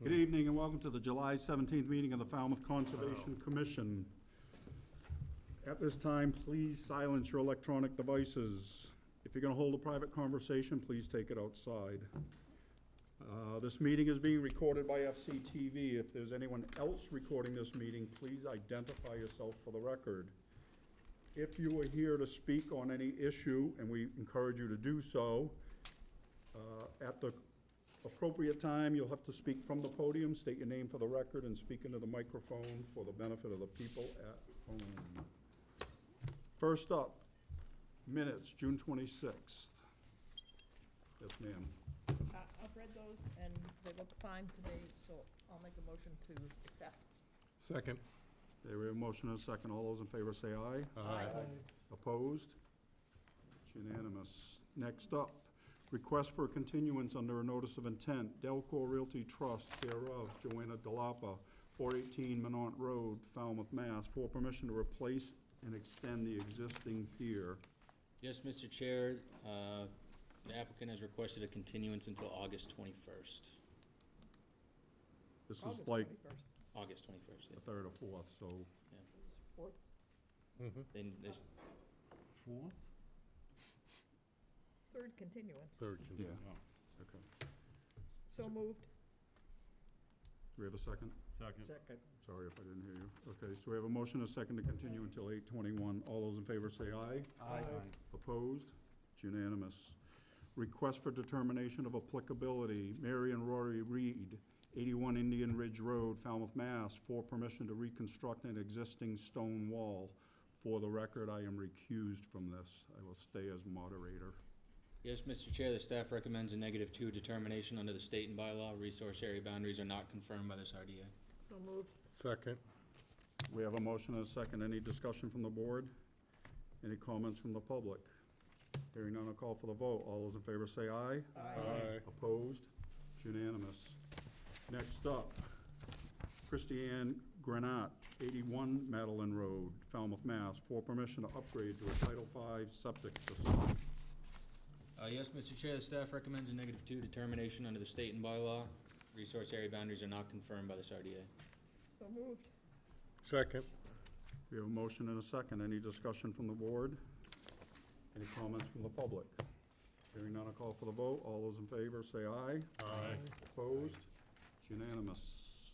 Good evening and welcome to the July 17th meeting of the Falmouth Conservation Commission. At this time, please silence your electronic devices. If you're going to hold a private conversation, please take it outside. This meeting is being recorded by FCTV. If there's anyone else recording this meeting, please identify yourself for the record. If you are here to speak on any issue, and we encourage you to do so, at the appropriate time, you'll have to speak from the podium, state your name for the record, and speak into the microphone for the benefit of the people at home. First up, minutes, June 26th. Yes, ma'am. I've read those, and they look fine to me, so I'll make a motion to accept. Second. Okay, we have a motion and a second. All those in favor say aye. Aye. Opposed? It's unanimous. Next up, request for a continuance under a notice of intent, Delcor Realty Trust, care of Joanna Delapa, 418 Minot Road, Falmouth, Mass., for permission to replace and extend the existing pier. Yes, Mr. Chair, the applicant has requested a continuance until August 21st. This is August like 21st. August 21st, the yeah. third or fourth, so Fourth. Then this, Fourth? Third continuance. Third. Yeah. okay. So moved. Do we have a second? Second. Second. Sorry if I didn't hear you. Okay, so we have a motion and a second to continue until 8:21. All those in favor say aye. Aye. Opposed? It's unanimous. Request for determination of applicability, Mary and Rory Reed, 81 Indian Ridge Road, Falmouth, Mass., for permission to reconstruct an existing stone wall. For the record, I am recused from this. I will stay as moderator. yes, Mr. Chair, the staff recommends a -2 determination under the state and bylaw. Resource area boundaries are not confirmed by this RDA. So moved. Second. We have a motion and a second. Any discussion from the board? Any comments from the public? Hearing none, I'll call for the vote. All those in favor say aye. Aye. Opposed? It's unanimous. Next up, Christiane Granat, 81 Madeline Road, Falmouth, Mass., for permission to upgrade to a Title V septic system. Yes, Mr. Chair, the staff recommends a -2 determination under the state and bylaw. Resource area boundaries are not confirmed by this RDA. So moved. Second. We have a motion and a second. Any discussion from the board? Any comments from the public? Hearing none, I'll call for the vote. All those in favor say aye. Aye. Opposed? It's unanimous.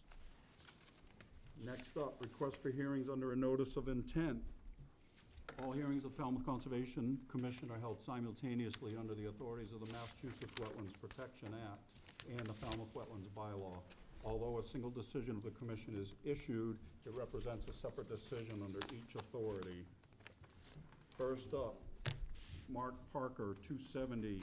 Next up, request for hearings under a notice of intent. All hearings of Falmouth Conservation Commission are held simultaneously under the authorities of the Massachusetts Wetlands Protection Act and the Falmouth Wetlands Bylaw. Although a single decision of the commission is issued, it represents a separate decision under each authority. First up, Mark Parker, 270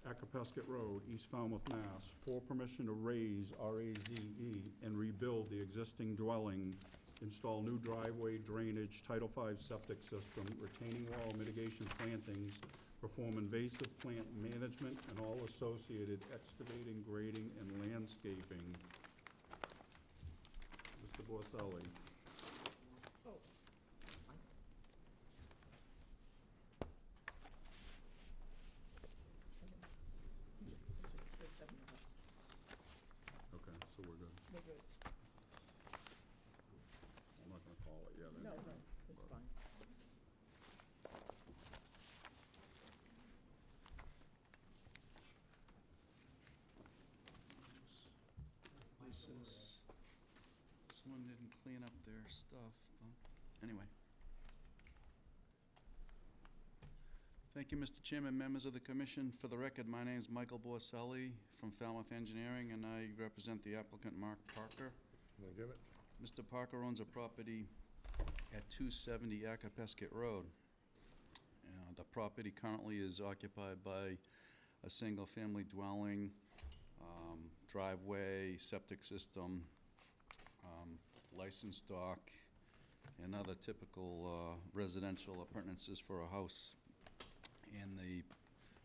Acapesket Road, East Falmouth, Mass., for permission to raise, RAZE, and rebuild the existing dwelling, install new driveway, drainage, Title V septic system, retaining wall, mitigation plantings, perform invasive plant management, and all associated excavating, grading, and landscaping. Mr. Borselli. Oh. There's 7 of us. Okay, so we're good. We're good. I'm not gonna call it yet. No, no, it's fine. Places, someone didn't clean up their stuff, but anyway. Thank you, Mr. Chairman, members of the commission. For the record, my name is Michael Borselli from Falmouth Engineering, and I represent the applicant, Mark Parker. Can I give it? Mr. Parker owns a property at 270 Acapesket Road. The property currently is occupied by a single-family dwelling, driveway, septic system, licensed dock, and other typical residential appurtenances for a house. And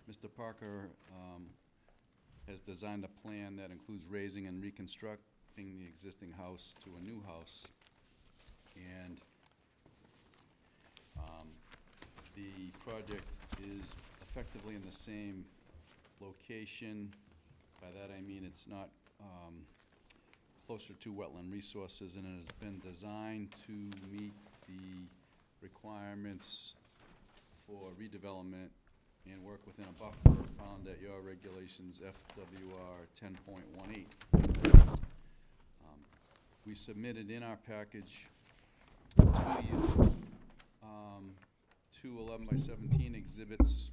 Mr. Parker has designed a plan that includes raising and reconstructing the existing house to a new house. And the project is effectively in the same location. By that I mean it's not closer to wetland resources, and it has been designed to meet the requirements for redevelopment and work within a buffer found at your regulations FWR 10.18. We submitted in our package to you two 11 by 17 exhibits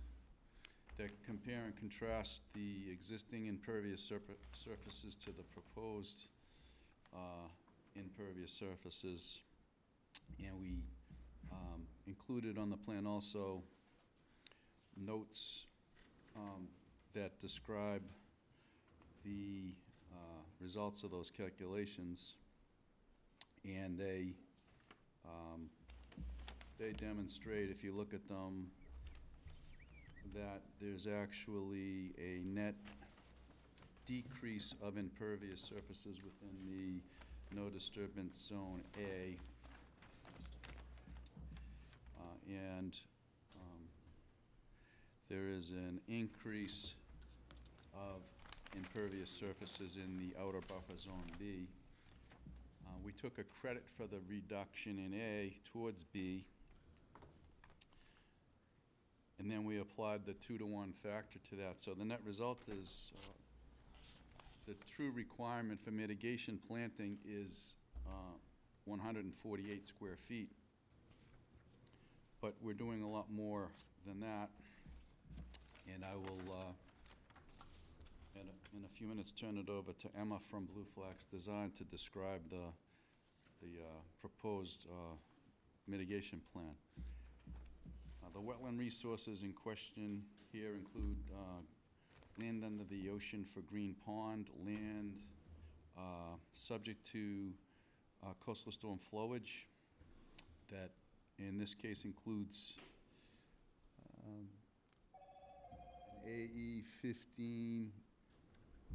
that compare and contrast the existing impervious surfaces to the proposed impervious surfaces. And we included on the plan also notes that describe the results of those calculations, and they demonstrate, if you look at them, that there's actually a net decrease of impervious surfaces within the no disturbance zone A. And there is an increase of impervious surfaces in the outer buffer zone B. We took a credit for the reduction in A towards B, and then we applied the 2-to-1 factor to that. So the net result is the true requirement for mitigation planting is 148 square feet. But we're doing a lot more than that, and I will, in a few minutes, turn it over to Emma from Blue Flax Design to describe the proposed mitigation plan. The wetland resources in question here include land under the ocean for Green Pond, land subject to coastal storm flowage that in this case includes an AE 15,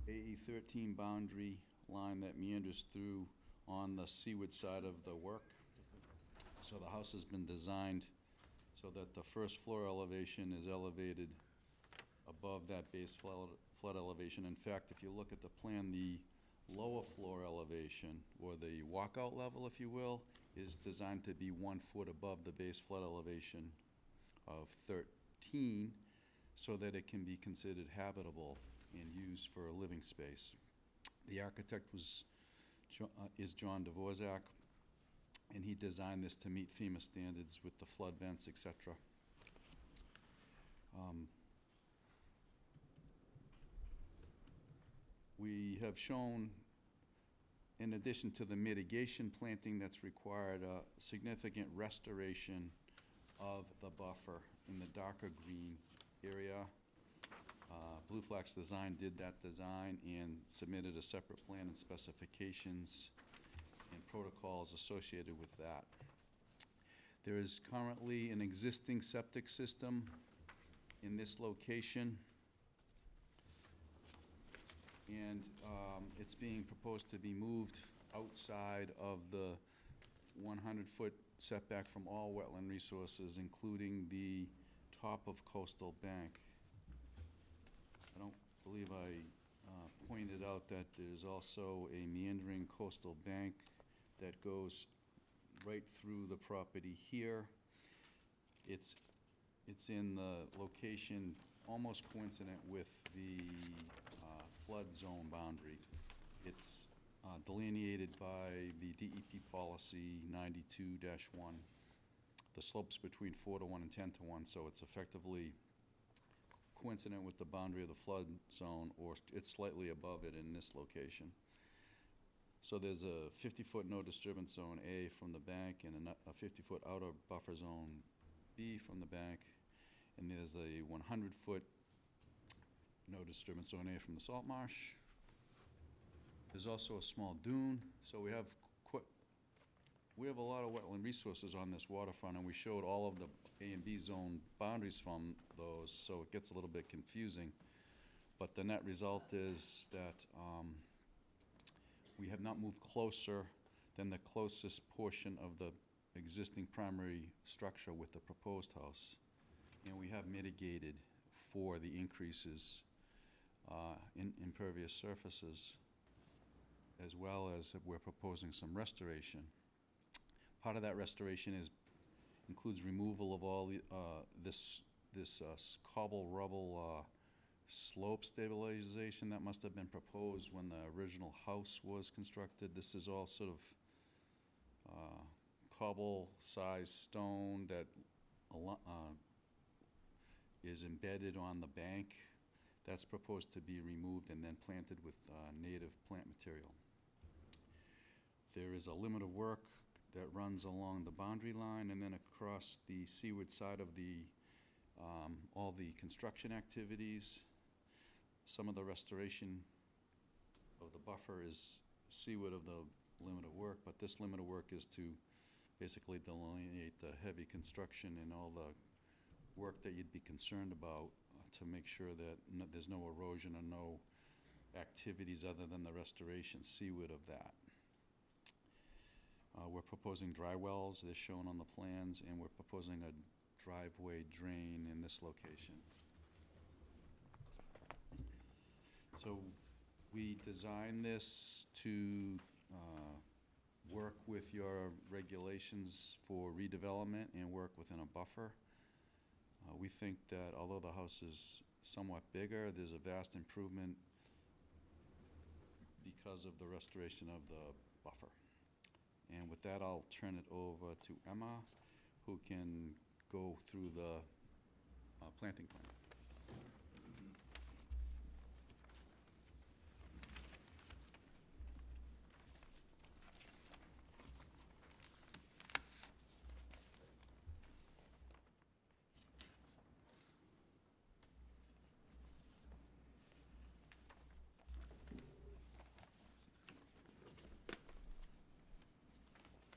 AE 13 boundary line that meanders through on the seaward side of the work. So the house has been designed so that the first floor elevation is elevated above that base flood elevation. In fact, if you look at the plan, the lower floor elevation, or the walkout level, if you will, is designed to be 1 foot above the base flood elevation of 13, so that it can be considered habitable and used for a living space. The architect is John Dvorak, and he designed this to meet FEMA standards with the flood vents, etc. We have shown, in addition to the mitigation planting that's required, a significant restoration of the buffer in the darker green area. Blue Flax Design did that design and submitted a separate plan and specifications and protocols associated with that. There is currently an existing septic system in this location, and it's being proposed to be moved outside of the 100-foot setback from all wetland resources, including the top of coastal bank. I don't believe I pointed out that there's also a meandering coastal bank that goes right through the property here. It's in the location almost coincident with the flood zone boundary. It's delineated by the DEP policy 92-1. The slope's between 4-1 and 10-1, so it's effectively coincident with the boundary of the flood zone, or it's slightly above it in this location. So there's a 50-foot no disturbance zone A from the bank, and a 50-foot outer buffer zone B from the bank, and there's a 100-foot no disturbance zone A from the salt marsh. There's also a small dune, so we have a lot of wetland resources on this waterfront, and we showed all of the A and B zone boundaries from those, so it gets a little bit confusing. But the net result is that we have not moved closer than the closest portion of the existing primary structure with the proposed house. And we have mitigated for the increases in impervious surfaces, as well as we're proposing some restoration. Part of that restoration includes removal of all the, this cobble rubble slope stabilization that must have been proposed when the original house was constructed. This is all sort of cobble-sized stone that is embedded on the bank. That's proposed to be removed and then planted with native plant material. There is a limit of work that runs along the boundary line and then across the seaward side of the all the construction activities. Some of the restoration of the buffer is seaward of the limit of work, but this limit of work is to basically delineate the heavy construction and all the work that you'd be concerned about to make sure that there's no erosion or no activities other than the restoration seaward of that. We're proposing dry wells, as shown on the plans, and we're proposing a driveway drain in this location. So we designed this to work with your regulations for redevelopment and work within a buffer. We think that although the house is somewhat bigger, there's a vast improvement because of the restoration of the buffer. And with that, I'll turn it over to Emma, who can go through the planting plan.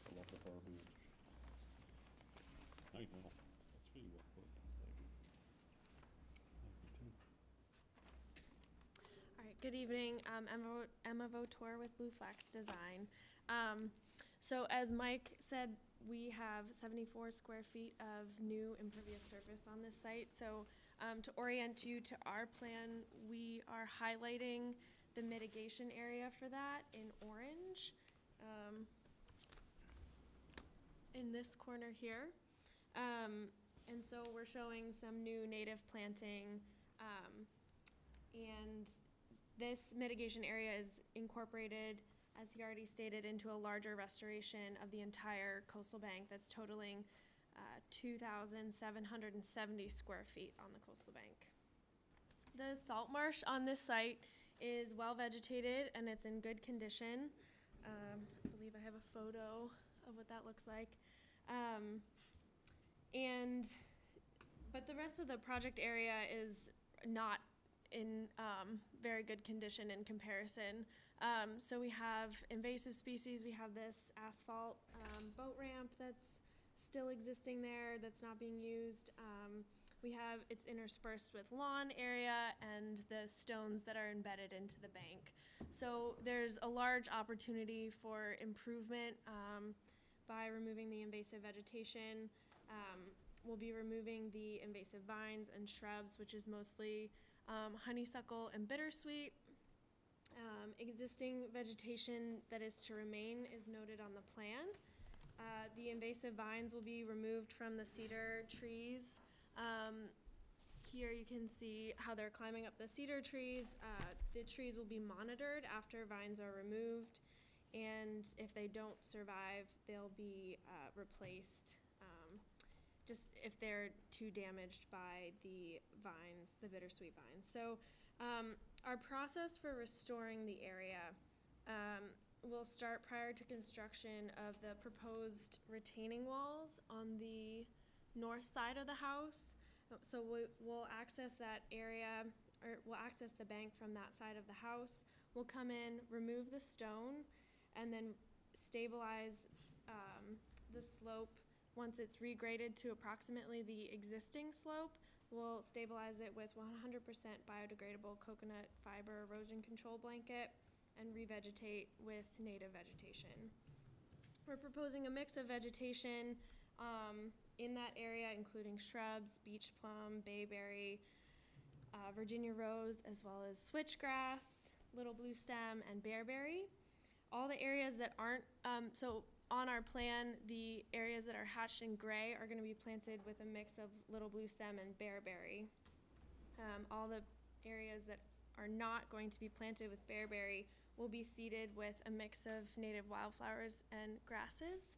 I love the verbiage. I know, that's pretty well put, thank you. Thank you too. All right, good evening. Emma Votor with Blue Flax Design. So as Mike said, we have 74 square feet of new impervious surface on this site. So to orient you to our plan, we are highlighting the mitigation area for that in orange. In this corner here. And so we're showing some new native planting, and this mitigation area is incorporated, as he already stated, into a larger restoration of the entire coastal bank that's totaling 2,770 square feet on the coastal bank. The salt marsh on this site is well vegetated and it's in good condition. I believe I have a photo of what that looks like. But the rest of the project area is not in very good condition in comparison. So we have invasive species. We have this asphalt boat ramp that's still existing there that's not being used. It's interspersed with lawn area and the stones that are embedded into the bank. So there's a large opportunity for improvement by removing the invasive vegetation. We'll be removing the invasive vines and shrubs, which is mostly honeysuckle and bittersweet. Existing vegetation that is to remain is noted on the plan. The invasive vines will be removed from the cedar trees. Here you can see how they're climbing up the cedar trees. The trees will be monitored after vines are removed, and if they don't survive, they'll be replaced just if they're too damaged by the vines, the bittersweet vines. So our process for restoring the area will start prior to construction of the proposed retaining walls on the north side of the house. So we'll access that area, or we'll access the bank from that side of the house. We'll come in, remove the stone, and then stabilize the slope. Once it's regraded to approximately the existing slope, we'll stabilize it with 100% biodegradable coconut fiber erosion control blanket and revegetate with native vegetation. We're proposing a mix of vegetation in that area, including shrubs, beach plum, bayberry, Virginia rose, as well as switchgrass, little blue stem, and bearberry. all the areas that aren't, so on our plan, the areas that are hatched in gray are gonna be planted with a mix of little blue stem and bearberry. All the areas that are not going to be planted with bearberry will be seeded with a mix of native wildflowers and grasses,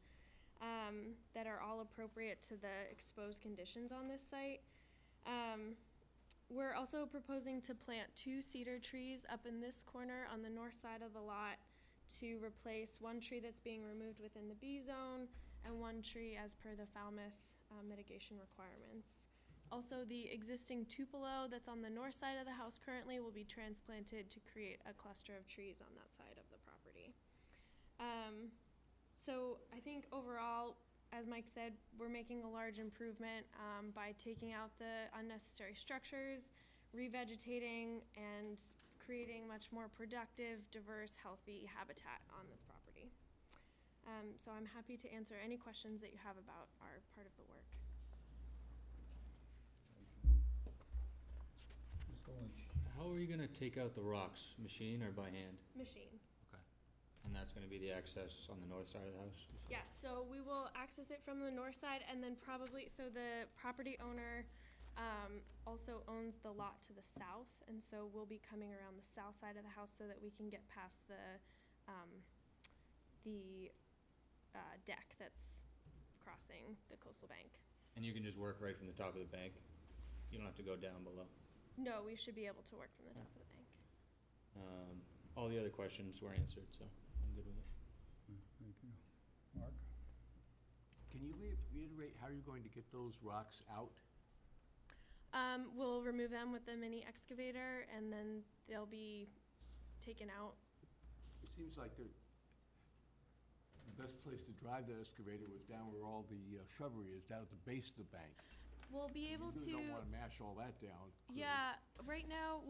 that are all appropriate to the exposed conditions on this site. We're also proposing to plant 2 cedar trees up in this corner on the north side of the lot to replace one tree that's being removed within the B zone and one tree as per the Falmouth mitigation requirements. Also, the existing tupelo that's on the north side of the house currently will be transplanted to create a cluster of trees on that side of the property. So I think overall, as Mike said, we're making a large improvement by taking out the unnecessary structures, revegetating, and creating much more productive, diverse, healthy habitat on this property. So I'm happy to answer any questions that you have about our part of the work. Mr. Lynch. How are you gonna take out the rocks, machine or by hand? Machine. And that's gonna be the access on the north side of the house? Yes, so we will access it from the north side and then probably, so the property owner also owns the lot to the south, and so we'll be coming around the south side of the house so that we can get past the deck that's crossing the coastal bank. And you can just work right from the top of the bank? You don't have to go down below? No, we should be able to work from the top of the bank. All the other questions were answered, so I'm good with it. Thank you. Mark? Can you reiterate how you're going to get those rocks out? We'll remove them with the mini excavator and then they'll be taken out. It seems like the best place to drive that excavator was down where all the shrubbery is, down at the base of the bank. We'll be able to. You really don't want to mash all that down. clearly. Yeah, right now,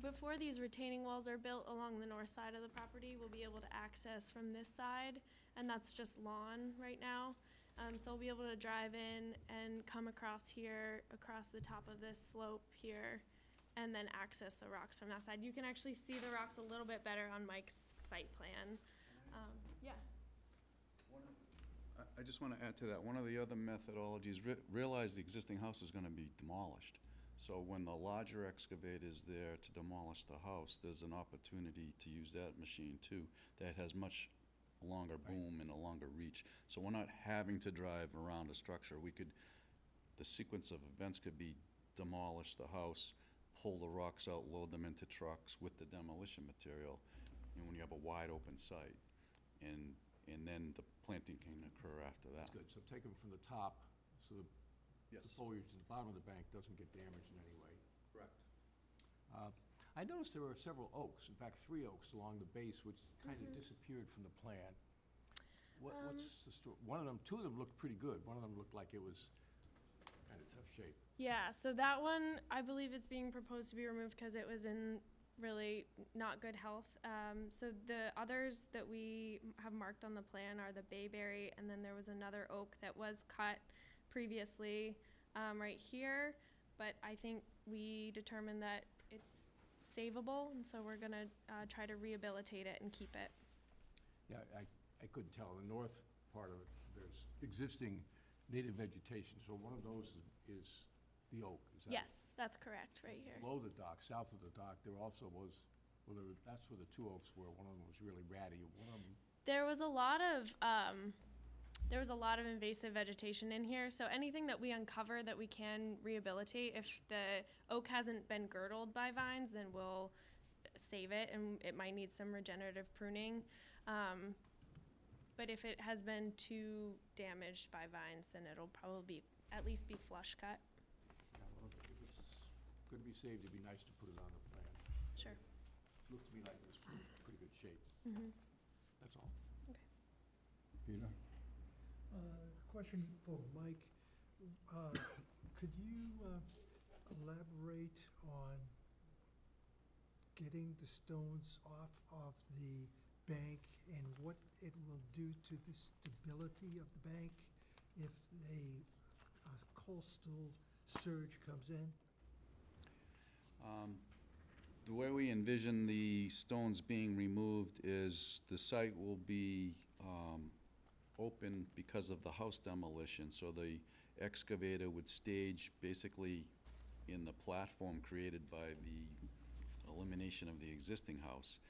before these retaining walls are built along the north side of the property, we'll be able to access from this side, and that's just lawn right now. So we'll be able to drive in and come across here, across the top of this slope here, and then access the rocks from that side. You can actually see the rocks a little bit better on Mike's site plan. Yeah. I just want to add to that, one of the other methodologies, realize the existing house is going to be demolished. So when the larger excavator is there to demolish the house, there's an opportunity to use that machine too, that has much longer boom and a longer reach. So we're not having to drive around a structure. The sequence of events could be demolish the house, pull the rocks out, load them into trucks with the demolition material, and when you have a wide open site. And then the planting can occur after that. That's good. So take them from the top, so the Yes. foliage at the bottom of the bank doesn't get damaged in any way. Correct. I noticed there were several oaks, in fact, 3 oaks along the base, which kind of disappeared from the plan. What's the story? 2 of them looked pretty good. One of them looked like it was kind of tough shape. Yeah, so that one, I believe it's being proposed to be removed because it was in really not good health. So the others that we have marked on the plan are the bayberry, and then there was another oak that was cut previously right here, but I think we determined that it's savable, and so we're gonna try to rehabilitate it and keep it. Yeah, I couldn't tell. In the north part of it, there's existing native vegetation, so one of those is the oak. Is that Yes, that's correct, right here. below the dock, south of the dock, there also was, that's where the 2 oaks were. One of them was really ratty. One of them, There was a lot of invasive vegetation in here, so anything that we uncover that we can rehabilitate, if the oak hasn't been girdled by vines, then we'll save it, and it might need some regenerative pruning. But if it has been too damaged by vines, then it'll probably at least be flush cut. well, if it's going to be saved, it'd be nice to put it on the plan. Sure. Looked to me like it was in pretty good shape. Mm-hmm. That's all. Peter? Question for Mike. Could you elaborate on getting the stones off of the bank and what it will do to the stability of the bank if a coastal surge comes in? The way we envision the stones being removed is the site will be open because of the house demolition, so the excavator would stage basically in the platform created by the elimination of the existing house.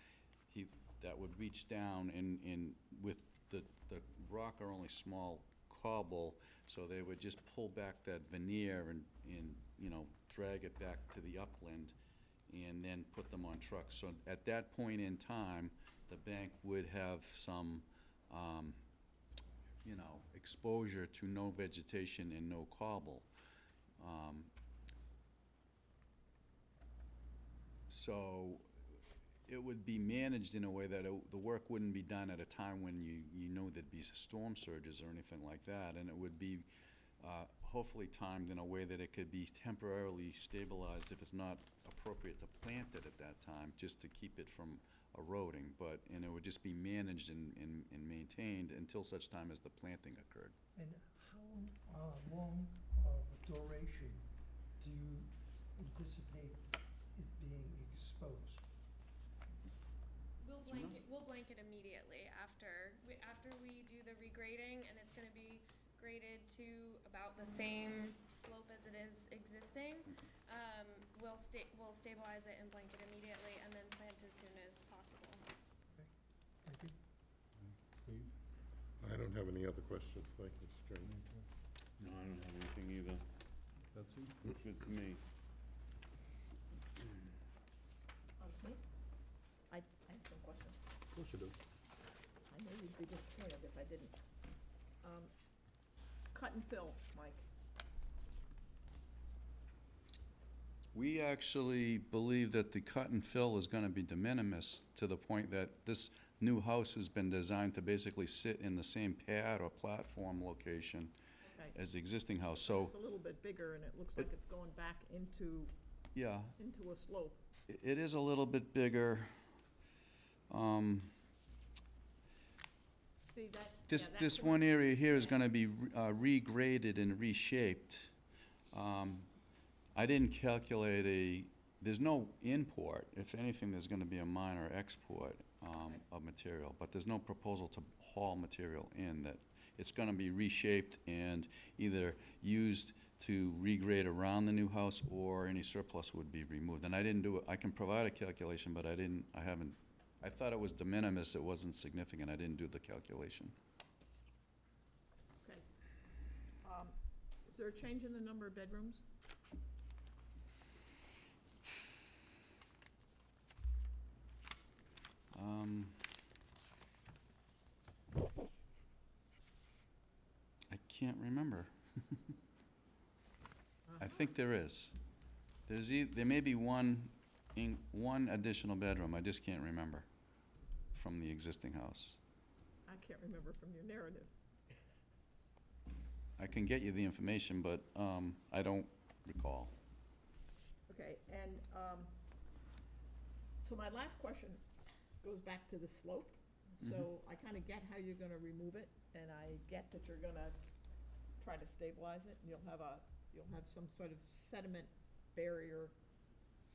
That would reach down and with the rock are only small cobble, so they would just pull back that veneer and you know, drag it back to the upland and then put them on trucks. So at that point in time, the bank would have some, you know, exposure to no vegetation and no cobble. So it would be managed in a way that the work wouldn't be done at a time when you know there'd be storm surges or anything like that, and it would be hopefully timed in a way that it could be temporarily stabilized if it's not appropriate to plant it at that time, just to keep it from eroding, and it would just be managed and maintained until such time as the planting occurred. And how long of a duration do you anticipate it being exposed? We'll blanket immediately after we do the regrading, and it's gonna be graded to about the same slope as it is existing. We'll stabilize it and blanket immediately, and then plant as soon as possible. Thank you. Steve? I don't have any other questions, thank you, Mr. Chairman. No, I don't have anything either. Betsy? Looks good to me. Me? I have some questions. Of course you do. I know you'd be disappointed if I didn't. Cut and fill, Mike. We actually believe that the cut and fill is gonna be de minimis to the point that this new house has been designed to basically sit in the same pad or platform location Okay. as the existing house, so, It's a little bit bigger, and it looks like it's going back into yeah, a slope. it is a little bit bigger. See, that, This one area here is gonna be regraded and reshaped. I didn't calculate there's no import. If anything, there's gonna be a minor export of material, but there's no proposal to haul material in. That it's gonna be reshaped and either used to regrade around the new house, or any surplus would be removed. And I didn't do it, I can provide a calculation, but I haven't, I thought it was de minimis, it wasn't significant, I didn't do the calculation. okay. Is there a change in the number of bedrooms? I can't remember. I think there is. There may be one additional bedroom, I just can't remember, from the existing house. I can't remember from your narrative. I can get you the information, but I don't recall. Okay, and, so my last question goes back to the slope. So I kinda get how you're gonna remove it, and I get that you're gonna try to stabilize it, and you'll have some sort of sediment barrier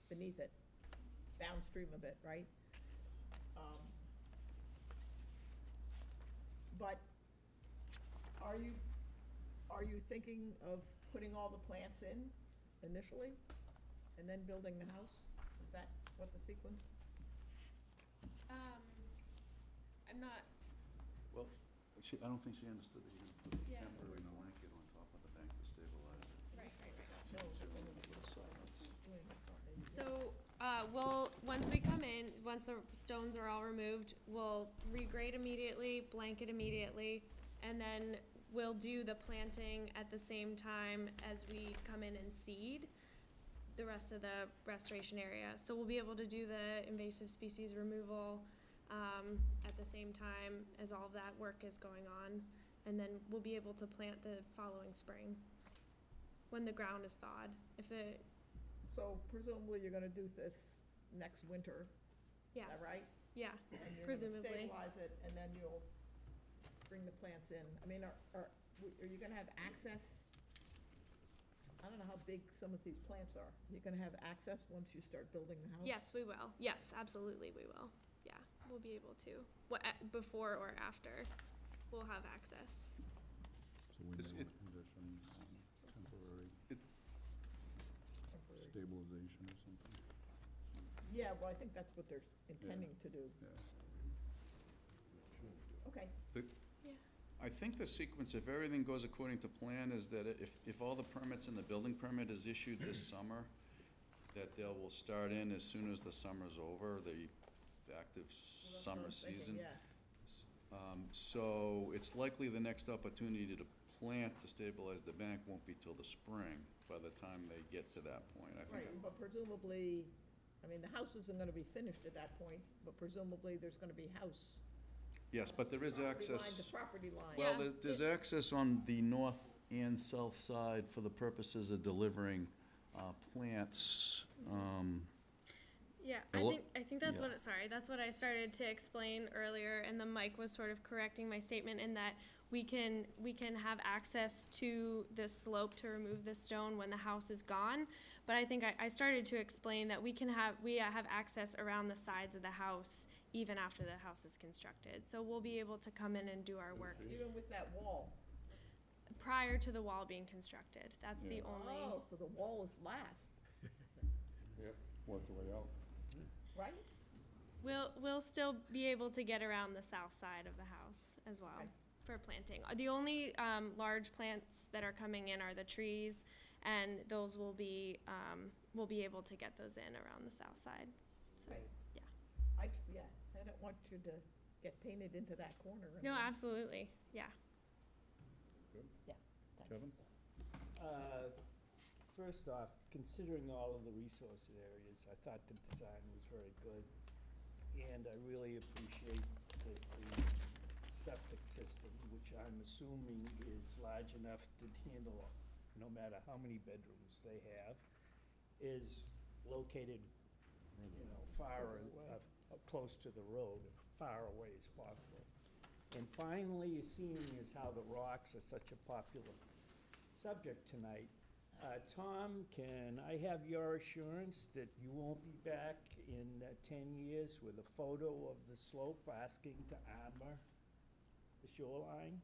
beneath it, downstream of it, right? But are you thinking of putting all the plants in initially, and then building the house? Is that what the sequence? I'm not, Well, I don't think she understood that you're gonna put Yeah. a temporary blanket on top of the bank to stabilize it. right. No. So, once we come in, once the stones are all removed, we'll regrade immediately, blanket immediately, and then we'll do the planting at the same time as we come in and seed the rest of the restoration area. So we'll be able to do the invasive species removal, at the same time as all of that work is going on. And then we'll be able to plant the following spring, when the ground is thawed. So presumably you're gonna do this next winter, is Yes. that right? Yeah, And you're presumably. gonna stabilize it, and then you'll bring the plants in. I mean, are you gonna have access? I don't know how big some of these plants are. You're gonna have access once you start building the house? Yes, we will. Yes, absolutely, we will. Yeah, we'll be able to. Before or after, we'll have access. So we It's- may it- want conditions on temporary Temporary. stabilization or something. Yeah, well, I think that's what they're intending to do. Yeah. Okay, I think the sequence, if everything goes according to plan, is that if all the permits and the building permit is issued this summer, that they will start in as soon as the summer's over, the active Well, that's what summer I'm thinking, season. yeah. So it's likely the next opportunity to plant to stabilize the bank won't be till the spring, by the time they get to that point. I think Right, but presumably, I mean, the house isn't gonna be finished at that point, but presumably there's gonna be house. Yes, but there is property line access. to property line. Well, Yeah. there's access on the north and south side for the purposes of delivering plants. Yeah, Well, I think that's yeah. that's what I started to explain earlier, and the mic was sort of correcting my statement in that we can have access to the slope to remove the stone when the house is gone. But I think I started to explain that we have access around the sides of the house even after the house is constructed. So we'll be able to come in and do our work Even with that wall. prior to the wall being constructed. That's the only. Oh, so the wall is last, Work the way out. right? We'll still be able to get around the south side of the house as well Okay. for planting. The only large plants that are coming in are the trees, and those will be we'll be able to get those in around the south side. So Right. yeah. I don't want you to get painted into that corner. and No, then- absolutely. Yeah. Kevin? First off, considering all of the resource areas, I thought the design was very good. And I really appreciate the septic system, which I'm assuming is large enough to handle, no matter how many bedrooms they have, is located, far, close to the road, as far away as possible. And finally, seeing as how the rocks are such a popular subject tonight, Tom, can I have your assurance that you won't be back in 10 years with a photo of the slope asking to armor the shoreline?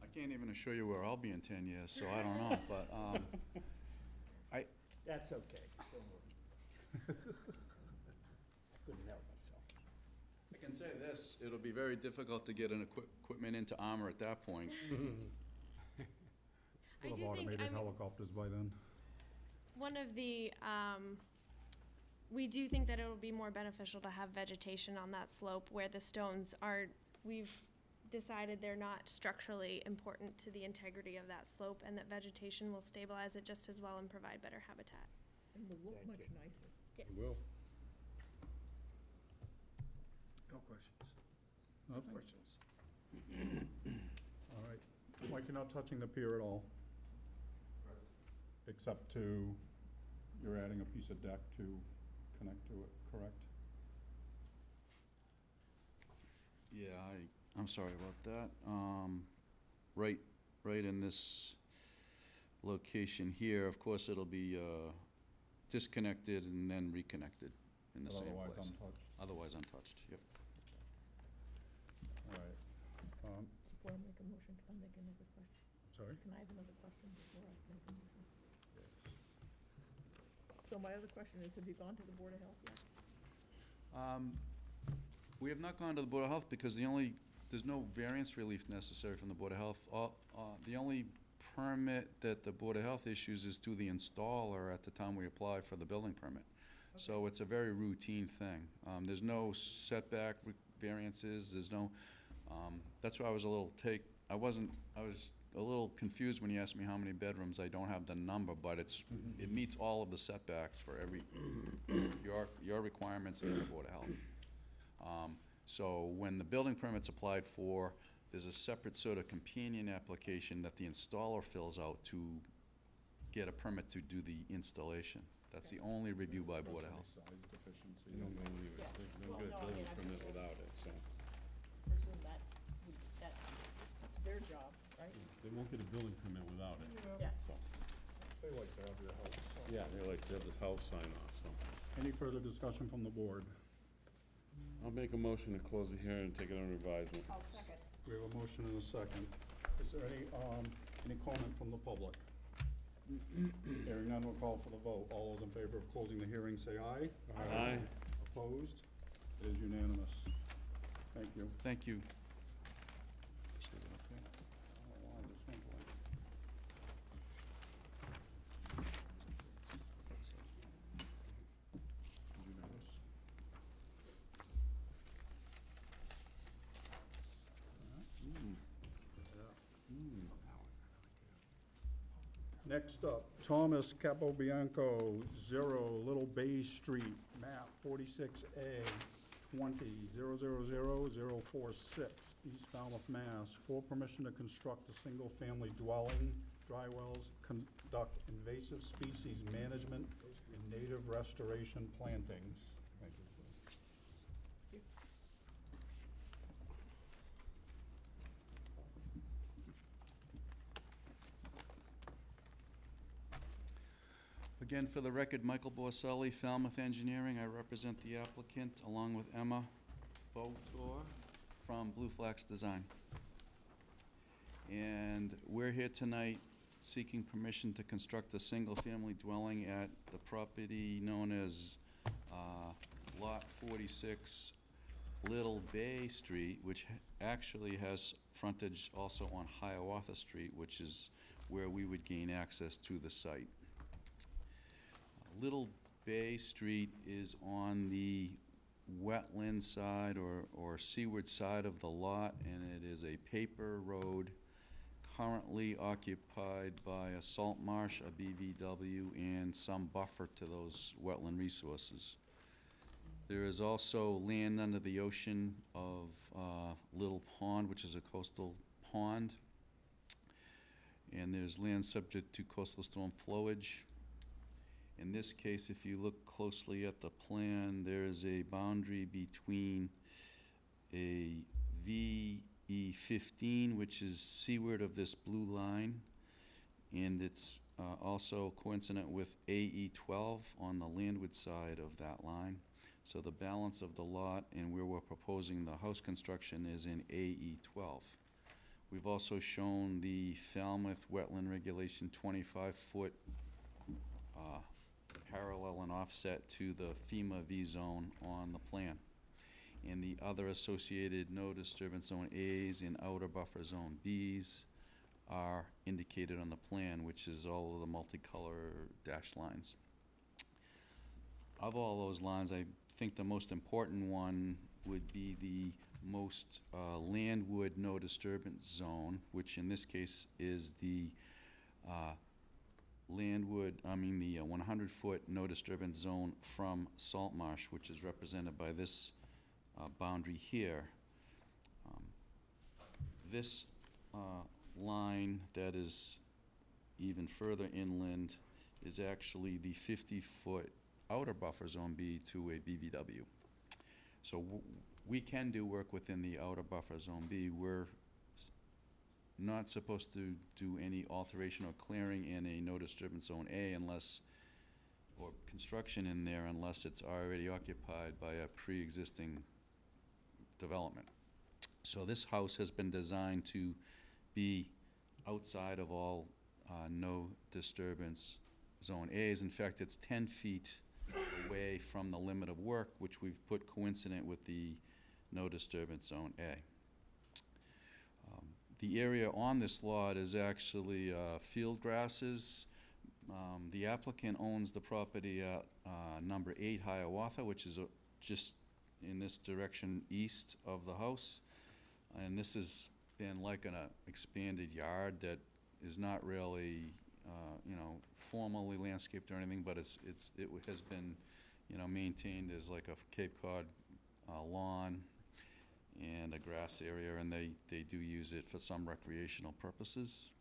I can't even assure you where I'll be in 10 years, so I don't know, but, That's okay, don't worry. I couldn't help myself. I can say this, it'll be very difficult to get an equipment into armor at that point. I We'll do have think automated helicopters by then. one of the we do think that it will be more beneficial to have vegetation on that slope where the stones are. We've decided they're not structurally important to the integrity of that slope, and that vegetation will stabilize it just as well and provide better habitat. And will look Thank much you. nicer. Yes. It will. No questions. Nothing? Questions? All right. Mike, you're not touching the pier at all? Except you're adding a piece of deck to connect to it, correct? Yeah, I'm sorry about that. Right in this location here, of course, it'll be disconnected and then reconnected in the But same otherwise place. untouched? Otherwise untouched, yep. All right. Before I make a motion, can I make another question? Sorry? Can I have another question before I make a motion? So my other question is, have you gone to the Board of Health yet? We have not gone to the Board of Health because there's no variance relief necessary from the Board of Health. The only permit that the Board of Health issues is to the installer at the time we apply for the building permit. So it's a very routine thing. There's no setback variances, there's no, that's why I was a little I was a little confused when you asked me how many bedrooms. I don't have the number, but it meets all of the setbacks for your requirements and the Board of Health. So when the building permit's applied for, there's a separate sort of companion application that the installer fills out to get a permit to do the installation. That's the only review by Board of Health. Size deficiency. They don't believe it. Yeah. They Well, don't get a no, I mean, building I permit think- without it, so. Presume that their job, right? They won't get a building permit without it. Yeah. They like to have your house. Yeah, they like to have this house sign off, so. Any further discussion from the board? I'll make a motion to close the hearing and take it under advisement. I'll second. We have a motion and a second. Is there any comment from the public? Hearing none, we'll call for the vote. All those in favor of closing the hearing, say aye. Aye. Opposed? It is unanimous. Thank you. Thank you. Next up, Thomas Capobianco, 0 Little Bay Street, map 46A, 20-000-046, East Falmouth, Mass. For permission to construct a single-family dwelling, dry wells, conduct invasive species management, and native restoration plantings. Thank you, sir. Again, for the record, Michael Borselli, Falmouth Engineering. I represent the applicant along with Emma Votor from Blue Flax Design. And we're here tonight seeking permission to construct a single-family dwelling at the property known as Lot 46, Little Bay Street, which actually has frontage also on Hiawatha Street, which is where we would gain access to the site. Little Bay Street is on the wetland side or seaward side of the lot, and it is a paper road currently occupied by a salt marsh, a BVW, and some buffer to those wetland resources. There is also land under the ocean of Little Pond, which is a coastal pond, and there's land subject to coastal storm flowage. In this case, if you look closely at the plan, there is a boundary between a VE15, which is seaward of this blue line, and it's also coincident with AE12 on the landward side of that line. So the balance of the lot and where we're proposing the house construction is in AE12. We've also shown the Falmouth Wetland Regulation 25-foot parallel and offset to the FEMA V-zone on the plan. And the other associated no disturbance zone A's and outer buffer zone B's are indicated on the plan, which is all of the multicolor dashed lines. Of all those lines, I think the most important one would be the most landward no disturbance zone, which in this case is the the 100-foot no disturbance zone from salt marsh, which is represented by this boundary here. This line that is even further inland is actually the 50-foot outer buffer zone B to a BVW. So we can do work within the outer buffer zone B. We're not supposed to do any alteration or clearing in a no disturbance zone A unless, or construction in there unless it's already occupied by a pre-existing development. So this house has been designed to be outside of all no disturbance zone A's. In fact, it's 10 feet away from the limit of work, which we've put coincident with the no disturbance zone A. The area on this lot is actually field grasses. The applicant owns the property at number 8 Hiawatha, which is just in this direction east of the house. And this has been like an expanded yard that is not really, formally landscaped or anything, but it has been, maintained as like a Cape Cod lawn and a grass area, and they do use it for some recreational purposes.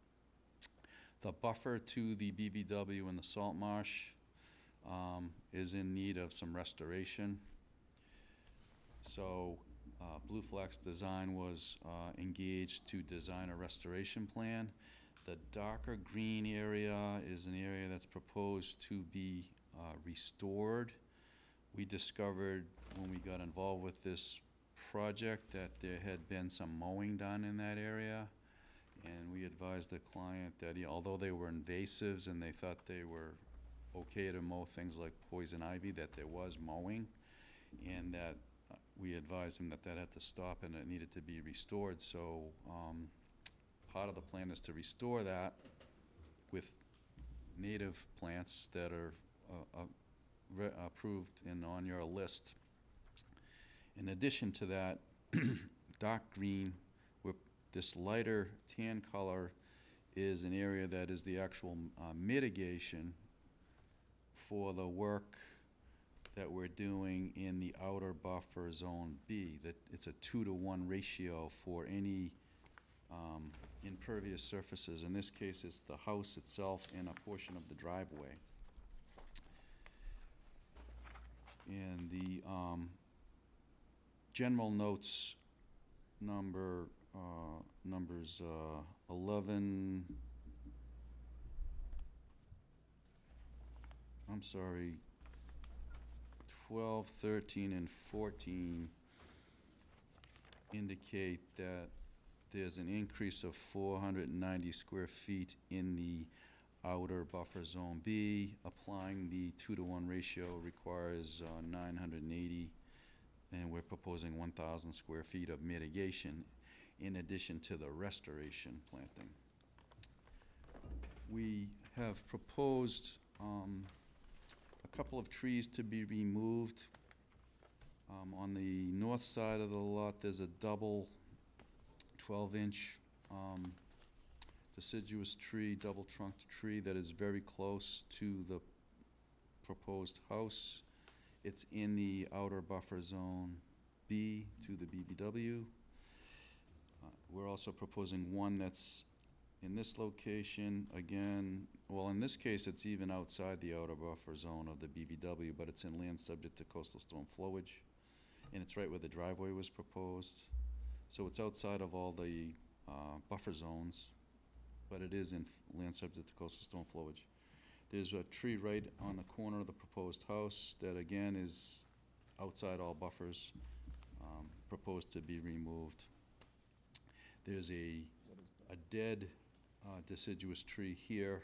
The buffer to the BVW and the salt marsh is in need of some restoration. So Blue Flax Design was engaged to design a restoration plan. The darker green area is an area that's proposed to be restored. We discovered when we got involved with this project that there had been some mowing done in that area. And we advised the client that although they were invasives and they thought they were okay to mow things like poison ivy, that there was mowing, and that we advised them that that had to stop and it needed to be restored. So part of the plan is to restore that with native plants that are approved and on your list. In addition to that, dark green, this lighter tan color is an area that is the actual mitigation for the work that we're doing in the outer buffer zone B. That it's a 2-to-1 ratio for any impervious surfaces. In this case, it's the house itself and a portion of the driveway. And the general notes numbers 11, I'm sorry, 12, 13, and 14 indicate that there's an increase of 490 square feet in the outer buffer zone B. Applying the 2-to-1 ratio requires 980, and we're proposing 1,000 square feet of mitigation in addition to the restoration planting. We have proposed a couple of trees to be removed. On the north side of the lot, there's a double 12-inch deciduous tree, double-trunked tree that is very close to the proposed house. It's in the outer buffer zone B to the BBW. We're also proposing one that's in this location, again, well, in this case, it's even outside the outer buffer zone of the BBW, but it's in land subject to coastal storm flowage, and it's right where the driveway was proposed. So it's outside of all the buffer zones, but it is in land subject to coastal storm flowage. There's a tree right on the corner of the proposed house that, again, is outside all buffers, proposed to be removed. There's a dead deciduous tree here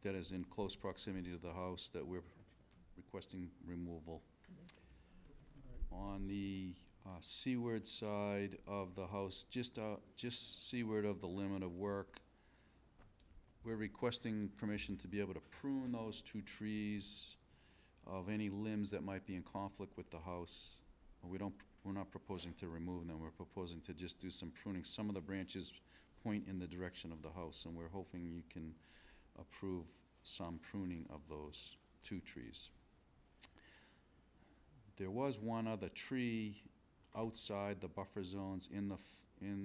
that is in close proximity to the house that we're requesting removal. On the seaward side of the house, just seaward of the limit of work, we're requesting permission to be able to prune those 2 trees of any limbs that might be in conflict with the house. We're not proposing to remove them. We're proposing to just do some pruning. Some of the branches point in the direction of the house, and we're hoping you can approve some pruning of those 2 trees. There was one other tree outside the buffer zones in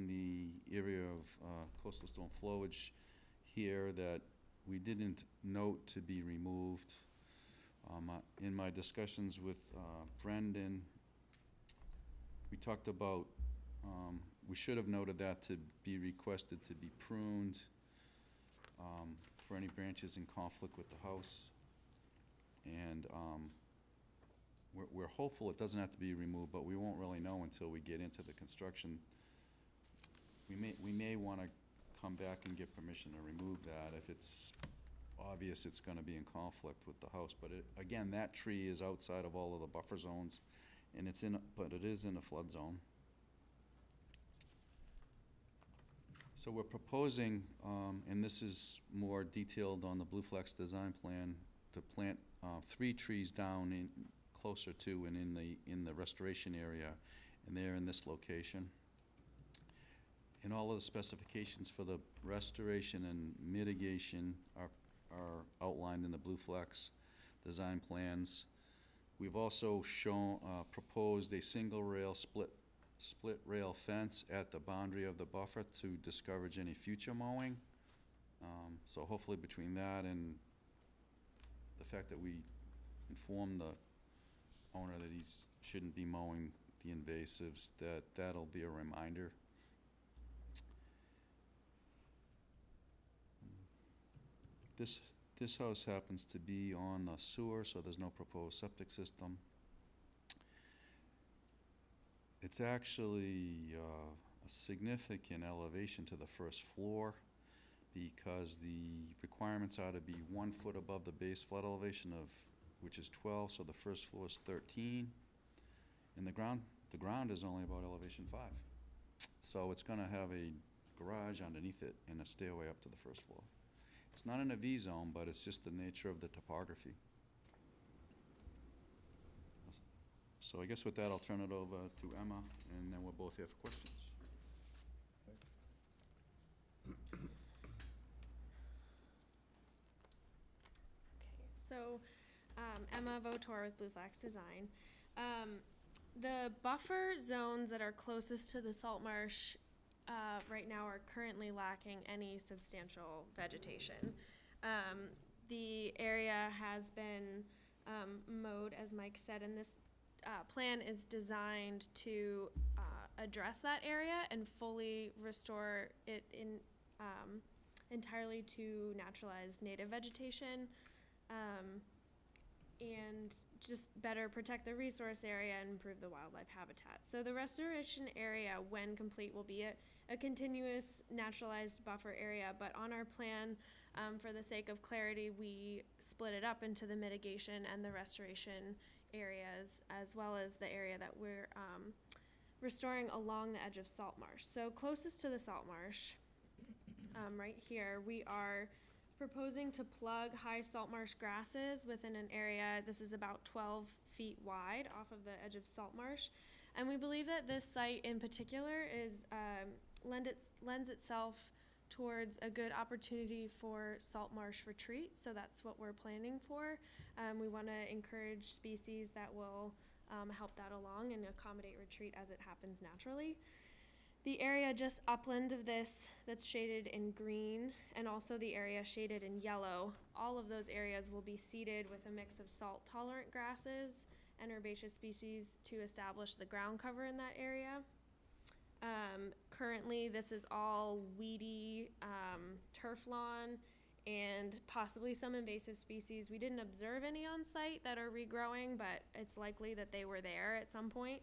the area of coastal storm flowage here that we didn't note to be removed. In my discussions with Brendan, we talked about we should have noted that to be requested to be pruned for any branches in conflict with the house. And we're hopeful it doesn't have to be removed, but we won't really know until we get into the construction. We may want to come back and get permission to remove that if it's obvious it's going to be in conflict with the house. But again, that tree is outside of all of the buffer zones, and but it is in a flood zone. So we're proposing, and this is more detailed on the Blue Flax design plan, to plant 3 trees down closer to and in the restoration area, and they're in this location. And all of the specifications for the restoration and mitigation are outlined in the Blue Flax design plans. We've also proposed a single rail split rail fence at the boundary of the buffer to discourage any future mowing. So hopefully between that and the fact that we inform the owner that he shouldn't be mowing the invasives, that'll be a reminder. This house happens to be on the sewer, so there's no proposed septic system. It's actually a significant elevation to the first floor because the requirements are to be 1 foot above the base flood elevation of, which is 12, so the first floor is 13. And the ground is only about elevation 5. So it's gonna have a garage underneath it and a stairway up to the first floor. It's not in a V zone, but it's just the nature of the topography. So I guess with that, I'll turn it over to Emma, and then we're both here for questions. So, Emma Votor with Blue Flax Design. The buffer zones that are closest to the salt marsh right now are currently lacking any substantial vegetation. The area has been mowed, as Mike said, and this plan is designed to address that area and fully restore it in entirely to naturalized native vegetation. And just better protect the resource area and improve the wildlife habitat. So the restoration area, when complete, will be a continuous naturalized buffer area, but on our plan, for the sake of clarity, we split it up into the mitigation and the restoration areas, as well as the area that we're restoring along the edge of salt marsh. So closest to the salt marsh, right here, we are proposing to plug high salt marsh grasses within an area, this is about 12 feet wide off of the edge of salt marsh. And we believe that this site in particular is lends itself towards a good opportunity for salt marsh retreat, so that's what we're planning for. We want to encourage species that will help that along and accommodate retreat as it happens naturally. The area just upland of this that's shaded in green, and also the area shaded in yellow, all of those areas will be seeded with a mix of salt-tolerant grasses and herbaceous species to establish the ground cover in that area. Currently, this is all weedy turf lawn and possibly some invasive species. We didn't observe any on site that are regrowing, but it's likely that they were there at some point.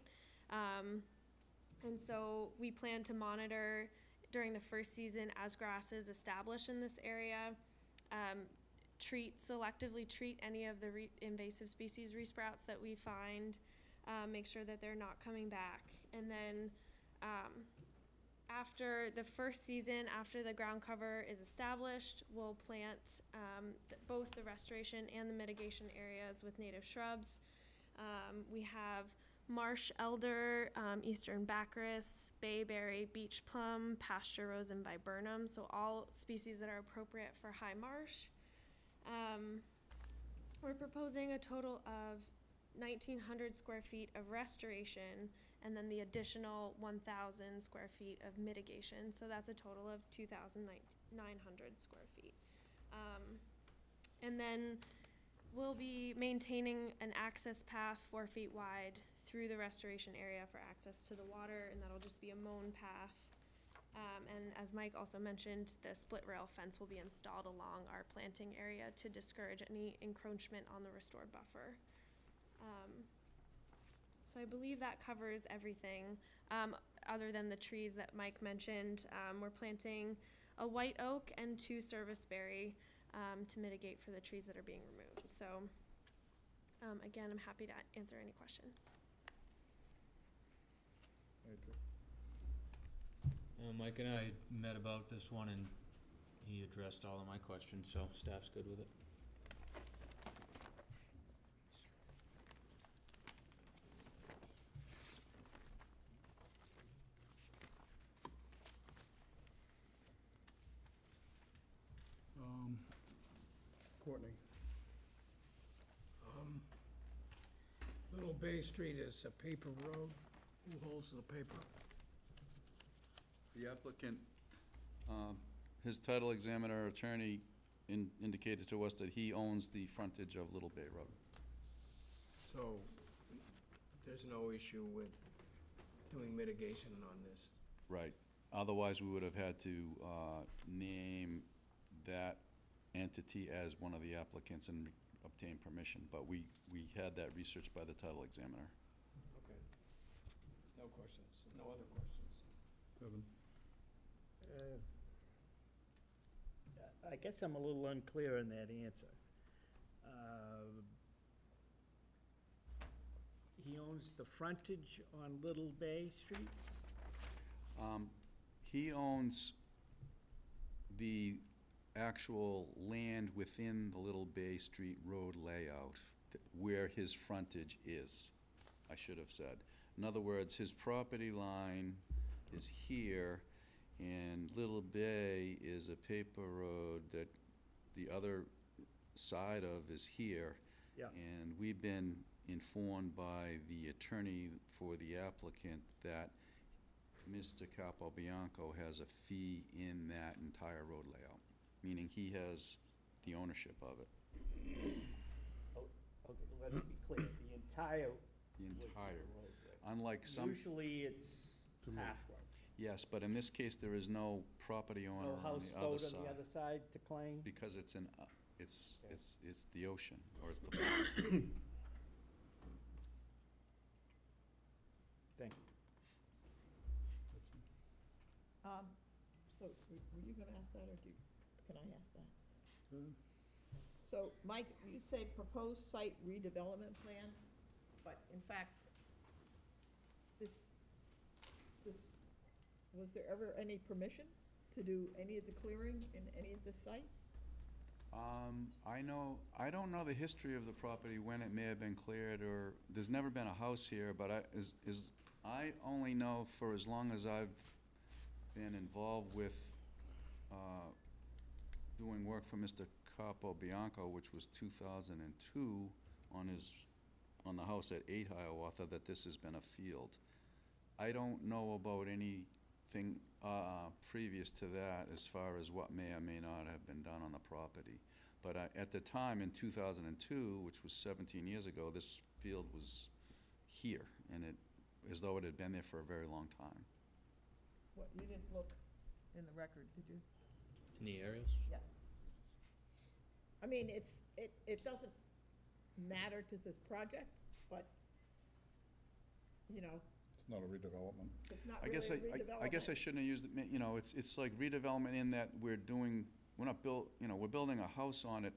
And so we plan to monitor during the first season as grasses establish in this area, selectively treat any of the invasive species resprouts that we find, make sure that they're not coming back. And then after the first season, after the ground cover is established, we'll plant both the restoration and the mitigation areas with native shrubs. We have marsh elder, eastern bacchus, bayberry, beach plum, pasture rose, and viburnum, so all species that are appropriate for high marsh. We're proposing a total of 1,900 square feet of restoration and then the additional 1,000 square feet of mitigation, so that's a total of 2,900 square feet. And then we'll be maintaining an access path 4 feet wide through the restoration area for access to the water, and that'll just be a mown path. And as Mike also mentioned, the split rail fence will be installed along our planting area to discourage any encroachment on the restored buffer. So I believe that covers everything, other than the trees that Mike mentioned. We're planting a white oak and 2 serviceberry to mitigate for the trees that are being removed. So again, I'm happy to answer any questions. Mike and I met about this one, and he addressed all of my questions, so staff's good with it. Courtney? Little Bay Street is a paper road. Who holds the paper? The applicant, his title examiner attorney indicated to us that he owns the frontage of Little Bay Road. So there's no issue with doing mitigation on this. Right. Otherwise, we would have had to name that entity as one of the applicants and obtain permission, but we had that researched by the title examiner. Okay. No questions, no other questions? Kevin? I guess I'm a little unclear on that answer. He owns the frontage on Little Bay Street? He owns the actual land within the Little Bay Street Road layout, where his frontage is, I should have said. In other words, his property line is here, and Little Bay is a paper road that the other side of is here. Yeah. And we've been informed by the attorney for the applicant that Mr. Capobianco has a fee in that entire road layout, meaning he has the ownership of it. Okay, let's be clear, the entire. The width of entire. the roadway. Unlike some, Usually it's halfway. yes, but in this case, there is no property owner No on the other houseboat side. on the other side to claim? Because it's an, Okay. it's the ocean, or it's the pond. Thank you. So, were you gonna ask that, or can I ask that? So, Mike, you say proposed site redevelopment plan, but in fact, this, was there ever any permission to do any of the clearing in any of this site? I don't know the history of the property, when it may have been cleared, or, there's never been a house here, but I only know for as long as I've been involved with, doing work for Mr. Capobianco, which was 2002, on the house at 8 Hiawatha, that this has been a field. I don't know about anything, previous to that, as far as what may or may not have been done on the property. But at the time, in 2002, which was 17 years ago, this field was here, and as though it had been there for a very long time. What, you didn't look in the record, did you? In the aerials? Yeah. I mean, it doesn't matter to this project, but, you know, It's not a redevelopment. it's not I really guess redevelopment. I guess I shouldn't have used it, it's like redevelopment in that we're not we're building a house on it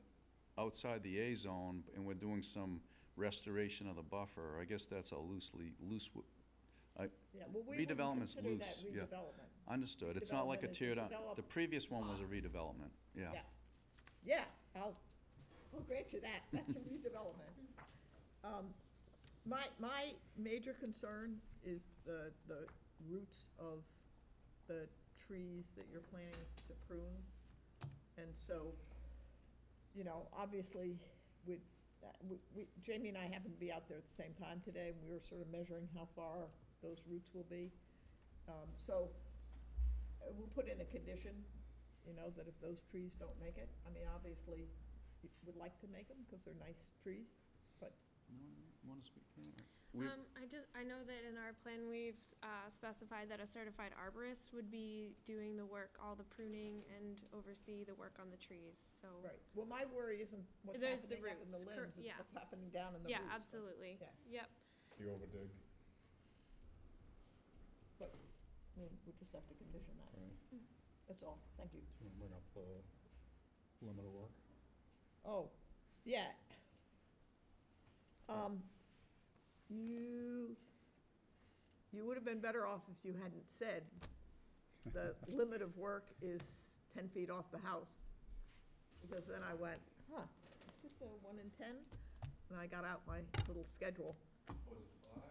outside the A zone, and we're doing some restoration of the buffer. I guess that's a loose, Yeah, well, we wouldn't redevelopment's consider that loose, yeah. redevelopment. understood. It's not like a Redevelopment is tear down. develop The previous one was a lots. redevelopment, yeah. Yeah, I'll grant you that, that's a redevelopment. My major concern is the roots of the trees that you're planning to prune. And so, you know, obviously, Jamie and I happened to be out there at the same time today, and we were sort of measuring how far those roots will be. So, we'll put in a condition, you know, that if those trees don't make it, I mean, obviously, we would like to make them, because they're nice trees, but You wanna speak to that? I know that in our plan, we've specified that a certified arborist would be doing the work, all the pruning, and oversee the work on the trees, so. right, well, my worry isn't what's There's the happening up in the roots, limbs, it's yeah. what's happening down in the roots. Yeah, absolutely. Yeah. Yep. The overdig, But, I mean, we just have to condition that, right? that's all, thank you. You wanna bring up the limit of work? Oh, yeah. You would have been better off if you hadn't said the limit of work is 10 feet off the house. Because then I went, is this a 1 in 10? And I got out my little schedule. Was it 5?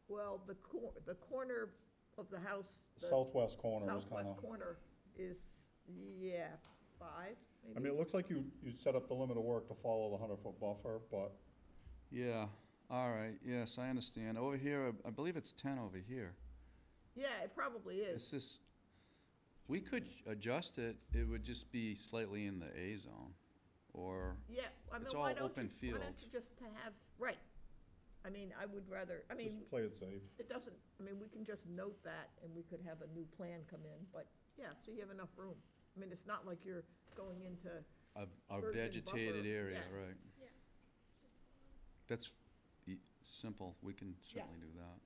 Well, the corner of the house. The southwest corner is Southwest kinda, corner is, yeah, 5, maybe? I mean, it looks like you set up the limit of work to follow the 100-foot buffer, but Yeah, all right, yes, I understand. Over here, I believe it's 10 over here. Yeah, it probably is. It's just, we could adjust it, it would just be slightly in the A zone, or, Yeah, I mean, It's why all don't open you, why don't field. you just have, right. I mean, mean, I would rather, I mean, Just play it safe. it doesn't, I mean, we can just note that, and we could have a new plan come in, but, yeah, so you have enough room. I mean, it's not like you're going into, A Virgin vegetated buffer, area, yeah. right. Yeah. That's simple, we can certainly do that.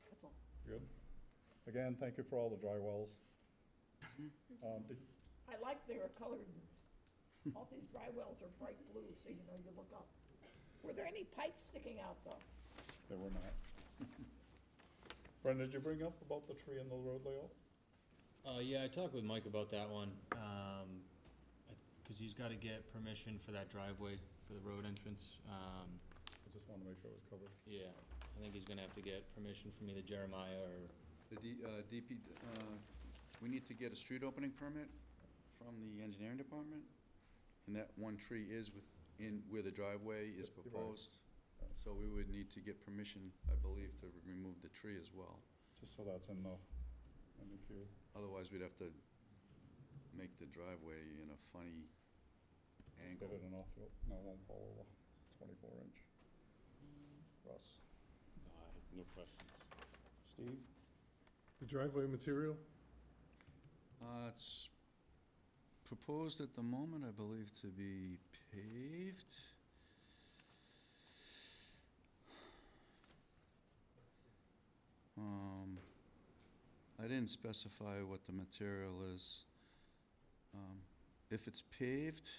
that's all. Good. Again, thank you for all the dry wells. Did, I like they were colored, all these dry wells are bright blue, so you know, you look up. Were there any pipes sticking out, though? They were not. Brendan, did you bring up about the tree in the road layout? Yeah, I talked with Mike about that one, cause he's gotta get permission for that driveway for the road entrance. I just wanted to make sure it was covered. Yeah, I think he's gonna have to get permission from either Jeremiah or, The we need to get a street opening permit from the engineering department, and that one tree is within where the driveway is Yep, you're right. proposed. So we would need to get permission, I believe, to remove the tree as well. Just so that's in the queue. Otherwise, we'd have to make the driveway in a funny angle. Get it enough, no, it won't fall over. It's 24-inch. Russ. No questions. Steve? The driveway material? It's proposed at the moment, I believe, to be paved. I didn't specify what the material is. If it's paved,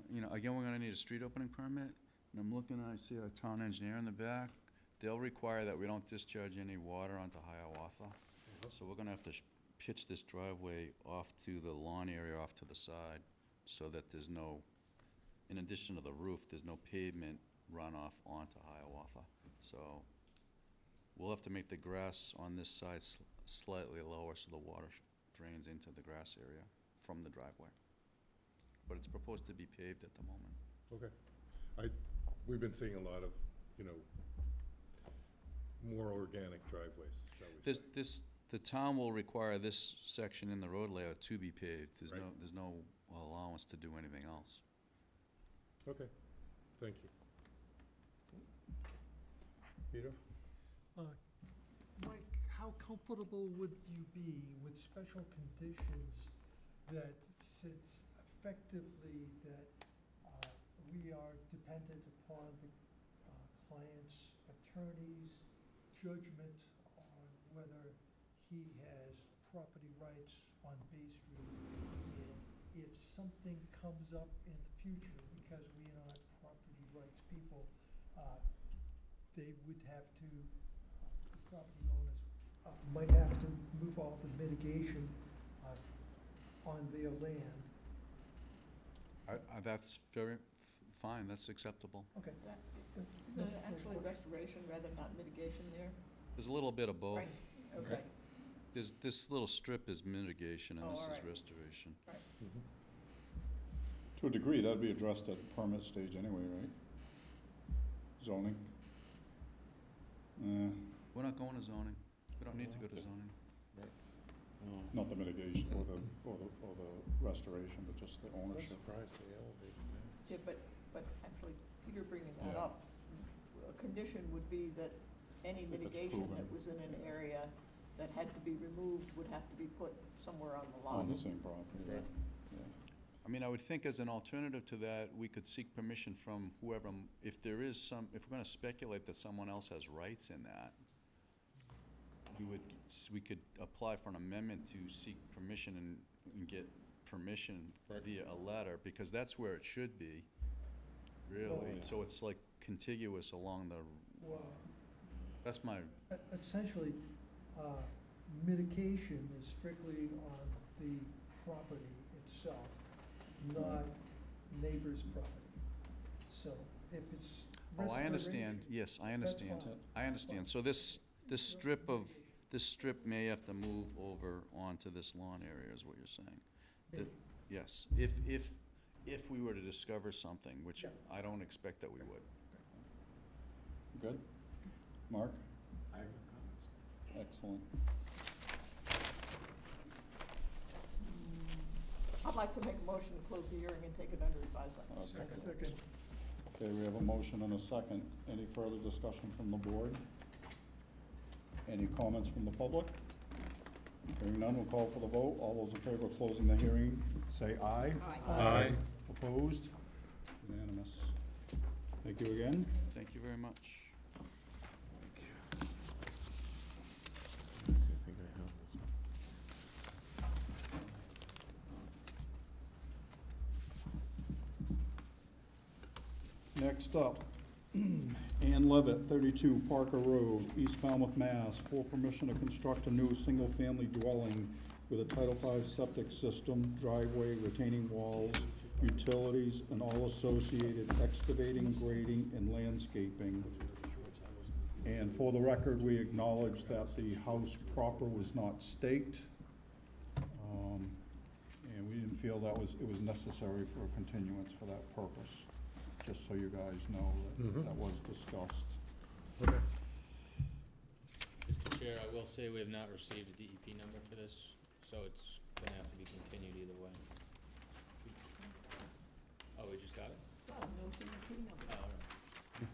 you know, again, we're gonna need a street opening permit. And I'm looking, I see our town engineer in the back. They'll require that we don't discharge any water onto Hiawatha. So we're gonna have to pitch this driveway off to the lawn area off to the side, so that there's no, in addition to the roof, there's no pavement runoff onto Hiawatha. So we'll have to make the grass on this side slightly lower so the water drains into the grass area from the driveway. But it's proposed to be paved at the moment. Okay. We've been seeing a lot of, you know, more organic driveways, shall we say. The town will require this section in the road layout to be paved. Right. There's no allowance to do anything else. Okay, thank you. Peter? Mike, how comfortable would you be with special conditions that says effectively that we are dependent upon the client's attorney's judgment on whether he has property rights on Bay Street? And if something comes up in the future, because we are not property rights people, they would have to, the property owners might have to move all the mitigation on their land. That's very fine, that's acceptable. Okay. Isn't it actually restoration rather than not mitigation there? There's a little bit of both. Right, okay. This little strip is mitigation and Oh, this all is right. restoration. To a degree, that'd be addressed at permit stage anyway, right? Zoning? We're not going to zoning. We don't need to go to Okay. zoning. Not the mitigation or the restoration, but just the ownership. Yeah, but actually, Peter bringing that Yeah. up, a condition would be that any it's mitigation that proven. was in an area that had to be removed would have to be put somewhere on the lot. On the same property, right? Yeah. I mean, I would think as an alternative to that, we could seek permission from whoever, if there is some, if we're gonna speculate that someone else has rights in that, we could apply for an amendment to seek permission and get permission Right. via a letter, because that's where it should be, really. yeah. So it's like contiguous along the, Well, that's my, essentially, mitigation is strictly on the property itself, not neighbor's property. So if it's oh, I understand, restoration, yes, I understand. fine. I understand. So this strip may have to move over onto this lawn area, is what you're saying. That- Yes, if we were to discover something, which Yeah. I don't expect that we would. Good? Mark? I have no comments. Excellent. I'd like to make a motion to close the hearing and take it under advisement. Okay. Second. Okay, we have a motion and a second. Any further discussion from the board? Any comments from the public? Hearing none, we'll call for the vote. All those in favor of closing the hearing, say aye. Aye. Opposed? Unanimous. Thank you again. Thank you very much. Next up, Ann Levitt, 32 Parker Road, East Falmouth, Mass. For permission to construct a new single-family dwelling with a Title V septic system, driveway, retaining walls, utilities, and all associated excavating, grading, and landscaping. And for the record, we acknowledge that the house proper was not staked. And we didn't feel it was necessary for a continuance for that purpose. Just so you guys know that that was discussed. Okay. Mr. Chair, I will say we have not received a DEP number for this, so it's gonna have to be continued either way. Oh, we just got it? Oh, no DEP number. Oh, all right.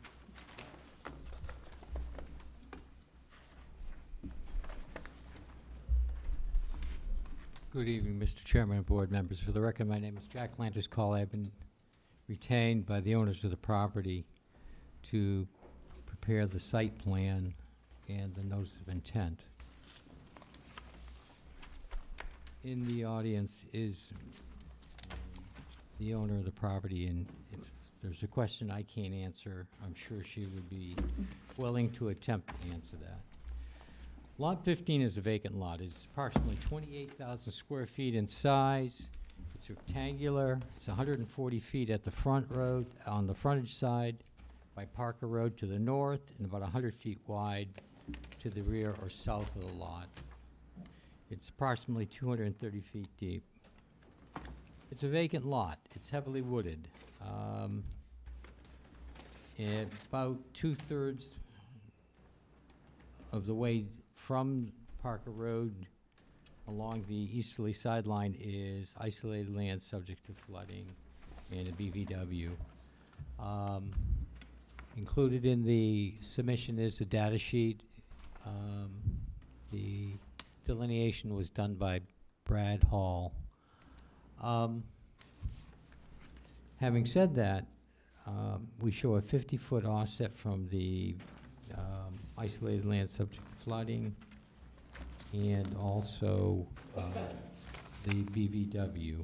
Good evening, Mr. Chairman and board members. For the record, my name is Jack Landers Call. I've been retained by the owners of the property to prepare the site plan and the notice of intent. In the audience is the owner of the property, and if there's a question I can't answer, I'm sure she would be willing to attempt to answer that. Lot 15 is a vacant lot. It's approximately 28,000 square feet in size. It's rectangular. It's 140 feet at the front road, on the frontage side, by Parker Road to the north, and about 100 feet wide to the rear or south of the lot. It's approximately 230 feet deep. It's a vacant lot. It's heavily wooded. And about 2/3 of the way from Parker Road along the easterly sideline is isolated land subject to flooding and a BVW. Included in the submission is a data sheet. The delineation was done by Brad Hall. Having said that, we show a 50-foot offset from the isolated land subject to flooding, and also the BVW.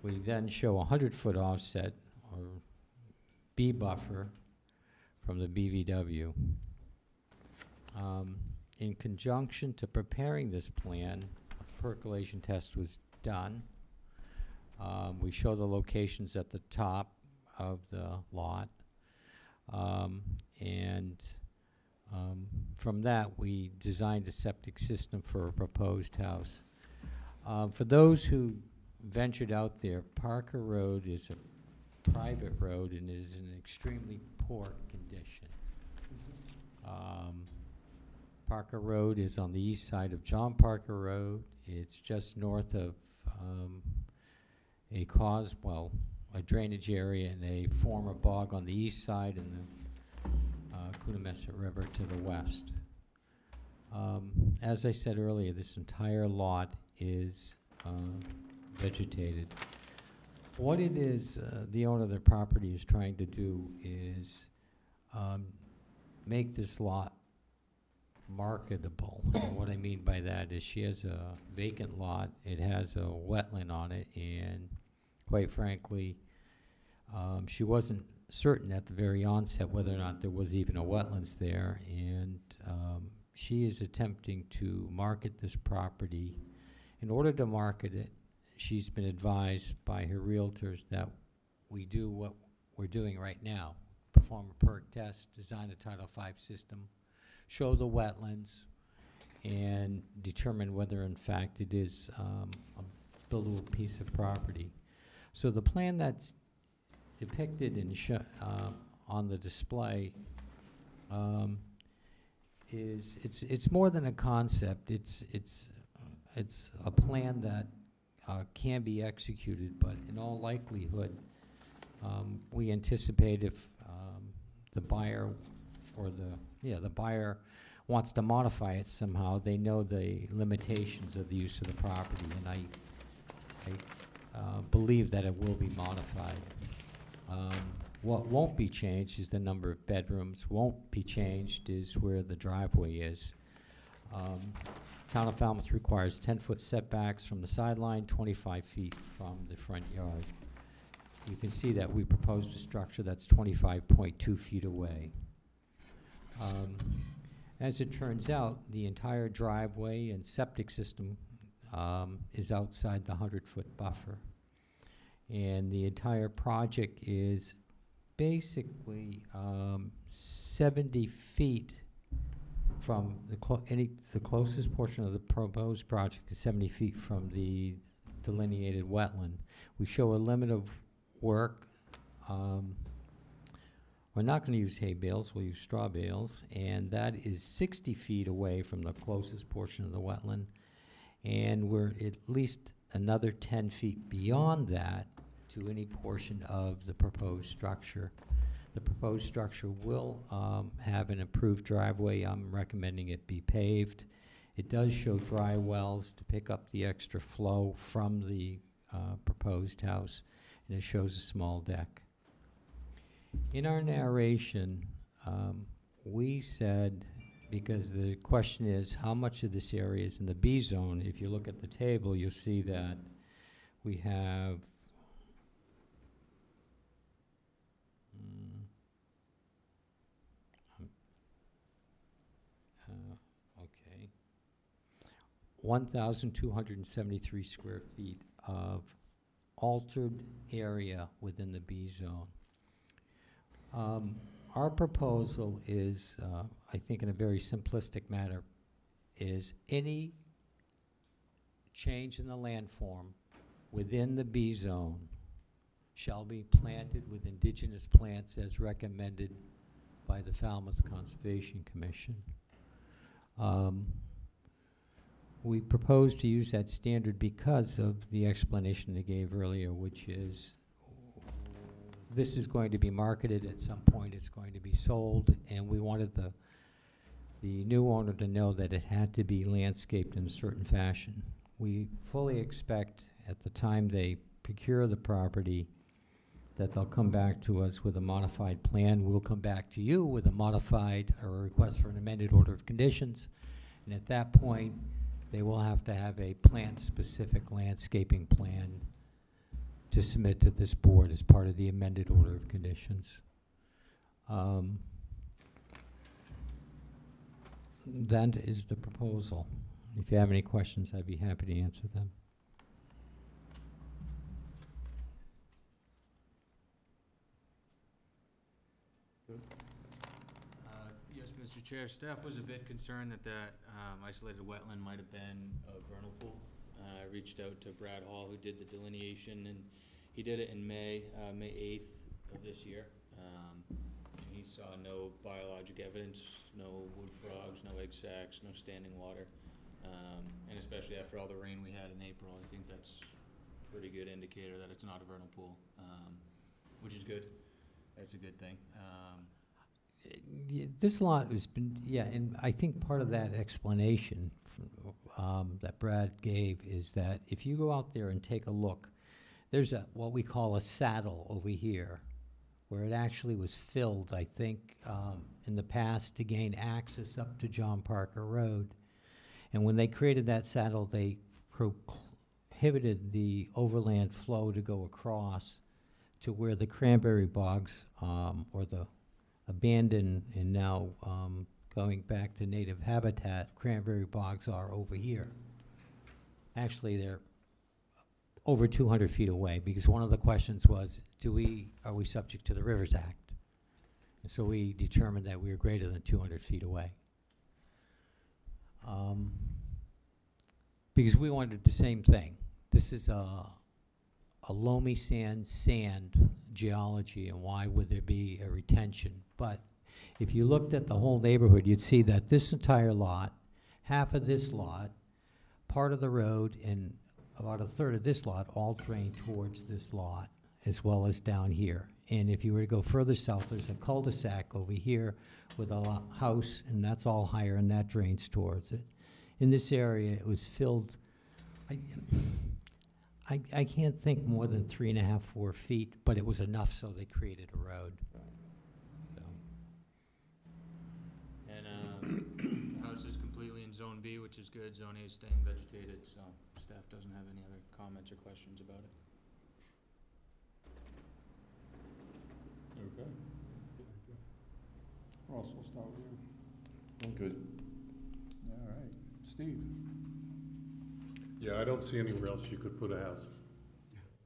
We then show a 100-foot offset, or B buffer, from the BVW. In conjunction to preparing this plan, a percolation test was done. We show the locations at the top of the lot, and from that, we designed a septic system for a proposed house. For those who ventured out there, Parker Road is a private road and is in extremely poor condition. Parker Road is on the east side of John Parker Road. It's just north of a drainage area and a former bog on the east side, and the Coonamessett River to the west. As I said earlier, this entire lot is vegetated. What it is, the owner of the property is trying to do is make this lot marketable. And what I mean by that is she has a vacant lot, it has a wetland on it, and quite frankly, she wasn't certain at the very onset whether or not there was even a wetlands there, and she is attempting to market this property. In order to market it, she's been advised by her realtors that we do what we're doing right now: perform a perk test, design a Title V system, show the wetlands, and determine whether in fact it is a buildable piece of property. So the plan that's depicted in on the display it's more than a concept. It's a plan that can be executed, but in all likelihood, We anticipate if the buyer or the buyer wants to modify it somehow, they know the limitations of the use of the property, and I believe that it will be modified. What won't be changed is the number of bedrooms. Won't be changed is where the driveway is. Town of Falmouth requires 10-foot setbacks from the sideline, 25 feet from the front yard. You can see that we proposed a structure that's 25.2 feet away. As it turns out, the entire driveway and septic system is outside the 100-foot buffer. And the entire project is basically 70 feet from the closest portion of the proposed project is 70 feet from the delineated wetland. We show a limit of work. We're not going to use hay bales, we'll use straw bales, and that is 60 feet away from the closest portion of the wetland. And we're at least another 10 feet beyond that to any portion of the proposed structure. The proposed structure will have an improved driveway. I'm recommending it be paved. It does show dry wells to pick up the extra flow from the proposed house, and it shows a small deck. In our narration, we said, because the question is how much of this area is in the B zone, if you look at the table, you'll see that we have okay, 1,273 square feet of altered area within the B zone. Our proposal is, I think in a very simplistic manner, is any change in the landform within the B zone shall be planted with indigenous plants as recommended by the Falmouth Conservation Commission. We propose to use that standard because of the explanation I gave earlier, which is this is going to be marketed at some point, it's going to be sold, and we wanted the new owner to know that it had to be landscaped in a certain fashion. We fully expect at the time they procure the property that they'll come back to us with a modified plan. We'll come back to you with a modified or a request for an amended order of conditions, and at that point they will have to have a plant-specific landscaping plan to submit to this board as part of the amended order of conditions. That is the proposal. If you have any questions, I'd be happy to answer them. Yes, Mr. Chair, staff was a bit concerned that isolated wetland might have been a vernal pool. I reached out to Brad Hall, who did the delineation, and he did it in May 8th of this year. He saw no biologic evidence, no wood frogs, no egg sacs, no standing water. And especially after all the rain we had in April, I think that's a pretty good indicator that it's not a vernal pool, which is good. That's a good thing. This lot has been, and I think part of that explanation that Brad gave is that if you go out there and take a look, there's what we call a saddle over here, where it actually was filled, I think, in the past to gain access up to John Parker Road. And when they created that saddle, they prohibited the overland flow to go across to where the cranberry bogs, or the abandoned and now going back to native habitat, cranberry bogs are over here. Actually, they're over 200 feet away, because one of the questions was, are we subject to the Rivers Act? And so we determined that we were greater than 200 feet away. Because we wanted the same thing. This is a loamy sand geology, and why would there be a retention? But if you looked at the whole neighborhood, you'd see that this entire lot, half of this lot, part of the road, and about a third of this lot all drain towards this lot as well as down here. And if you were to go further south, there's a cul-de-sac over here with a house, and that's all higher, and that drains towards it. In this area, it was filled, I can't think more than 3.5, 4 feet, but it was enough so they created a road. So, And, the house is completely in Zone B, which is good. Zone A is staying vegetated, so staff doesn't have any other comments or questions about it. Okay. Ross, we'll start with you. I'm good. All right. Steve? Yeah, I don't see anywhere else you could put a house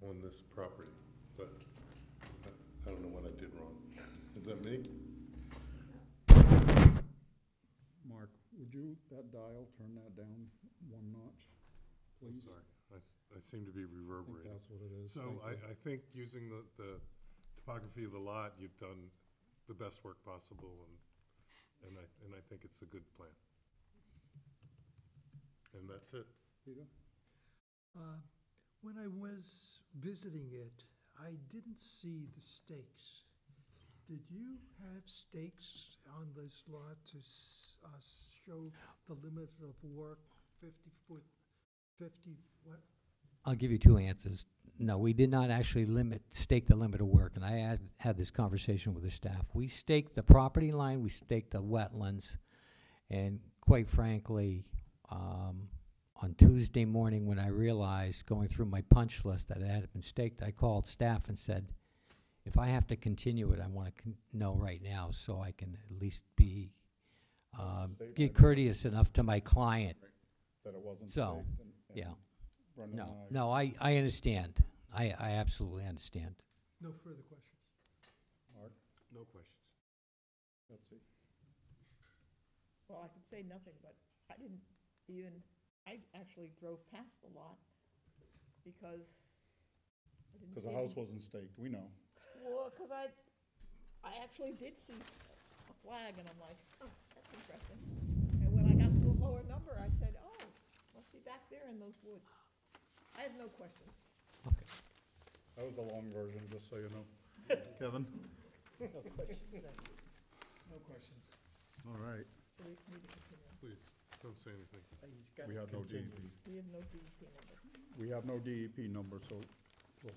on this property, but I don't know what I did wrong. Is that me? Mark, would you, that dial, turn that down 1 notch, I'm please? sorry, I seem to be I think reverberating. that's what it is. So Thank you. I think using the topography of the lot, you've done the best work possible, and I think it's a good plan. And that's it. Peter? When I was visiting it, I didn't see the stakes. Did you have stakes on this lot to show the limit of work, 50 foot, 50, what? I'll give you 2 answers. No, we did not actually stake the limit of work, and I had this conversation with the staff. We staked the property line, we staked the wetlands, and quite frankly, on Tuesday morning when I realized, going through my punch list, that it had been staked, I called staff and said, if I have to continue it, I want to know right now so I can at least be courteous enough to my client. That it wasn't So, staked and yeah. Brendan and No, I understand. I absolutely understand. No further questions. Mark? No questions. Betsy? Well, I could say nothing, but I didn't even, I actually drove past the lot because I didn't see Because the house any- wasn't staked, we know. Well, because I actually did see a flag, and I'm like, oh, that's interesting. And when I got to a lower number, I said, oh, must be back there in those woods. I have no questions. Okay. That was the long version, just so you know. Kevin? No questions, thank you. No questions. All right. So we need to continue. Please, don't say anything. He's got We to have no continue. DEP. We have no DEP number. We have no DEP number, so we'll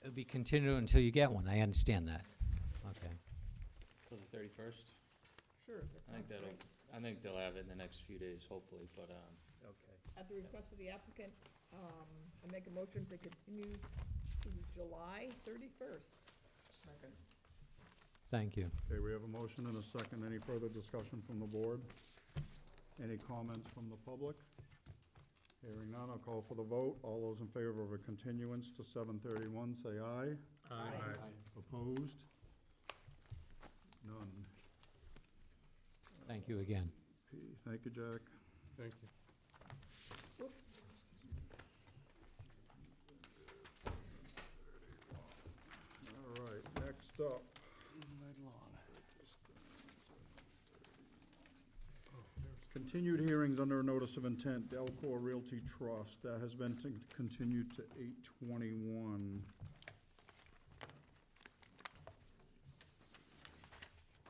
It'll be continued until you get one. I understand that. Okay. For the 31st? Sure, that I think sounds great. I think they'll have it in the next few days, hopefully, but, Okay. At the request of the applicant, I make a motion to continue to July 31st. Second. Thank you. Okay, we have a motion and a second. Any further discussion from the board? Any comments from the public? Hearing none, I'll call for the vote. All those in favor of a continuance to 7:31, say aye. Aye. Opposed? None. Thank you again. Okay, thank you, Jack. Thank you. All right, next up. Continued hearings under a notice of intent, Delcor Realty Trust, that has been continued to 8/21.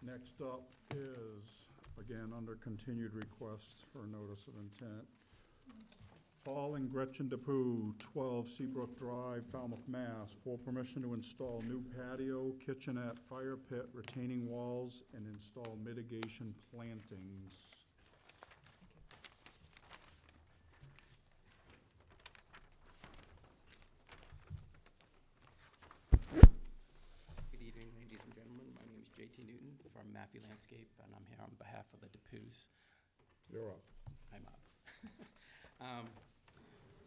Next up is, again, under continued request for a notice of intent. Paul and Gretchen DePoo, 12 Seabrook Drive, Falmouth, Mass, for permission to install new patio, kitchenette, fire pit, retaining walls, and install mitigation plantings. Good evening, ladies and gentlemen. My name is J.T. Newton from Maffey Landscape, and I'm here on behalf of the DePoos. You're up. I'm up.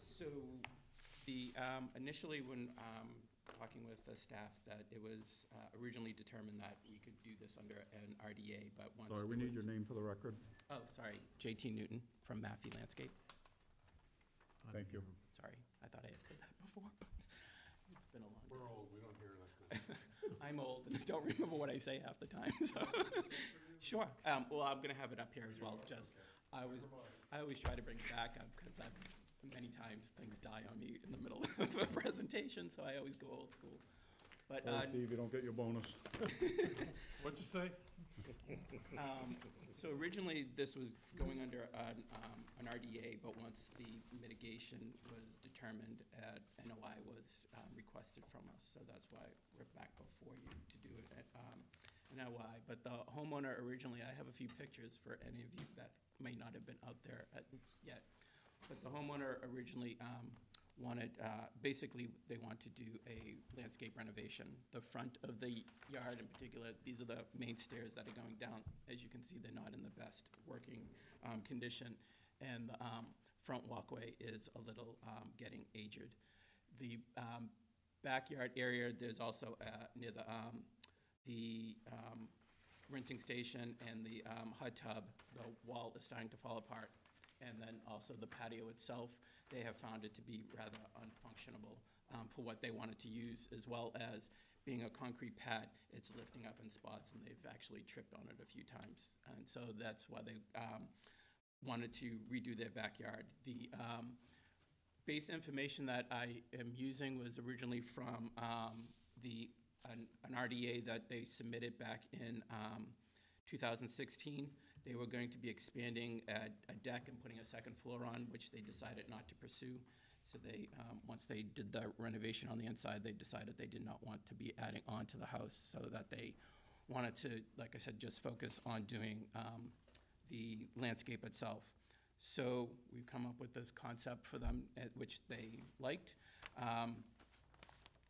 So, initially when talking with the staff, that it was originally determined that we could do this under an RDA, but once. Sorry, we need your name for the record. Oh, sorry, J.T. Newton from Maffey Landscape. Thank you. Sorry, I thought I had said that before, but it's been a long. We're old, we don't hear that good. I'm old and I don't remember what I say half the time, so. Sure, well, I'm gonna have it up here as well, just, I always try to bring it back up, because many times things die on me in the middle of a presentation, so I always go old school. But, Oh, Steve, you don't get your bonus. What'd you say? So originally, this was going under an RDA, but once the mitigation was determined, NOI was requested from us. So that's why we're back before you to do it at an NOI. But the homeowner originally, I have a few pictures for any of you that may not have been out there yet. But the homeowner originally wanted, basically, they want to do a landscape renovation. The front of the yard in particular, these are the main stairs that are going down. As you can see, they're not in the best working condition. And the front walkway is a little getting aged. The backyard area, there's also near the rinsing station and the hot tub, the wall is starting to fall apart. And then also the patio itself, they have found it to be rather unfunctionable for what they wanted to use, as well as being a concrete pad, it's lifting up in spots, and they've actually tripped on it a few times. And so that's why they wanted to redo their backyard. The base information that I am using was originally from an RDA that they submitted back in 2016. They were going to be expanding a deck and putting a second floor on, which they decided not to pursue. So they, once they did the renovation on the inside, they decided they did not want to be adding on to the house, so that they wanted to, like I said, just focus on doing the landscape itself. So we've come up with this concept for them, which they liked.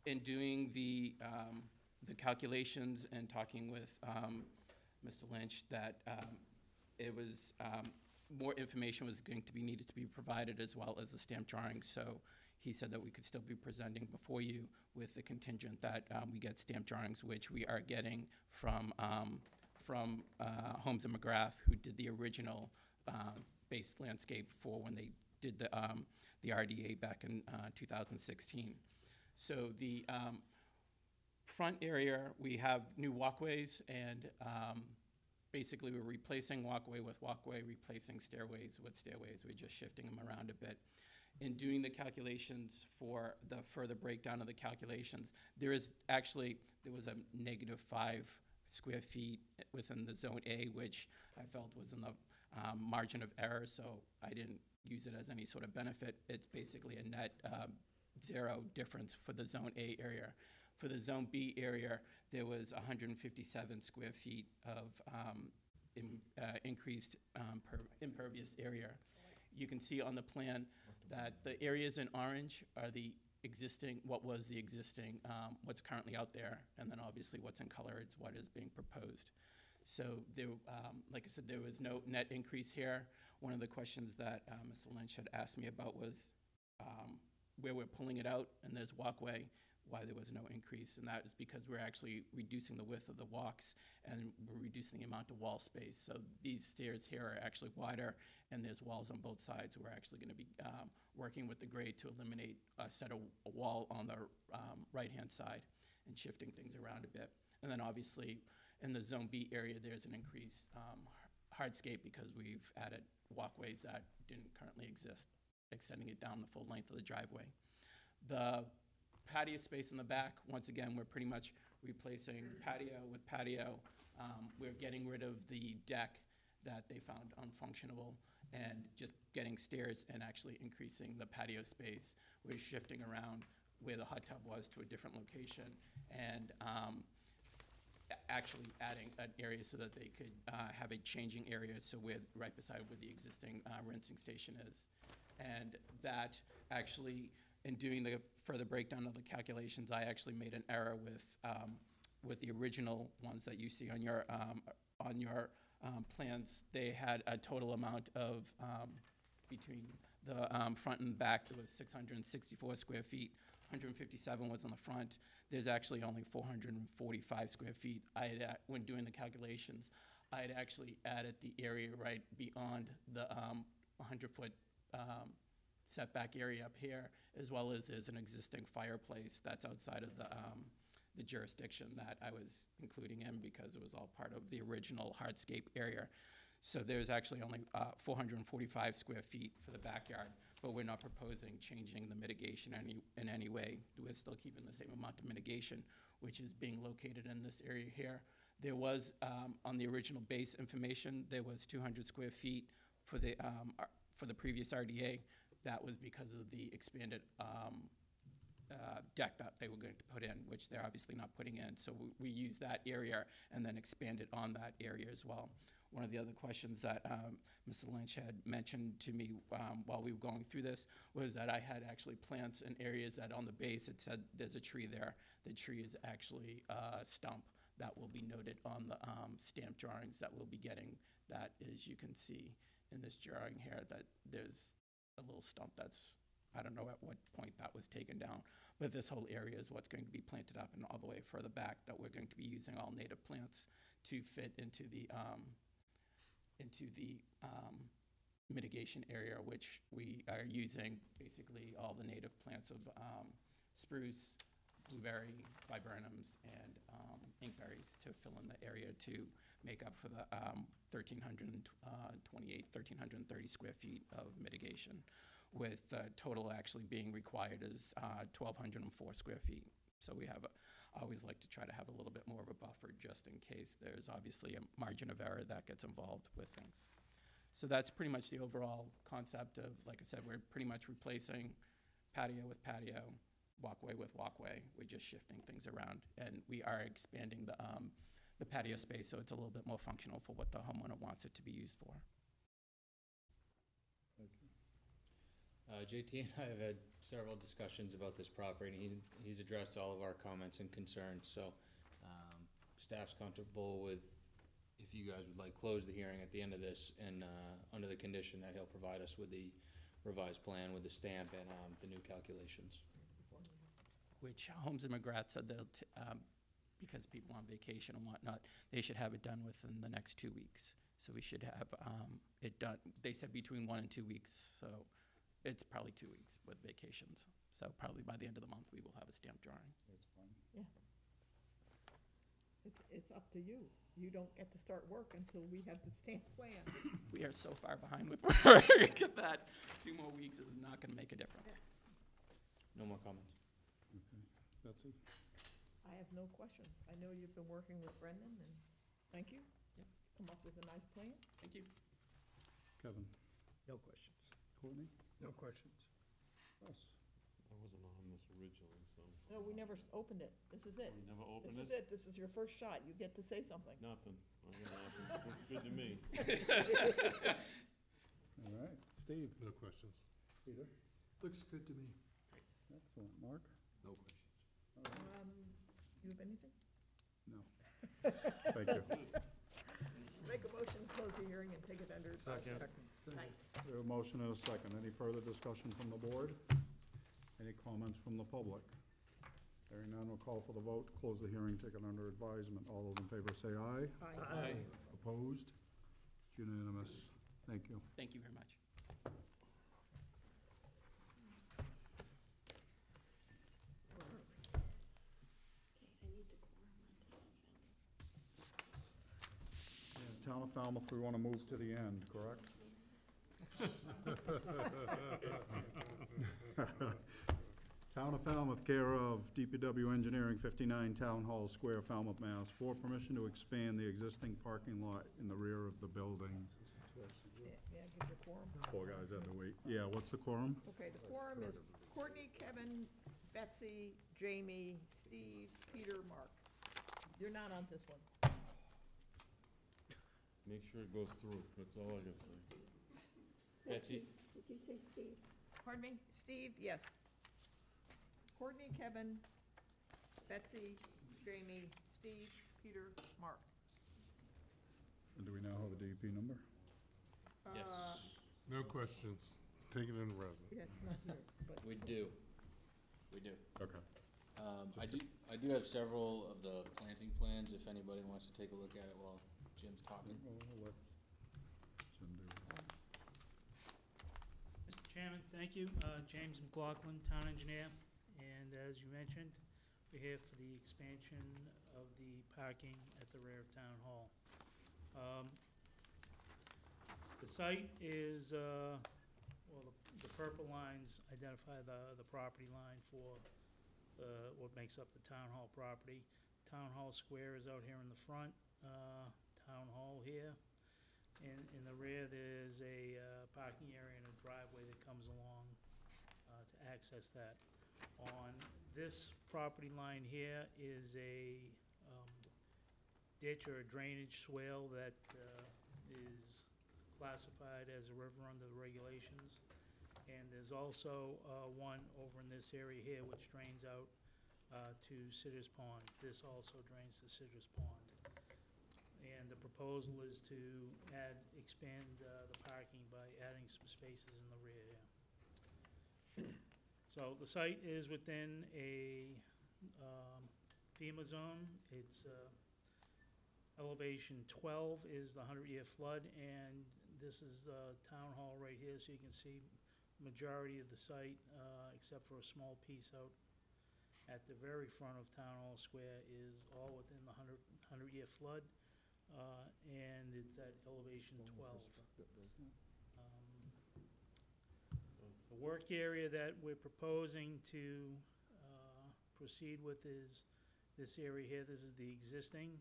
In doing the calculations and talking with Mr. Lynch, that it was, more information was going to be needed to be provided, as well as the stamp drawings. So he said that we could still be presenting before you with the contingent that we get stamp drawings, which we are getting from Holmes and McGrath, who did the original base landscape for when they did the RDA back in 2016. So the front area, we have new walkways, and basically we're replacing walkway with walkway, replacing stairways with stairways. We're just shifting them around a bit. In doing the calculations for the further breakdown of the calculations, there was a -5 square feet within the zone A, which I felt was in the margin of error, so I didn't use it as any sort of benefit. It's basically a net 0 difference for the zone A area. For the zone B area, there was 157 square feet of increased impervious area. You can see on the plan that the areas in orange are the existing, what's currently out there, and then obviously what's in color is what is being proposed. So there, like I said, there was no net increase here. One of the questions that Mr. Lynch had asked me about was where we're pulling it out and there's walkway, why there was no increase, and that is because we're actually reducing the width of the walks and we're reducing the amount of wall space. So these stairs here are actually wider, and there's walls on both sides. We're actually going to be working with the grade to eliminate a wall on the right-hand side and shifting things around a bit. And then obviously in the Zone B area, there's an increased hardscape because we've added walkways that didn't currently exist, extending it down the full length of the driveway. The patio space in the back, once again, we're pretty much replacing patio with patio. We're getting rid of the deck that they found unfunctional and just getting stairs and actually increasing the patio space. We're shifting around where the hot tub was to a different location and actually adding an area so that they could have a changing area, so we're right beside where the existing rinsing station is. And that actually, in doing the further breakdown of the calculations, I actually made an error with the original ones that you see on your plans. They had a total amount of, between the front and back, there was 664 square feet. 157 was on the front. There's actually only 445 square feet. I had, when doing the calculations, I had actually added the area right beyond the 100-foot setback area up here, as well as there's an existing fireplace that's outside of the jurisdiction that I was including in because it was all part of the original hardscape area. So there's actually only 445 square feet for the backyard. but we're not proposing changing the mitigation in any way. We're still keeping the same amount of mitigation, which is being located in this area here. There was, on the original base information, there was 200 square feet for the previous RDA. That was because of the expanded deck that they were going to put in, which they're obviously not putting in. So we used that area and then expanded on that area as well. One of the other questions that Mr. Lynch had mentioned to me while we were going through this was that I had actually plants in areas that on the base it said there's a tree there. The tree is actually a stump that will be noted on the stamp drawings that we'll be getting. That is, you can see in this drawing here that there's a little stump that's, I don't know at what point that was taken down, but this whole area is what's going to be planted up and all the way further back that we're going to be using all native plants to fit into the mitigation area, which we are using basically all the native plants of spruce, blueberry, viburnums, and inkberries to fill in the area to make up for the 1,330 square feet of mitigation, with total actually being required is 1,204 square feet. So we have always like to try to have a little bit more of a buffer just in case there's obviously a margin of error that gets involved with things. So that's pretty much the overall concept of, like I said, we're pretty much replacing patio with patio, walkway with walkway. We're just shifting things around, and we are expanding the patio space so it's a little bit more functional for what the homeowner wants it to be used for. JT and I have had several discussions about this property, and he's addressed all of our comments and concerns, so staff's comfortable with, if you guys would like, close the hearing at the end of this, and under the condition that he'll provide us with the revised plan with the stamp and the new calculations. Which Holmes and McGrath said they'll, because people on vacation and whatnot, they should have it done within the next 2 weeks. So we should have it done, they said between 1 and 2 weeks, so it's probably 2 weeks with vacations. So probably by the end of the month, we will have a stamp drawing. That's fine. Yeah. It's up to you. You don't get to start work until we have the stamp plan. We are so far behind with work that 2 more weeks is not gonna make a difference. No more comments. Okay. Betsy? I have no questions. I know you've been working with Brendan, and thank you. Yep. Come up with a nice plan. Thank you. Kevin? No questions. Courtney? No questions. Russ? I wasn't on this originally, so. No, we never opened it. This is it. We never opened This is it. This is your first shot. You get to say something. Nothing. Looks good to me. All right. Steve? No questions. Peter? Looks good to me. Excellent. Mark? No questions. All right. You have anything? No. Thank you. Make a motion to close the hearing and take it under advisement. Thanks. We have a motion and a second. Any further discussion from the board? Any comments from the public? Hearing none, we'll call for the vote. Close the hearing, take it under advisement. All those in favor say aye. Aye. Opposed? It's unanimous. Thank you. Thank you very much. Town of Falmouth, we want to move to the end, correct? Town of Falmouth, care of DPW Engineering, 59 Town Hall Square, Falmouth, Mass. For permission to expand the existing parking lot in the rear of the building. Yeah, give your quorum. Four guys had to wait. Yeah, what's the quorum? Okay, the quorum is Courtney, Kevin, Betsy, Jamie, Steve, Peter, Mark. You're not on this one. Make sure it goes through, that's all I gotta say. Betsy? Did you say Steve? Pardon me? Steve, yes. Courtney, Kevin, Betsy, Jamie, Steve, Peter, Mark. And do we now have a DEP number? Yes. No questions. Take it in resin. Yeah, it's not here, but. We do. We do. Okay. I do have several of the planting plans, if anybody wants to take a look at it while Jim's talking. Well, we'll let Jim do it. Mr. Chairman, thank you. James McLaughlin, Town Engineer. And as you mentioned, we're here for the expansion of the parking at the rear of Town Hall. The site is, well, the purple lines identify the property line for what makes up the Town Hall property. Town Hall Square is out here in the front, Town Hall here. In the rear, there's a parking area and a driveway that comes along to access that. On this property line here is a ditch or a drainage swale that is classified as a river under the regulations. And there's also one over in this area here which drains out to Sitter's Pond. This also drains to Sitter's Pond. And the proposal is to expand the parking by adding some spaces in the rear here. So the site is within a FEMA zone. It's elevation 12 is the 100-year flood, and this is the Town Hall right here, so you can see majority of the site, except for a small piece out at the very front of Town Hall Square, is all within the 100-year flood. And it's at elevation 12. The work area that we're proposing to proceed with is this area here. This is the existing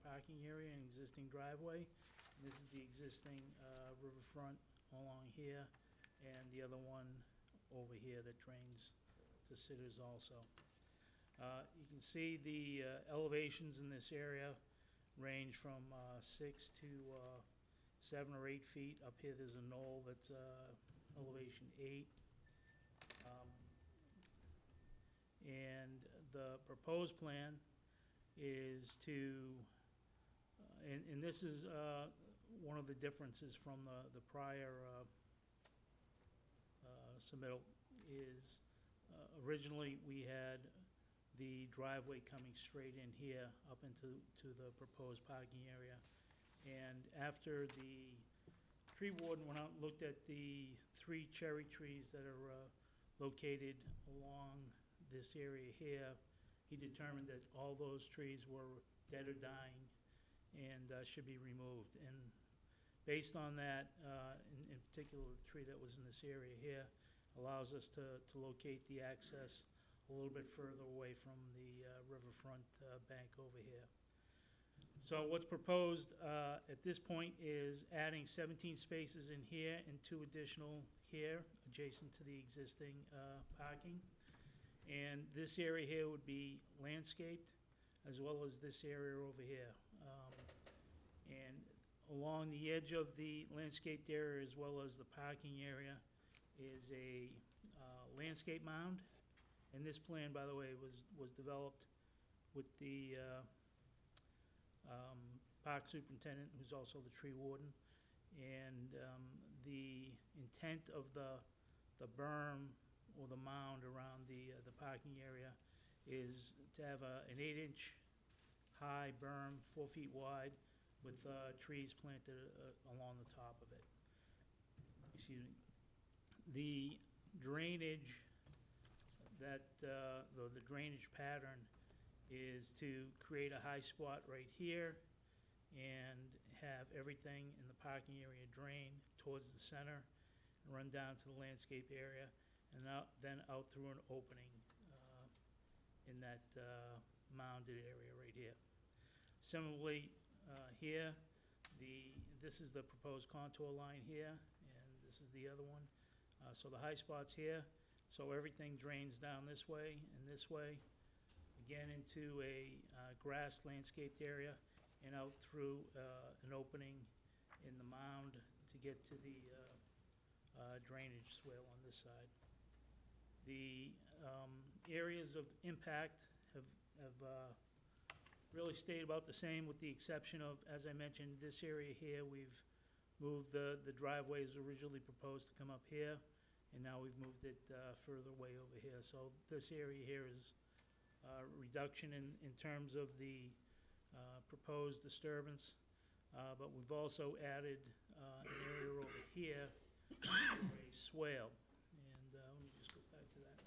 parking area and existing driveway. And this is the existing riverfront along here, and the other one over here that drains to Sitters also. You can see the elevations in this area range from 6 to 7 or 8 feet. Up here, there's a knoll that's elevation 8. And the proposed plan is to, and this is one of the differences from the prior submittal, is originally we had the driveway coming straight in here up into the proposed parking area. And after the tree warden went out and looked at the 3 cherry trees that are located along this area here, he determined that all those trees were dead or dying and should be removed. And based on that, in particular the tree that was in this area here, allows us to locate the access a little bit further away from the riverfront bank over here. So what's proposed at this point is adding 17 spaces in here and 2 additional here, adjacent to the existing parking. And this area here would be landscaped, as well as this area over here. And along the edge of the landscaped area, as well as the parking area, is a landscape mound. And this plan, by the way, was developed with the park superintendent, who's also the tree warden. And the intent of the berm or the mound around the parking area is to have an 8-inch high berm, 4 feet wide, with trees planted along the top of it. Excuse me. The drainage the drainage pattern is to create a high spot right here and have everything in the parking area drain towards the center and run down to the landscape area, and then out through an opening in that mounded area right here. Similarly, here, this is the proposed contour line here, and this is the other one. So the high spot's here. So everything drains down this way and this way, again into a grass landscaped area and out through an opening in the mound to get to the drainage swale on this side. The areas of impact have really stayed about the same, with the exception of, as I mentioned, this area here, we've moved the driveway as originally proposed to come up here. And now we've moved it further away over here. So this area here is a reduction in terms of the proposed disturbance. But we've also added an area over here, a swale. And let me just go back to that.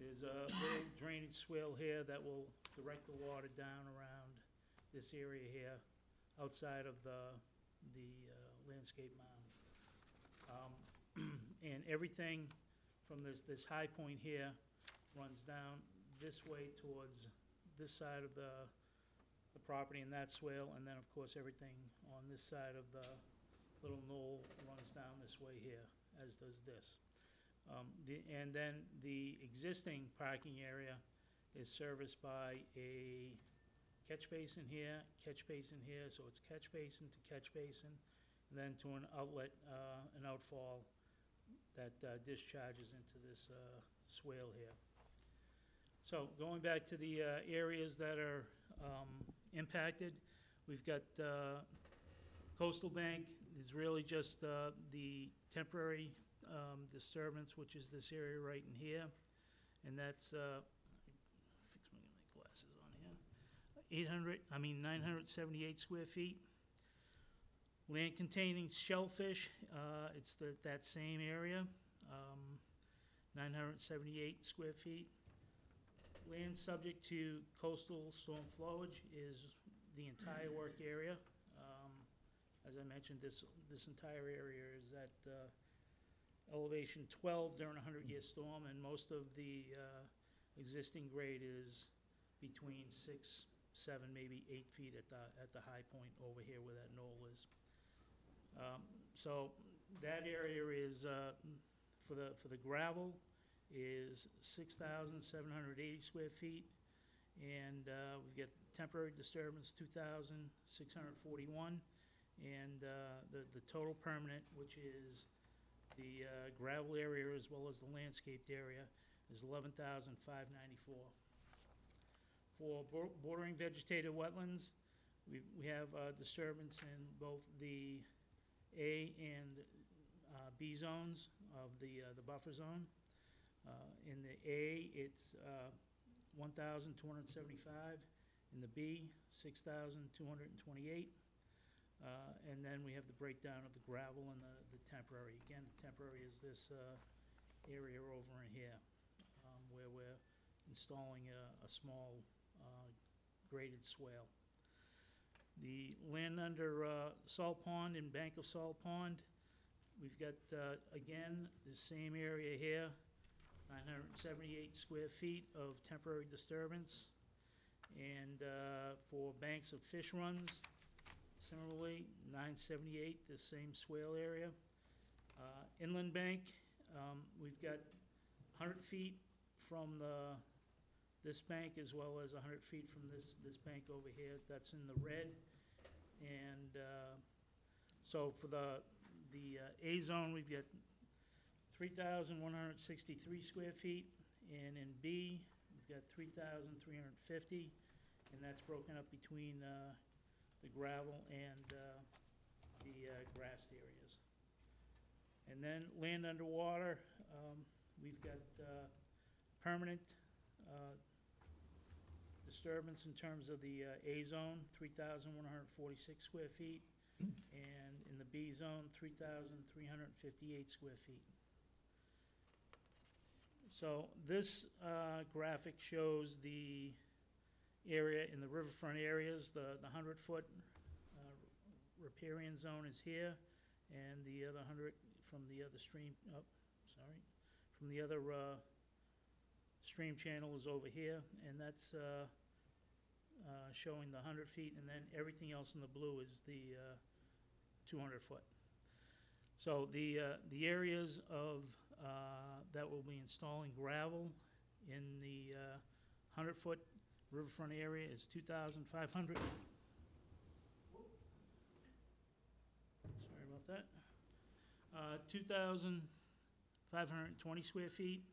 There's a little drainage swale here that will direct the water down around this area here, outside of the landscape mound. And everything from this high point here runs down this way towards this side of the property and that swale, and then, of course, everything on this side of the little knoll runs down this way here, as does this. And then the existing parking area is serviced by a catch basin here, so it's catch basin to catch basin, and then to an outlet, an outfall that discharges into this swale here. So going back to the areas that are impacted, we've got coastal bank is really just the temporary disturbance, which is this area right in here, and that's fix my glasses on here. 978 square feet. Land containing shellfish, it's that same area, 978 square feet. Land subject to coastal storm flowage is the entire work area. As I mentioned, this entire area is at elevation 12 during a 100-year storm, and most of the existing grade is between 6, 7, maybe 8 feet at the high point over here where that knoll is. So that area is, for the gravel, is 6,780 square feet, and we've got temporary disturbance 2,641, and the total permanent, which is the gravel area as well as the landscaped area, is 11,594. For bordering vegetated wetlands, we have disturbance in both the A and B zones of the buffer zone. In the A, it's 1,275. In the B, 6,228. And then we have the breakdown of the gravel and the temporary. Again, the temporary is this area over in here, where we're installing a small graded swale. The land under Salt Pond and Bank of Salt Pond, we've got, again, the same area here, 978 square feet of temporary disturbance. And for banks of fish runs, similarly, 978, the same swale area. Inland bank, we've got 100 feet from this bank as well as 100 feet from this bank over here. That's in the red. And so for the A zone, we've got 3,163 square feet, and in B, we've got 3,350, and that's broken up between the gravel and the grassed areas. And then land underwater, we've got permanent disturbance in terms of the A zone, 3,146 square feet, and in the B zone, 3,358 square feet. So this graphic shows the area in the riverfront areas. The 100-foot riparian zone is here, and the other 100 from the other stream, from the other stream channel is over here, and that's showing the 100 feet, and then everything else in the blue is the 200-foot. So the areas of that will be installing gravel in the 100-foot riverfront area is 2,500. Sorry about that. 2,520 square feet,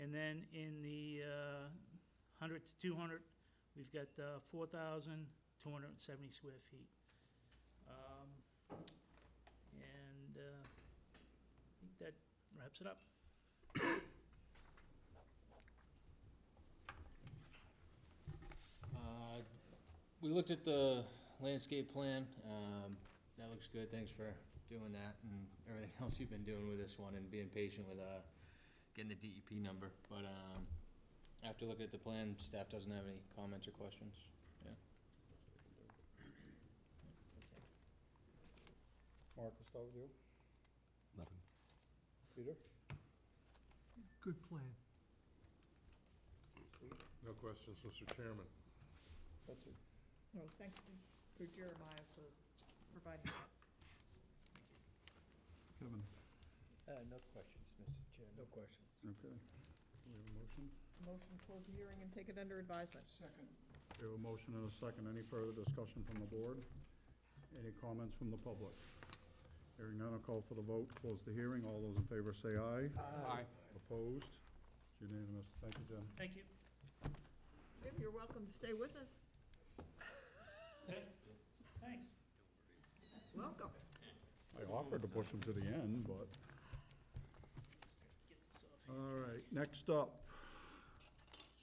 and then in the 100 to 200, we've got 4,270 square feet. And I think that wraps it up. We looked at the landscape plan. That looks good. Thanks for doing that and everything else you've been doing with this one and being patient with getting the DEP number. But after looking at the plan, staff doesn't have any comments or questions. Yeah. Mark, we'll start with you. Nothing. Peter? Good plan. No questions, Mr. Chairman. That's it. No, thanks to Jeremiah for providing that. Kevin? No questions, Mr. Chairman. No questions. Okay. Do we have a motion? Motion to close the hearing and take it under advisement. Second. We have a motion and a second. Any further discussion from the board? Any comments from the public? Hearing none, I'll call for the vote. Close the hearing. All those in favor say aye. Aye. Opposed? It's unanimous. Thank you, Jen. Thank you. Jim, you're welcome to stay with us. Thanks. Welcome. I offered to push him to the end, but. All right, next up,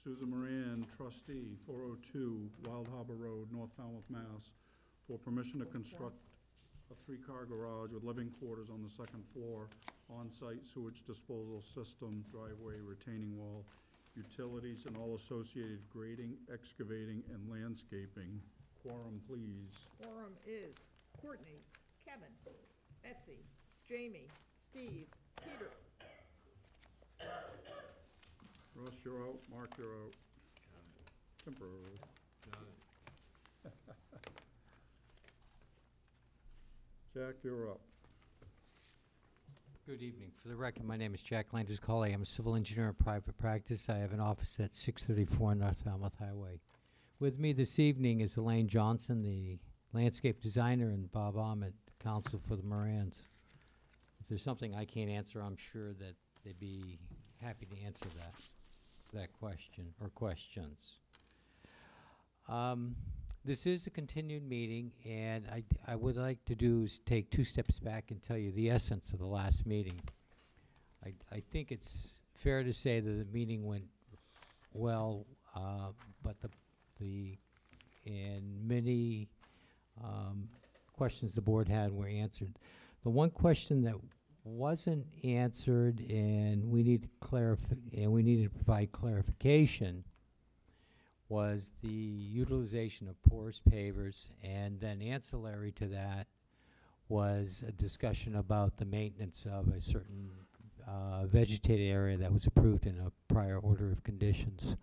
Susan Moran, trustee, 402 Wild Harbor Road, North Falmouth, Mass, for permission to construct a three-car garage with living quarters on the second floor, on-site sewage disposal system, driveway, retaining wall, utilities, and all associated grading, excavating, and landscaping. Quorum, please. Quorum is Courtney, Kevin, Betsy, Jamie, Steve, Peter. Russ, you're out. Mark, you're out. Temporarily. Jack, you're up. Good evening. For the record, my name is Jack Landers Colley. I'm a civil engineer in private practice. I have an office at 634 North Falmouth Highway. With me this evening is Elaine Johnson, the landscape designer, and Bob Ahmed, counsel for the Morans. If there's something I can't answer, I'm sure that they'd be happy to answer that question or questions. This is a continued meeting, and I would like to do is take 2 steps back and tell you the essence of the last meeting. I think it's fair to say that the meeting went well, but and many questions the board had were answered. The one question that wasn't answered, and we need to provide clarification, was the utilization of porous pavers, and then ancillary to that was a discussion about the maintenance of a certain vegetated area that was approved in a prior order of conditions.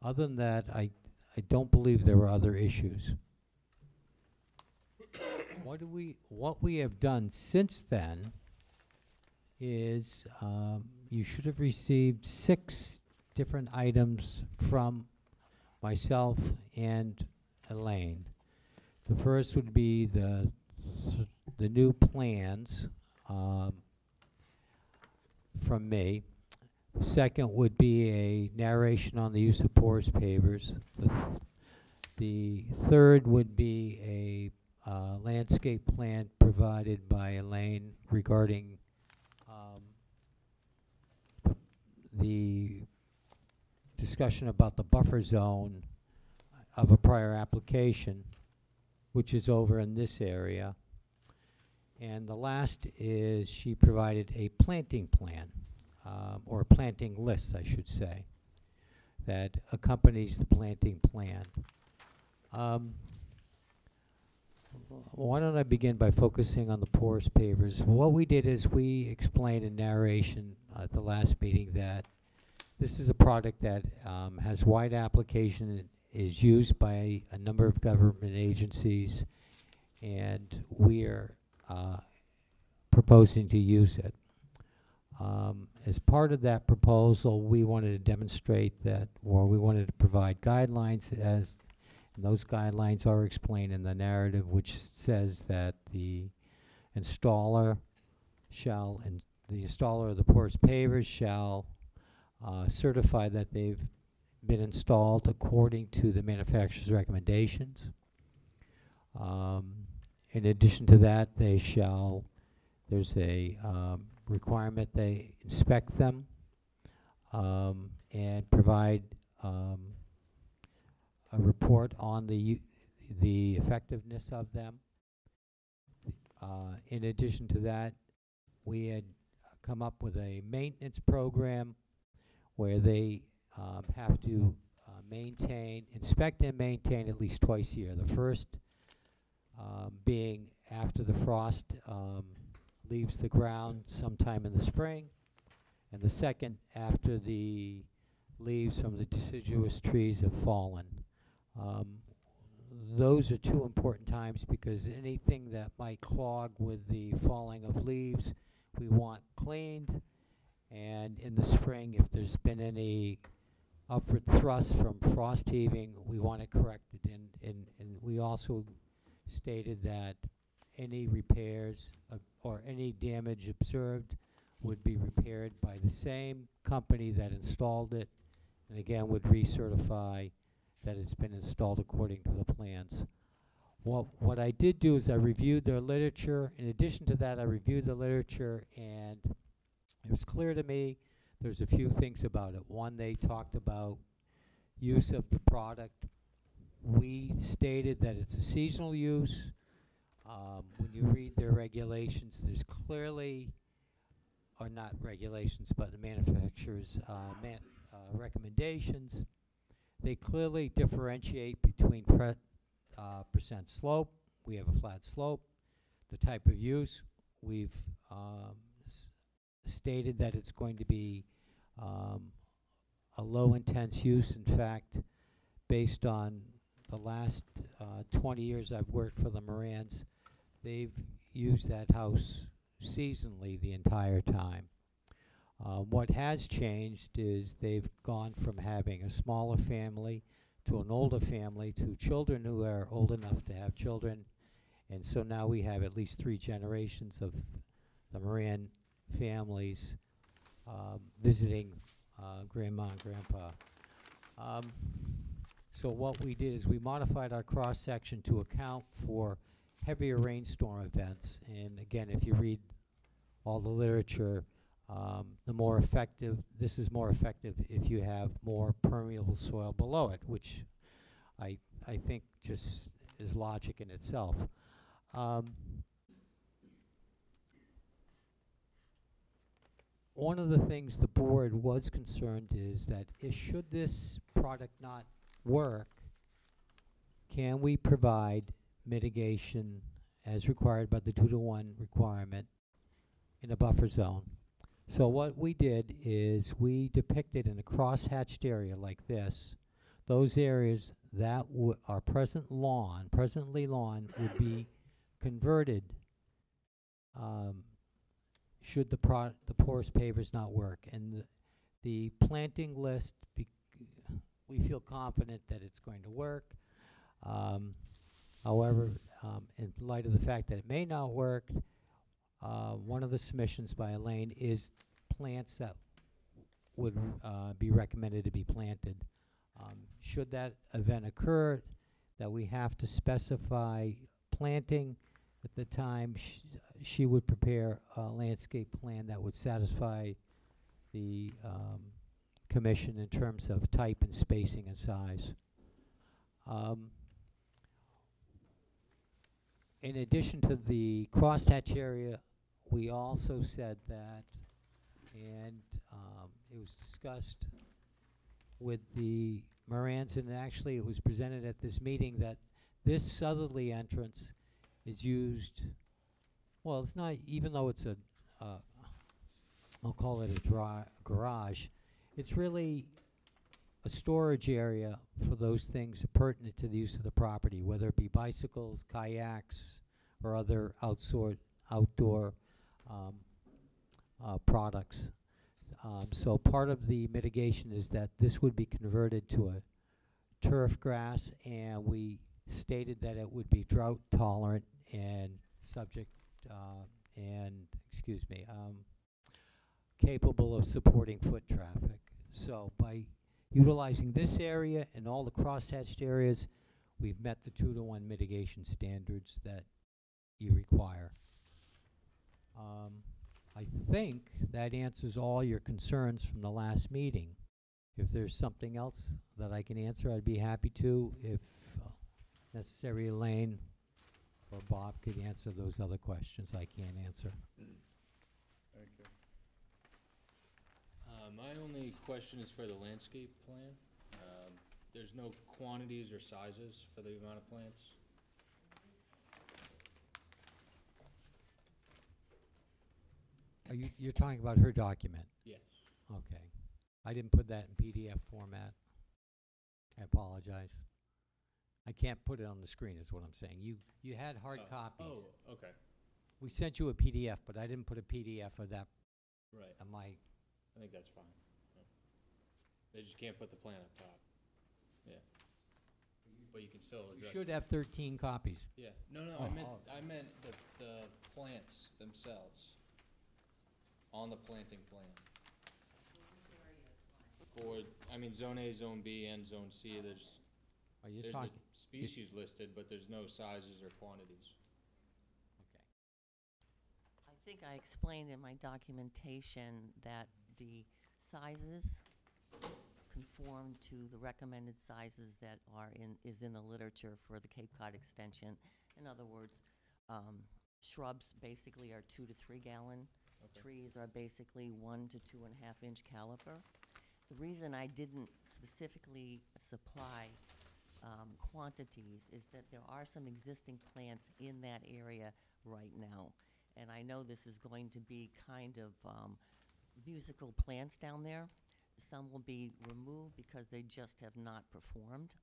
Other than that, I don't believe there were other issues. What we have done since then is you should have received 6 different items from myself and Elaine. The first would be the new plans from me. The second would be a narration on the use of porous pavers. The third would be a landscape plan provided by Elaine regarding the discussion about the buffer zone of a prior application, which is over in this area. And the last is she provided a planting plan, or a planting list, I should say, that accompanies the planting plan. Why don't I begin by focusing on the porous pavers? What we did is we explained in narration at the last meeting that this is a product that has wide application and is used by a number of government agencies, and we are proposing to use it. As part of that proposal, we wanted to demonstrate that, or we wanted to provide guidelines, and those guidelines are explained in the narrative, which says that the installer of the porous pavers shall certify that they've been installed according to the manufacturer's recommendations. In addition to that, there's a requirement they inspect them and provide a report on the effectiveness of them. In addition to that, we had come up with a maintenance program where they have to inspect and maintain at least twice a year. The first being after the frost leaves the ground sometime in the spring, and the second after the leaves from the deciduous trees have fallen. Those are two important times because anything that might clog with the falling of leaves, we want cleaned. And in the spring, if there's been any upward thrust from frost heaving, we want it corrected. And we also stated that any repairs or any damage observed would be repaired by the same company that installed it, and again would recertify that it's been installed according to the plans. What I did do is I reviewed their literature. In addition to that, I reviewed the literature, and it was clear to me there's a few things about it. One, they talked about use of the product. We stated that it's a seasonal use. When you read their regulations, there's clearly, or not regulations, but the manufacturer's recommendations, they clearly differentiate between percent slope. We have a flat slope. The type of use, we've stated that it's going to be a low intense use. In fact, based on the last 20 years I've worked for the Morans, they've used that house seasonally the entire time. What has changed is they've gone from having a smaller family to an older family to children who are old enough to have children. And so now we have at least 3 generations of the Moran families visiting Grandma and Grandpa. So what we did is we modified our cross-section to account for heavier rainstorm events. And again, if you read all the literature, the more effective, this is more effective if you have more permeable soil below it, which I think just is logic in itself. One of the things the board was concerned is that should this product not work, can we provide mitigation as required by the 2-to-1 requirement in a buffer zone? So what we did is we depicted in a cross-hatched area like this, those areas that are presently lawn would be converted should the porous pavers not work. And the planting list, we feel confident that it's going to work. However, in light of the fact that it may not work, one of the submissions by Elaine is plants that would be recommended to be planted. Should that event occur, that we have to specify planting, at the time she would prepare a landscape plan that would satisfy the commission in terms of type and spacing and size. In addition to the crosshatch area, we also said that, and it was discussed with the Morans, and actually it was presented at this meeting, that this southerly entrance is used, well, it's not, even though it's a, I'll call it a garage, it's really a storage area for those things pertinent to the use of the property, whether it be bicycles, kayaks, or other outdoor products. So part of the mitigation is that this would be converted to a turf grass, and we stated that it would be drought tolerant and capable of supporting foot traffic. So by utilizing this area and all the crosshatched areas, we've met the 2-to-1 mitigation standards that you require. I think that answers all your concerns from the last meeting. If there's something else that I can answer, I'd be happy to. If necessary, Elaine or Bob could answer those other questions I can't answer. Thank you. My only question is for the landscape plan. There's no quantities or sizes for the amount of plants? you're talking about her document? Yes. Okay. I didn't put that in PDF format. I apologize. I can't put it on the screen is what I'm saying. You had hard copies. Oh, okay. We sent you a PDF, but I didn't put a PDF of that Right. on my, I think that's fine. Yeah. They just can't put the plan up top. Yeah. But you can still you address. should have 13 copies. Yeah, no, no, Oh. I meant the plants themselves on the planting plan. For, I mean, Zone A, Zone B, and Zone C, there's Are you the talking? species listed, but there's no sizes or quantities. Okay. I think I explained in my documentation that the sizes conform to the recommended sizes that is in the literature for the Cape Cod extension. In other words, shrubs basically are 2 to 3 gallon. Okay. Trees are basically 1 to 2.5 inch caliper. The reason I didn't specifically supply quantities is that there are some existing plants in that area right now. And I know this is going to be kind of musical plants down there. Some will be removed because they just have not performed.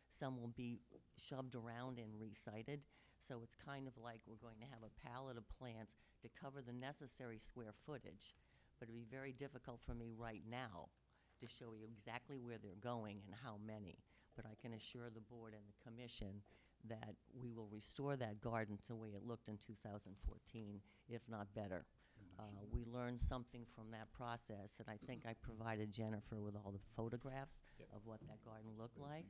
Some will be shoved around and recited. So it's kind of like we're going to have a palette of plants to cover the necessary square footage. But it'd be very difficult for me right now to show you exactly where they're going and how many. But I can assure the board and the commission that we will restore that garden to the way it looked in 2014, if not better. We learned something from that process, and I think I provided Jennifer with all the photographs of what that garden looked like.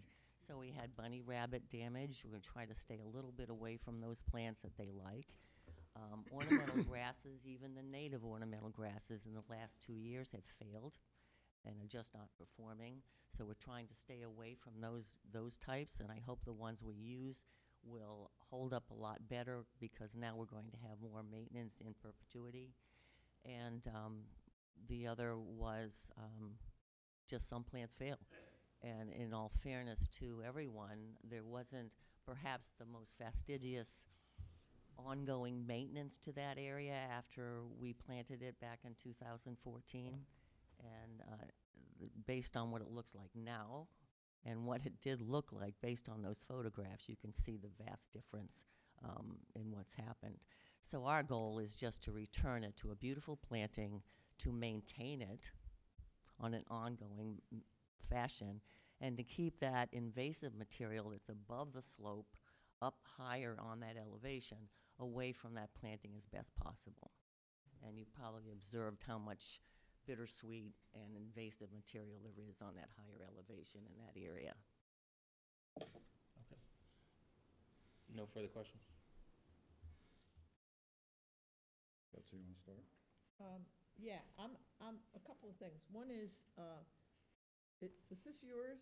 So we had bunny rabbit damage. We're going to try to stay a little bit away from those plants that they like. Ornamental grasses, even the native ornamental grasses in the last 2 years have failed and are just not performing. So we're trying to stay away from those types, and I hope the ones we use will hold up a lot better because now we're going to have more maintenance in perpetuity. And the other was just some plants fail. And in all fairness to everyone, there wasn't perhaps the most fastidious ongoing maintenance to that area after we planted it back in 2014. And based on what it looks like now and what it did look like based on those photographs, you can see the vast difference in what's happened. So our goal is just to return it to a beautiful planting, to maintain it on an ongoing fashion, and to keep that invasive material that's above the slope up higher on that elevation away from that planting as best possible. And you probably observed how much bittersweet and invasive material there is on that higher elevation in that area. Okay. No further questions? Betsy, you want to start? Yeah, I'm a couple of things. One is, was this yours,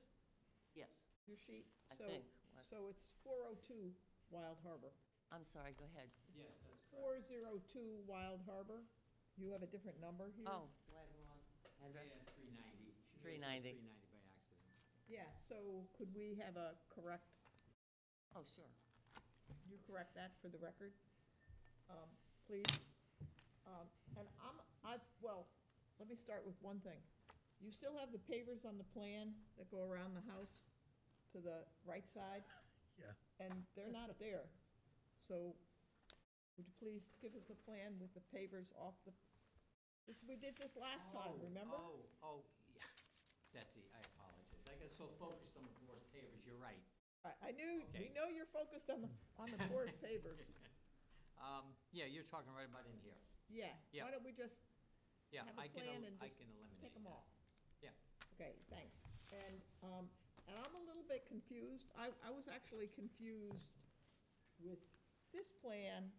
Yes, your sheet? I So- think. So it's 402 Wild Harbor. I'm sorry, go ahead. Yes, that's 402 Wild Harbor. You have a different number here? Oh, do I have the wrong address? 390. 390. 390 by accident. Yeah, so could we have a correct, Oh, sure. you correct that for the record, please? And well, let me start with one thing. You still have the pavers on the plan that go around the house to the right side? Yeah. And they're not there. So would you please give us a plan with the pavers off the, we did this last time, remember? Oh, yeah. Betsy, I apologize. I got so focused on the Boris pavers, you're right. I knew, we Okay. know you're focused on the porous pavers. Yeah, you're talking right about in here. Yeah, Yeah. why don't we just Yeah, have a I can, plan and I just can eliminate take them that. off? Yeah. Okay, thanks. And I'm a little bit confused. I was actually confused with this plan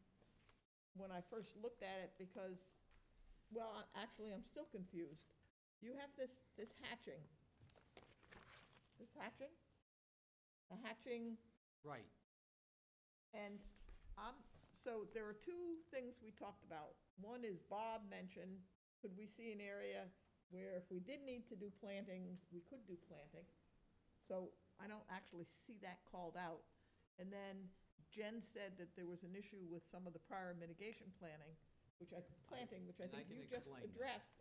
when I first looked at it because, well, actually, I'm still confused. You have this hatching. This hatching? The hatching, Right. and so there are two things we talked about. One is Bob mentioned, could we see an area where if we did need to do planting, we could do planting? So I don't actually see that called out. And then Jen said that there was an issue with some of the prior mitigation planning. planting, which I and I think can you just explain that. addressed.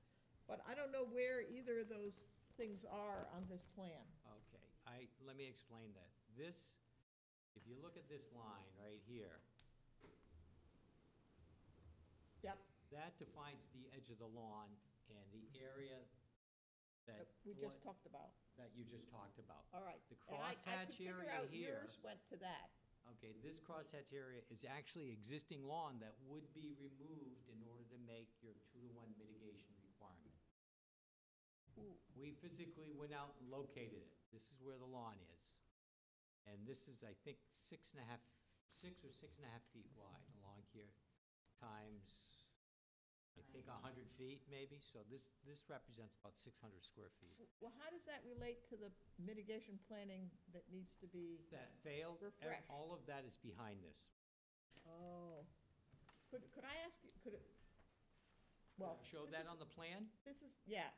But I don't know where either of those things are on this plan. Okay, let me explain that. This, if you look at this line right here, Yep, that defines the edge of the lawn and the area that. that we just talked about. That you just talked about. All right. The And I crosshatch could figure area out here. yours went to that. Okay, this crosshatch area is actually existing lawn that would be removed in order to make your 2-to-1 mitigation requirement. Ooh. We physically went out and located it. This is where the lawn is. And this is, I think, 6 or 6.5 feet wide along here, times, I think, 100 feet maybe. So this represents about 600 square feet. Well, how does that relate to the mitigation planning that needs to be? That failed, Refreshed. all of that is behind this. Oh. Could I ask you, could it, well. Show this that is- on the plan? This is, yeah,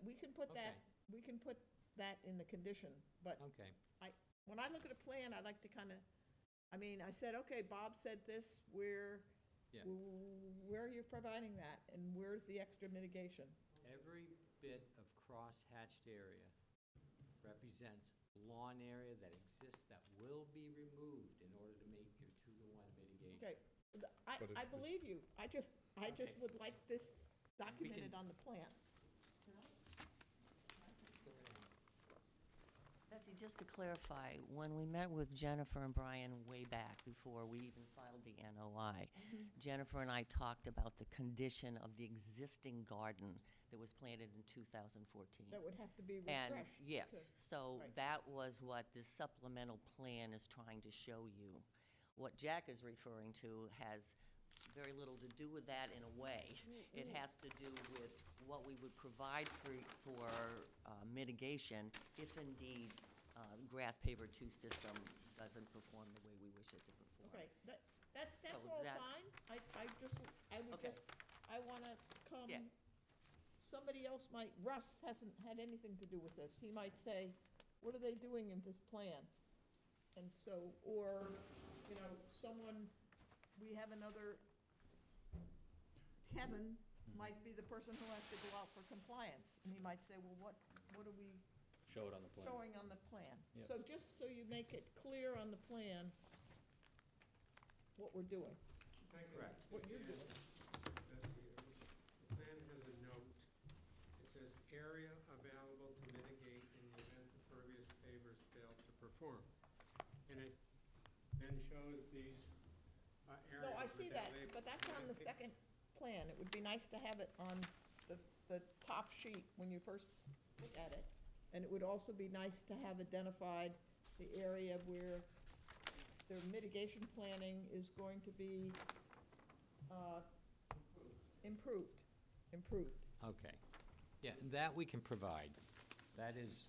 we can put that, Okay. we can put that in the condition, but Okay. when I look at a plan, I like to kind of, I mean, I said, okay, Bob said this, where are you providing that, and where's the extra mitigation? Every bit of cross-hatched area represents lawn area that exists that will be removed in order to make your 2-to-1 mitigation. Okay, But I it's- believe you, I just Okay. would like this documented on the plan. Betsy, just to clarify, when we met with Jennifer and Brian way back before we even filed the NOI, Jennifer and I talked about the condition of the existing garden that was planted in 2014. That would have to be And, refreshed. yes, so right. that was what this supplemental plan is trying to show you. What Jack is referring to has very little to do with that in a way. It has to do with what we would provide for mitigation if indeed grass paver 2 system doesn't perform the way we wish it to perform. Okay, that's So all that- fine. I would Okay. just, I want to come, Yeah. somebody else might, Russ hasn't had anything to do with this. He might say, what are they doing in this plan? And so, or, someone, we have another, Kevin might be the person who has to go out for compliance. And he might say, well, what are we Show it on the plan. showing on the plan? Yep. So just so you make it clear on the plan what we're doing, Correct. what you're doing. The plan has a note. It says area available to mitigate in the event the pervious pavers fail to perform. And it then shows these areas. No, I with see that, label. but that's on the second plan. It would be nice to have it on the top sheet when you first look at it. And it would also be nice to have identified the area where their mitigation planning is going to be improved. Okay. Yeah, and that we can provide. That is,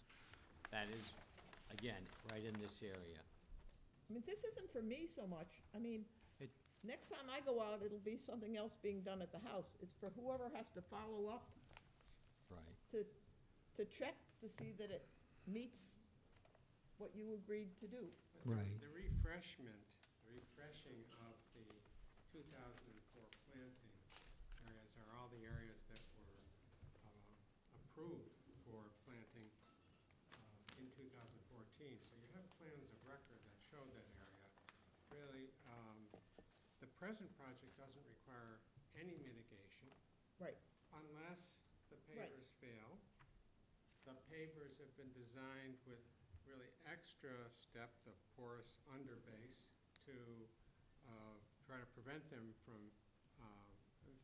again, right in this area. I mean, this isn't for me so much. I mean, It- next time I go out, it'll be something else being done at the house. It's for whoever has to follow up Right. to check to see that it meets what you agreed to do. Right. The refreshing of the 2004 planting areas are all the areas that were approved for planting in 2014. So you have plans of record that show that area. Really, the present project doesn't require any mitigation. Right. Unless the Right. pavers fail. The pavers have been designed with really extra depth of porous underbase to try to prevent them from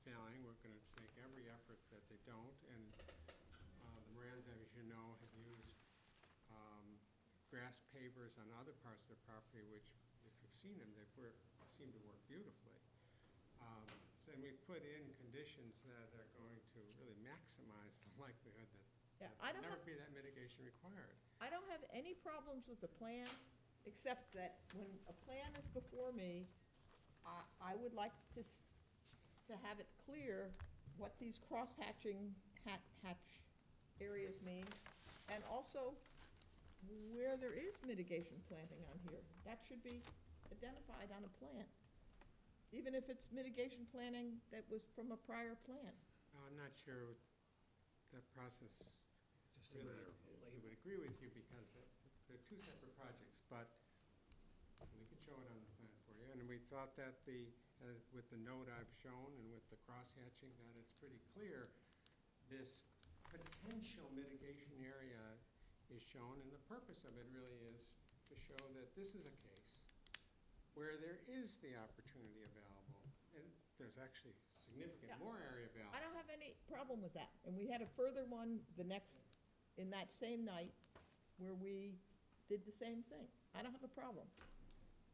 failing. We're going to make every effort that they don't. And the Morans, as you know, have used grass pavers on other parts of their property, which, if you've seen them, seem to work beautifully. And we've put in conditions that are going to really maximize the likelihood that Yeah, there'll never be that mitigation required. I don't have any problems with the plan, except that when a plan is before me, I would like to have it clear what these cross-hatching hatch areas mean, and also where there is mitigation planting on here. That should be identified on a plan. even if it's mitigation planning that was from a prior plan. I'm not sure that process Just a really, matter of I would agree with you because they're two separate projects, but we can show it on the plan for you. And we thought that with the note I've shown and with the cross-hatching, that it's pretty clear this potential mitigation area is shown, and the purpose of it really is to show that this is a case where there is the opportunity available, and there's actually significant Yeah. more area available. I don't have any problem with that. And we had a further one in that same night where we did the same thing. I don't have a problem.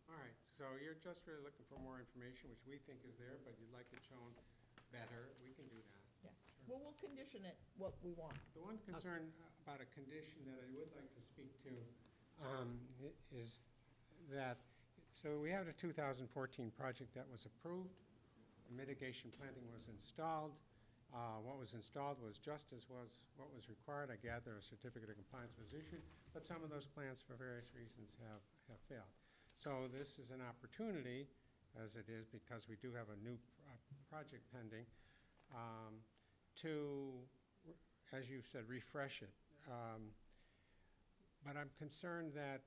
All right, so you're just really looking for more information, which we think is there, but you'd like it shown better, we can do that. Yeah. Well, we'll condition it what we want. The one concern about a condition that I would like to speak to is that, so we had a 2014 project that was approved, mitigation planting was installed. What was installed was just as was what was required. I gather a certificate of compliance was issued, but some of those plans for various reasons have failed. So this is an opportunity, as it is, because we do have a new project pending, to, as you've said, refresh it. But I'm concerned that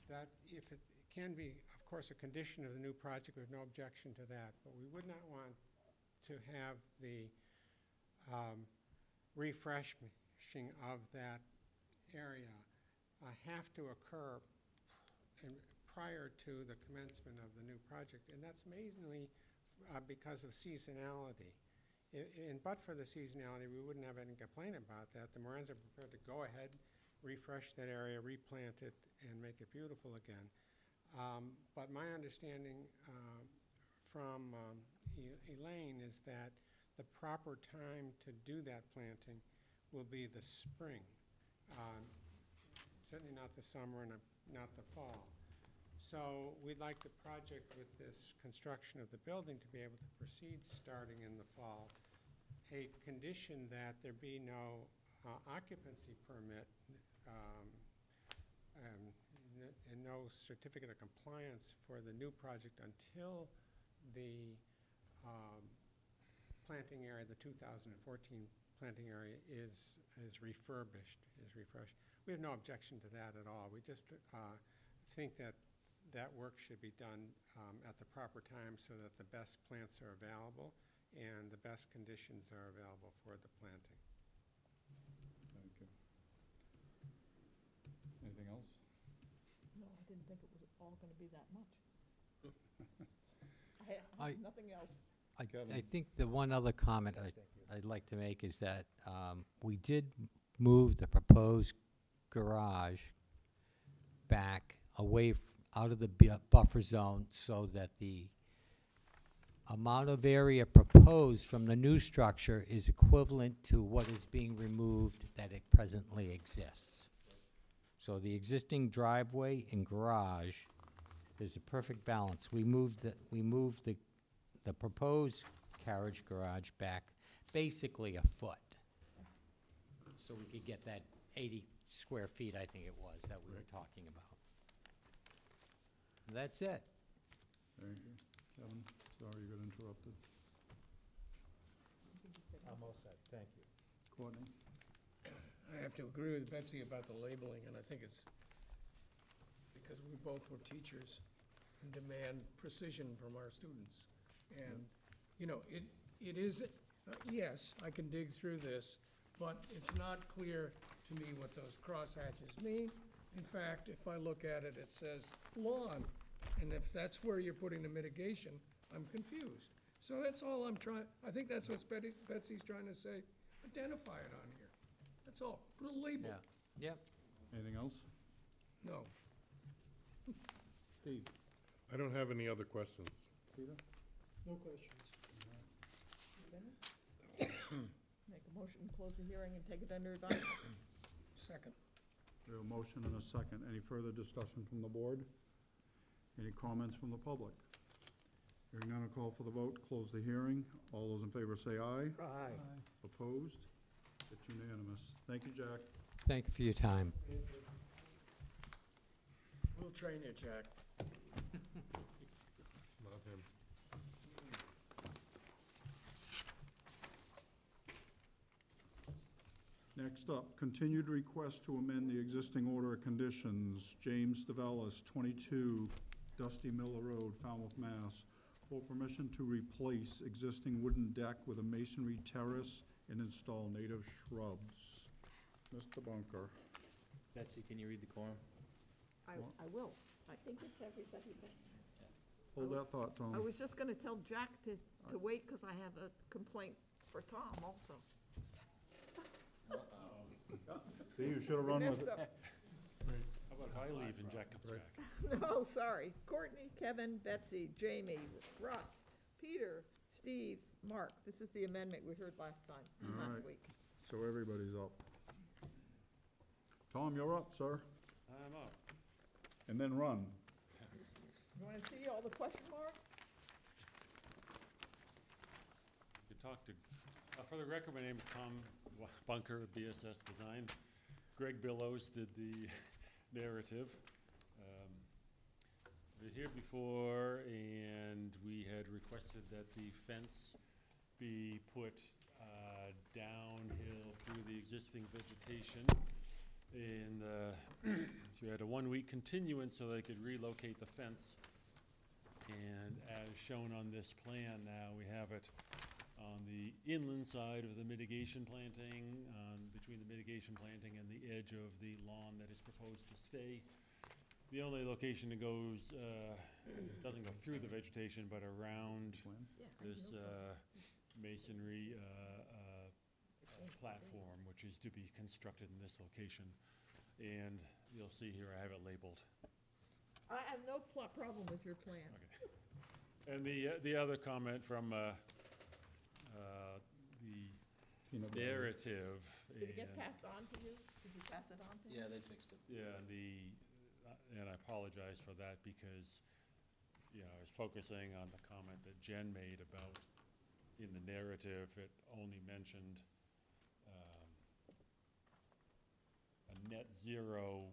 that if it can be, of course, a condition of the new project, we have no objection to that, but we would not want to have the refreshing of that area have to occur prior to the commencement of the new project, and that's mainly because of seasonality. But for the seasonality, we wouldn't have any complaint about that. The Morans are prepared to go ahead, refresh that area, replant it, and make it beautiful again. But my understanding from Elaine is that the proper time to do that planting will be the spring. Certainly not the summer and not the fall. So we'd like the project with this construction of the building to be able to proceed starting in the fall. A condition that there be no occupancy permit and no certificate of compliance for the new project until the planting area, the 2014 planting area is refreshed. We have no objection to that at all. We just think that that work should be done at the proper time so that the best plants are available and the best conditions are available for the planting. Thank you. Anything else? No, I didn't think it was all gonna be that much. I have nothing else. I think the one other comment I'd like to make is that we did move the proposed garage back away out of the buffer zone so that the amount of area proposed from the new structure is equivalent to what is being removed that it presently exists. So the existing driveway and garage is a perfect balance. We moved the proposed carriage garage back basically a foot. So we could get that 80 square feet, I think it was, that we were talking about. That's it. Thank you. Kevin, sorry you got interrupted. I'm all set, thank you. Courtney? I have to agree with Betsy about the labeling, and I think it's because we both were teachers and demand precision from our students. And, you know, it is, yes, I can dig through this, but it's not clear to me what those crosshatches mean. In fact, if I look at it, it says lawn, and if that's where you're putting the mitigation, I'm confused. So that's all I'm trying, I think that's what Betsy's trying to say, identify it on here. That's all, put a label. Yeah. Yep. Anything else? No. Steve? I don't have any other questions. Peter? No questions. Make a motion, close the hearing and take it under advisement. Second. We have a motion and a second. Any further discussion from the board? Any comments from the public? Hearing none, I'll call for the vote. Close the hearing. All those in favor say aye. Aye. Opposed? It's unanimous. Thank you, Jack. Thank you for your time. We'll train you, Jack. Not him. Next up, continued request to amend the existing order of conditions. James DeVellis, 22 Dusty Miller Road, Falmouth, Mass. For permission to replace existing wooden deck with a masonry terrace and install native shrubs. Mr. Bunker. Betsy, can you read the quorum? I will. I think it's everybody but. Hold that thought, Tom. I was just gonna tell Jack to wait, because I have a complaint for Tom also. See, you should have run with it. Messed up. How about if I leave and Jack comes back? No, sorry. Courtney, Kevin, Betsy, Jamie, Russ, Peter, Steve, Mark. This is the amendment we heard last time, All last right. week. So everybody's up. Tom, you're up, sir. I'm up. And then run. You wanna see all the question marks? You talk to, for the record, my name is Tom Bunker, BSS Design. Greg Billows did the narrative. We're here before, and we had requested that the fence be put downhill through the existing vegetation. And you had a 1-week continuance so they could relocate the fence. And as shown on this plan now, we have it on the inland side of the mitigation planting, between the mitigation planting and the edge of the lawn that is proposed to stay. The only location that goes, doesn't go through the vegetation, but around this masonry platform, which is to be constructed in this location. And you'll see here, I have it labeled. I have no problem with your plan. Okay. And the other comment from the narrative. Did it get passed on to you? Did you pass it on to you? Yeah, they fixed it. Yeah, and I apologize for that because, you know, I was focusing on the comment that Jen made about, in the narrative, it only mentioned a net zero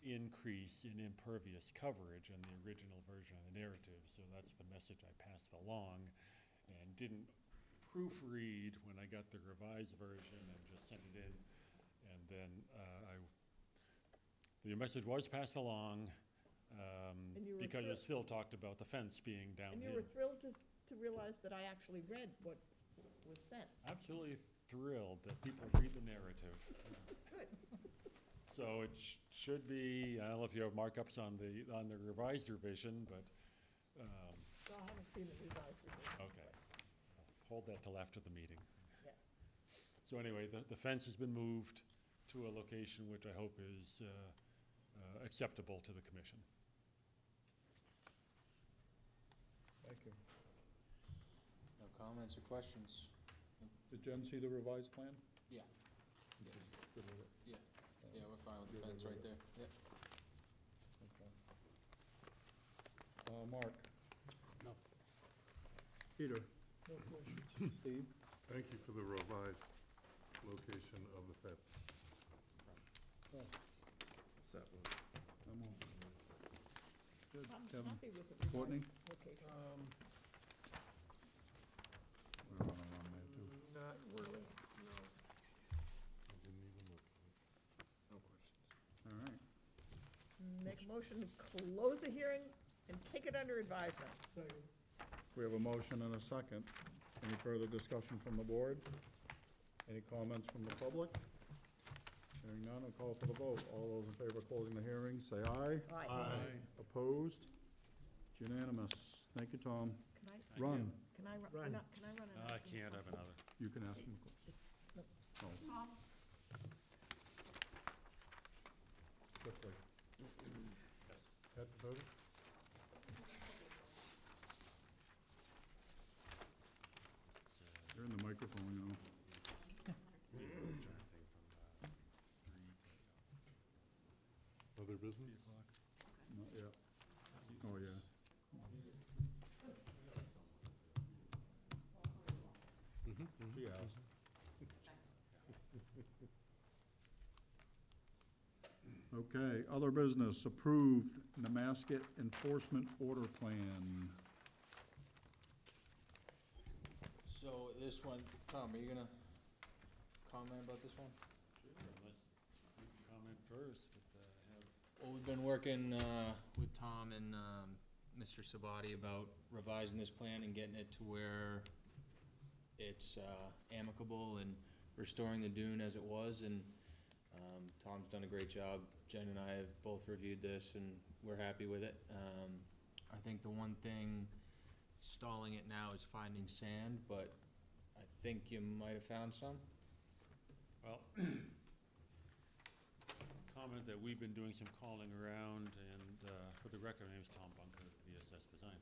increase in impervious coverage in the original version of the narrative, so that's the message I passed along and didn't proofread when I got the revised version and just sent it in. And then the message was passed along because it still talked about the fence being down And you here. were thrilled to realize that I actually read what was sent. Absolutely thrilled that people read the narrative. Good. So it should be, I don't know if you have markups on the revised revision, but, No, I haven't seen the revised revision. okay. Hold that till after the meeting. Yeah. So anyway, the fence has been moved to a location which I hope is acceptable to the commission. Thank you. No comments or questions? Did Jen see the revised plan? Yeah. She's good with it? Yeah, yeah, we're fine with the Good fence with right it. there, yep. Okay. Mark? No. Peter? No questions. Steve? Thank you for the revised location of the fence. Oh, What's that one? I'm all. Good. I'm Kevin? happy with the Courtney? revised location. We're on a run there, too. Not really, no. I didn't even look at it. No questions. All right. Make a motion to close the hearing and take it under advisement. Second. We have a motion and a second. Any further discussion from the board? Any comments from the public? Hearing none, I'll call for the vote. All those in favor of closing the hearing, say aye. Aye. Opposed? It's unanimous. Thank you, Tom. Can I, Run. can I, ru- Run. can I run an I can't have another. You can ask him. Oh, Tom? quickly. Had to vote? You're in the microphone, you know. Other business? Not yet. Oh, yeah. She asked. Okay, other business, approved Nemasket Enforcement Order Plan. So this one, Tom, are you gonna comment about this one? first that have? Well, we've been working with Tom and Mr. Sabati about revising this plan and getting it to where it's amicable and restoring the dune as it was, and Tom's done a great job. Jen and I have both reviewed this, and we're happy with it. I think the one thing stalling it now is finding sand, but I think you might have found some. Well, comment that we've been doing some calling around, and for the record, my name is Tom Bunker, VSS Design.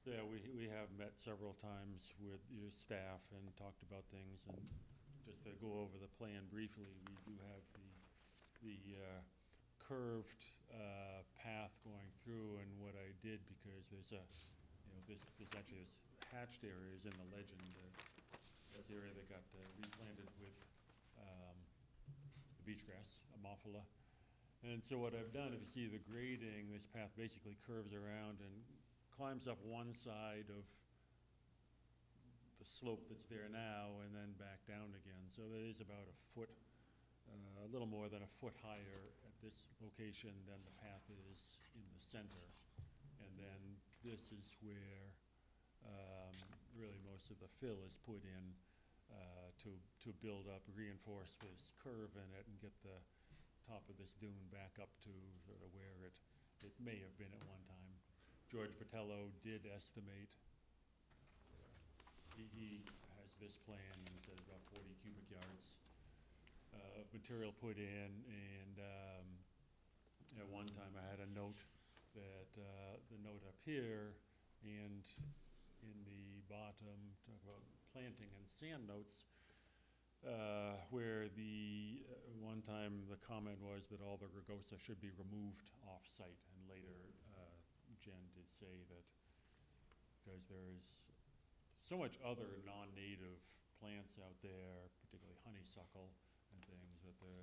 Yeah, we have met several times with your staff and talked about things, and just to go over the plan briefly, we do have the curved path going through, and what I did, because there's there's actually this hatched areas in the legend, this area that got replanted with the beach grass, Amorphola. And so what I've done, if you see the grading, this path basically curves around and climbs up one side of the slope that's there now and then back down again. So that is about a foot, a little more than a foot higher at this location than the path is in the center. And then this is where really most of the fill is put in to build up, reinforce this curve in it and get the top of this dune back up to sort of where it may have been at one time. George Patello did estimate, he has this plan, and it says about 40 cubic yards of material put in, and at one time I had a note that the note up here and in the bottom, talk about planting and sand notes, where the one time the comment was that all the rugosa should be removed off-site, and later Jen did say that because there is so much other non-native plants out there, particularly honeysuckle and things, that the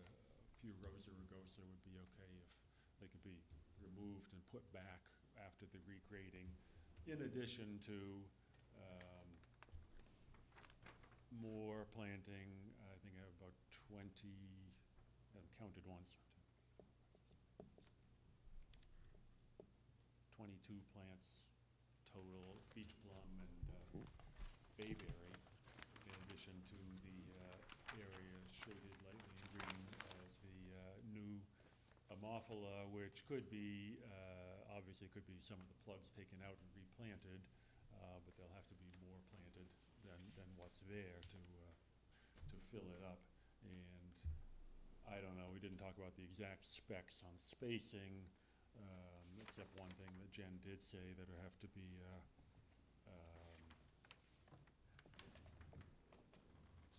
few rows of rugosa would be okay if they could be removed and put back after the regrading, in addition to more planting. I think I have about 20, I haven't counted once, 22 plants total, beach plum and bayberry, in addition to the area shaded lightly in green as the new Amorphola, which could be, obviously could be some of the plugs taken out and replanted, but there'll have to be more planted than what's there to fill it up. And I don't know, we didn't talk about the exact specs on spacing, except one thing that Jen did say, that there have to be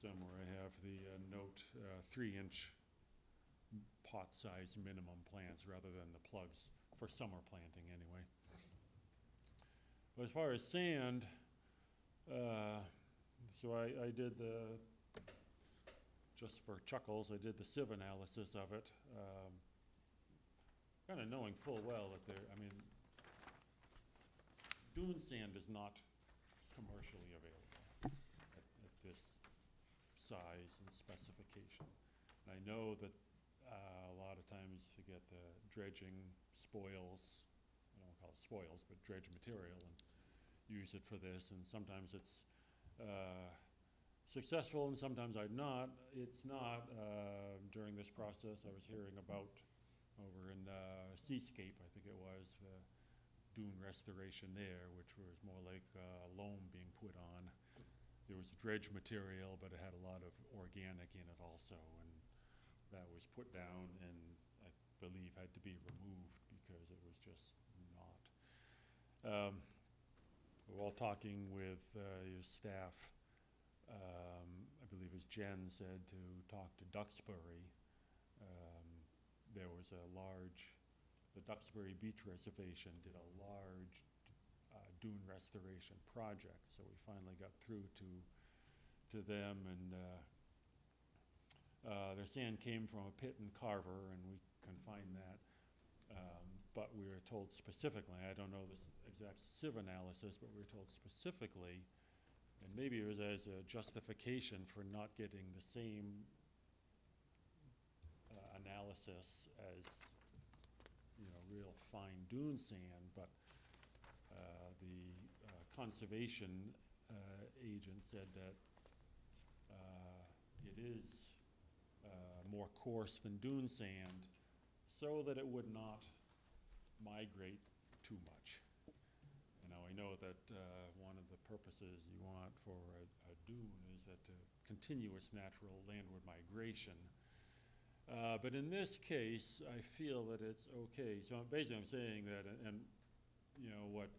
somewhere I have the note, 3-inch pot size minimum plants rather than the plugs for summer planting anyway. But as far as sand, so I did the, just for chuckles, I did the sieve analysis of it, kind of knowing full well that there, I mean, dune sand is not commercially available at this size and specification. And I know that a lot of times to get the dredging spoils, I don't want to call it spoils, but dredge material, and use it for this, and sometimes it's successful and sometimes it's not. During this process I was hearing about over in Seascape, I think it was, the dune restoration there, which was more like loam being put on. There was dredge material, but it had a lot of organic in it also, and that was put down and I believe had to be removed because it was just not. We're all talking with your staff. I believe as Jen said, to talk to Duxbury. There was a large, the Duxbury Beach Reservation did a large dune restoration project, so we finally got through to them, and their sand came from a pit in Carver, and we can find that. But we were told specifically, I don't know this exact sieve analysis, but we were told specifically, and maybe it was as a justification for not getting the same analysis as, you know, real fine dune sand, but the conservation agent said that it is more coarse than dune sand, so that it would not migrate too much. You know, I know that one of the purposes you want for a dune is that continuous natural landward migration. But in this case, I feel that it's okay. So basically I'm saying that, and you know what,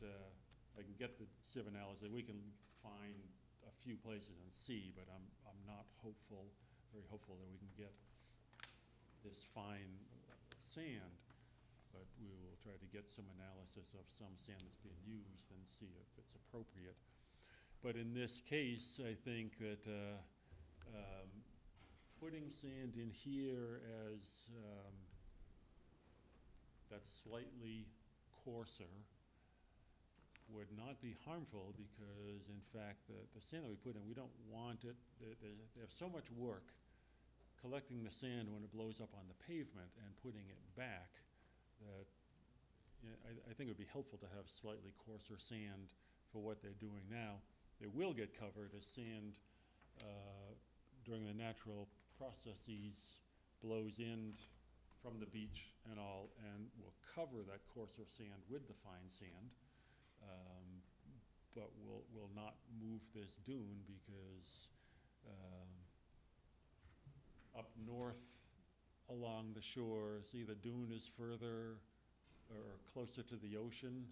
I can get the sieve analysis, we can find a few places and see, but I'm not hopeful, very hopeful that we can get this fine sand. But we will try to get some analysis of some sand that's being used and see if it's appropriate. But in this case, I think that putting sand in here as that's slightly coarser would not be harmful, because in fact the sand that we put in, we don't want it, they have so much work collecting the sand when it blows up on the pavement and putting it back, that I think it would be helpful to have slightly coarser sand for what they're doing now. It will get covered as sand during the natural processes blows in from the beach and all, and will cover that coarser sand with the fine sand. But will not move this dune, because up north along the shore, see, the dune is further or closer to the ocean,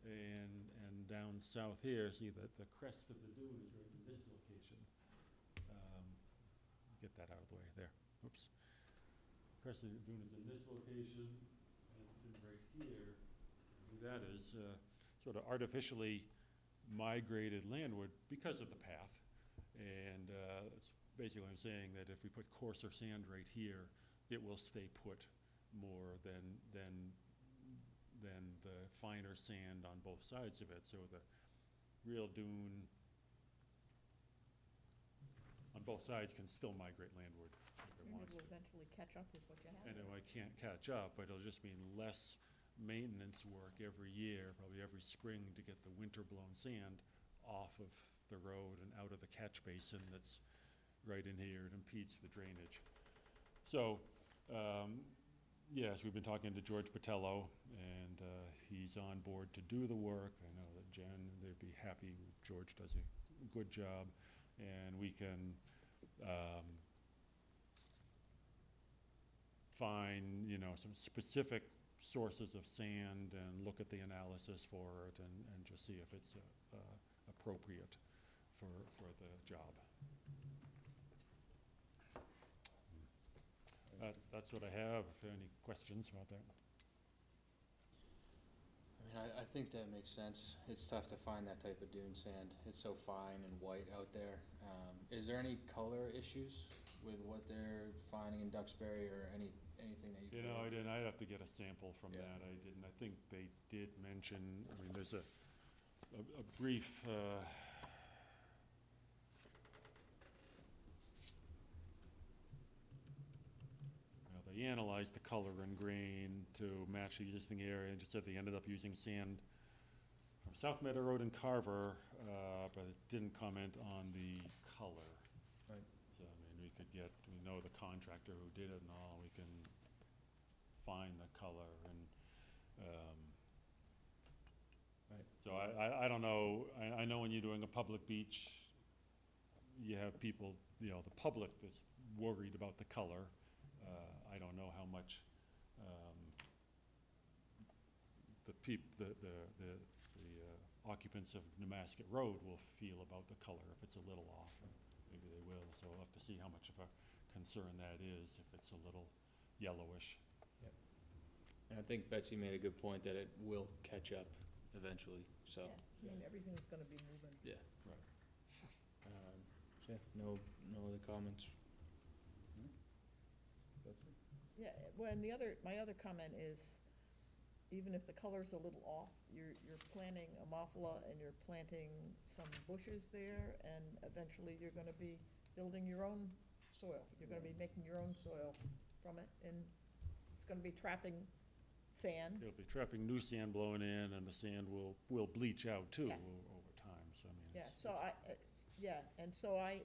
and down south here, see that the crest of the dune is right in this location. Get that out of the way there. Oops. Crest of the dune is in this location, and it's right here. That is sort of artificially migrated landward because of the path. And that's basically what I'm saying, that if we put coarser sand right here, it will stay put more than the finer sand on both sides of it. So the real dune on both sides can still migrate landward if it And wants it to. will eventually catch up with what you have. I know I can't catch up, but it'll just mean less maintenance work every year, probably every spring, to get the winter-blown sand off of the road and out of the catch basin that's right in here. It impedes the drainage. So, yes, we've been talking to George Patello, and he's on board to do the work. I know that Jen, they'd be happy. George does a good job, and we can find, you know, some specific sources of sand and look at the analysis for it, and just see if it's appropriate for the job. That's what I have. If there are any questions about that? I mean, I think that makes sense. It's tough to find that type of dune sand. It's so fine and white out there. Is there any color issues with what they're finding in Duxbury, or anything that you? You know, I didn't. I'd have to get a sample from Yeah. that. I didn't. I think they did mention. I mean, there's a brief. They analyzed the color and grain to match the existing area, and just said they ended up using sand from South Meadow Road and Carver, but it didn't comment on the color. Right. So, I mean, we know the contractor who did it and all, we can find the color, and, Right. so I don't know, I know when you're doing a public beach, you have people, you know, the public that's worried about the color. I don't know how much the occupants of Nemasket Road will feel about the color, if it's a little off, or maybe they will. So we'll have to see how much of a concern that is, if it's a little yellowish. And I think Betsy made a good point that it will catch up eventually, so. Yeah, I mean, everything's gonna be moving. Yeah. Right. So yeah, no other comments. Yeah, well, and my other comment is, even if the color's a little off, you're planting Amorphola and you're planting some bushes there, and eventually you're gonna be building your own soil. You're gonna be making your own soil from it, and it's gonna be trapping sand. It'll be trapping new sand blowing in, and the sand will bleach out too Yeah. over time, so I mean, Yeah, it's, so and so I,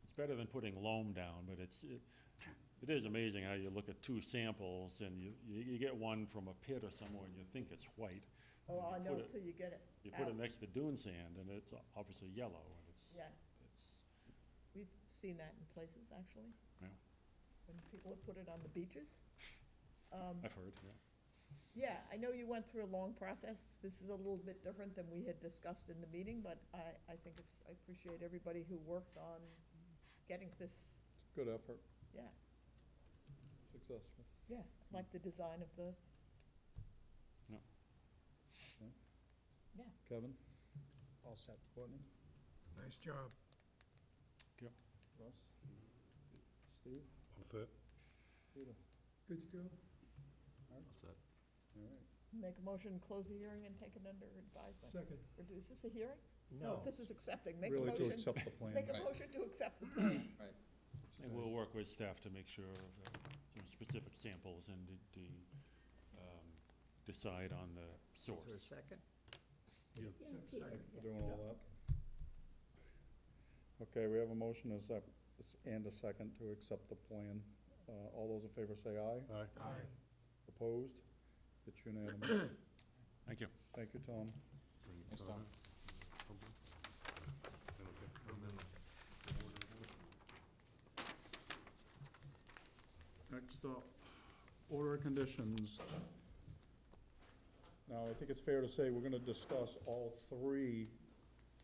it's better than putting loam down, but it is amazing how you look at two samples and you get one from a pit or somewhere and you think it's white. oh, I You know put it- till you get it You put it out. next to dune sand and it's obviously yellow and it's, Yeah, it's, we've seen that in places, actually. Yeah. When people have put it on the beaches. I've heard, yeah. Yeah, I know you went through a long process. This is a little bit different than we had discussed in the meeting, but I think I appreciate everybody who worked on getting this, Good effort, yeah, successful. yeah, like the design of the, Kevin? All set. Courtney? Nice job. Russ? Steve? All set? Peter? Good to go? All right. make a motion, close the hearing and take it under advisement. Second. Or is this a hearing? No. This is accepting. Make a Really to motion, accept the plan. make a Right. motion to accept the plan. And we'll work with staff to make sure of specific samples and decide on the Is there a source. second? Yeah. Thank you for doing all that. Okay, we have a motion and a second to accept the plan. All those in favor say aye. Aye. Aye. Opposed? It's unanimous. Thank you. Thank you, Tom. Thanks, Tom. Next up, order of conditions. Now, I think it's fair to say we're gonna discuss all three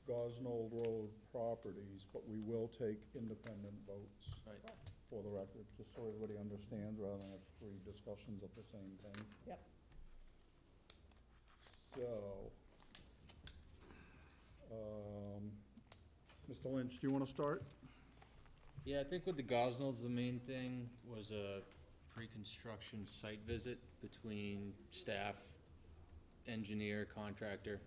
Gosnold Road properties, but we will take independent votes. Right. For the record, just so everybody understands, rather than have three discussions of the same thing. Yep. So, Mr. Lynch, do you wanna start? Yeah, I think with the Gosnells, the main thing was a pre-construction site visit between staff, engineer, contractor,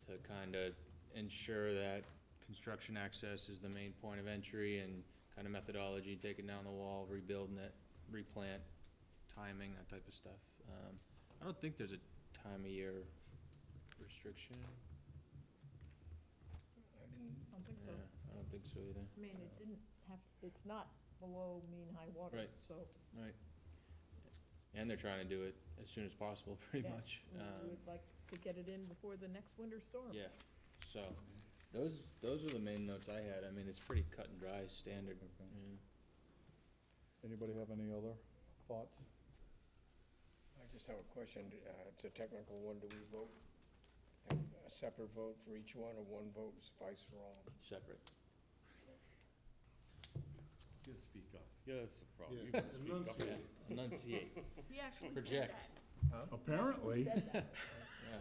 to kind of ensure that construction access is the main point of entry and kind of methodology, taking down the wall, rebuilding it, replant, timing, that type of stuff. I don't think there's a time of year restriction. I don't think so. Yeah, I don't think so either. I mean, it didn't have, it's not below mean high water, Right. so. Right. And they're trying to do it as soon as possible, pretty yeah, much. We would like to get it in before the next winter storm. Yeah, so, those are the main notes I had. I mean, it's pretty cut and dry, standard. Okay. Yeah. Anybody have any other thoughts? I just have a question. It's a technical one. Do we vote, have a separate vote for each one, or one vote suffice for all? Separate. You gotta speak up. Yeah, that's the problem. Yeah. You gotta speak up. Enunciate. Enunciate. He actually said Project. that. Apparently. He said that. Yeah.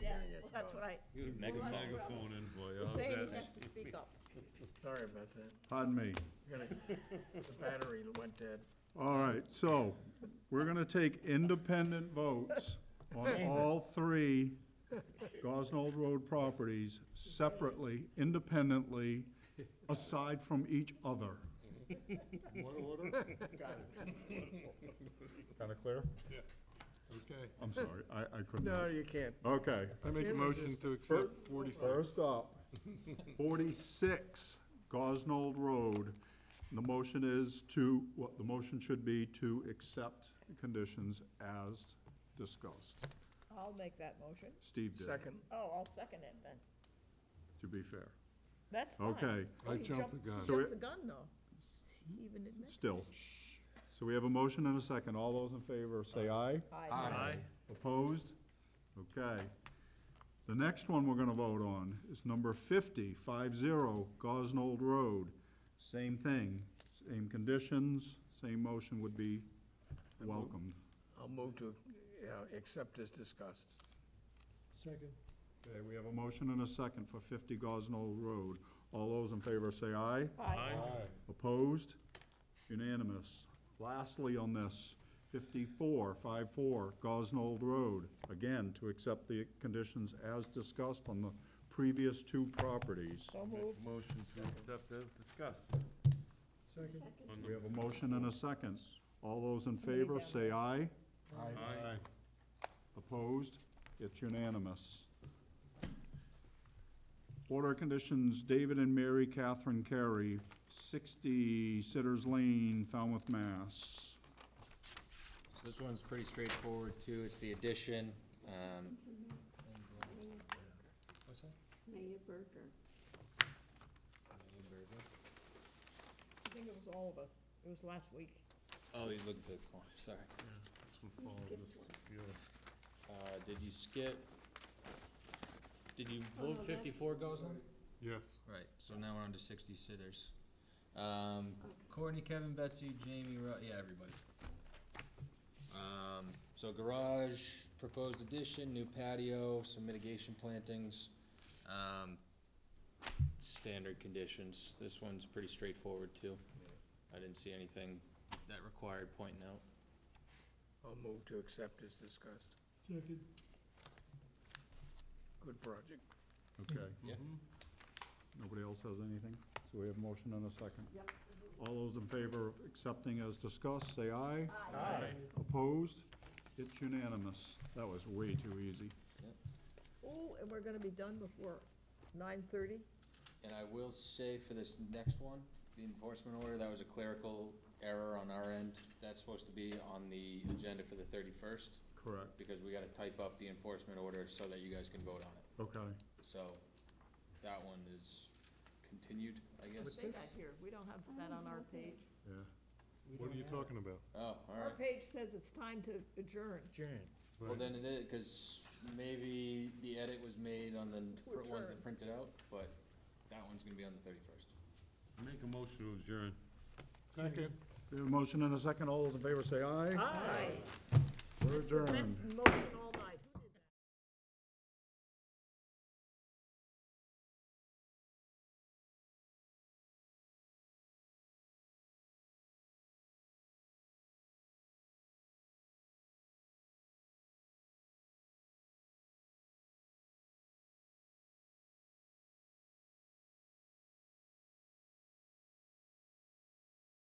Yeah, well, that's what I, You gotta Well, put a I- megaphone in for you. we're How's saying that? he has to speak up. Sorry about that. Pardon me. The battery went dead. All right, so we're gonna take independent votes on all three Gosnold Road properties separately, independently, aside from each other. One order? Kinda clear? Okay. I'm sorry, I couldn't. No, you can't. Okay. I make a It was motion just- to accept 46. First up, 46 Gosnold Road. The motion is to, what the motion should be to accept the conditions as discussed. I'll make that motion. Steve did, Second. Oh, I'll second it then. to be fair. That's fine. Okay. Oh, I he jumped the gun. He So jumped it- the gun, though. He even admitted. Still. So we have a motion and a second. All those in favor say aye. Aye. Opposed? Okay. The next one we're gonna vote on is number 50, Gosnold Road. Same thing, same conditions, same motion would be welcomed. I'll move to accept as discussed. Second. Okay, we have a motion and a second for 50 Gosnold Road. All those in favor say aye. Aye. Opposed? Unanimous. Lastly on this, 54 Gosnold Road. Again, to accept the conditions as discussed on the previous two properties. So moved. Motion to accept as discussed. Second. We have a motion and a second. All those in favor, say aye. Aye. Opposed? It's unanimous. Order of conditions, David and Mary Catherine Carey, 60 Sitters Lane, Falmouth, Mass. This one's pretty straightforward too. It's the addition. What's that? Mayor Burger. I think it was all of us. It was last week. Oh, you looked at the corner, sorry. This one You follows skipped this, one. yeah. Did you skip? Did you Oh, no, vote 54 goes on? Yes. Right, so now we're on to 60 sitters. Courtney, Kevin, Betsy, Jamie, yeah, everybody. So garage, proposed addition, new patio, some mitigation plantings. Standard conditions. This one's pretty straightforward too. I didn't see anything that required pointing out. I'll move to accept as discussed. Second. Good project. Okay. Yeah. Nobody else has anything? So we have a motion and a second. Yep. All those in favor of accepting as discussed, say aye. Aye. Opposed? It's unanimous. That was way too easy. Oh, and we're gonna be done before 9:30? And I will say for this next one, the enforcement order, that was a clerical error on our end. That's supposed to be on the agenda for the 31st, Correct. because we gotta type up the enforcement order so that you guys can vote on it. Okay. So, that one is continued, I Let's guess. say that here. We don't have that on our page. Yeah. What are you talking about? Oh, Our alright. page says it's time to adjourn. Well, then it is, cause maybe the edit was made on the ones that adjourn. printed out, but that one's gonna be on the 31st. Make a motion to adjourn. Second. We have a motion and a second. All those in favor say aye. Aye. We're That's the adjourned. best motion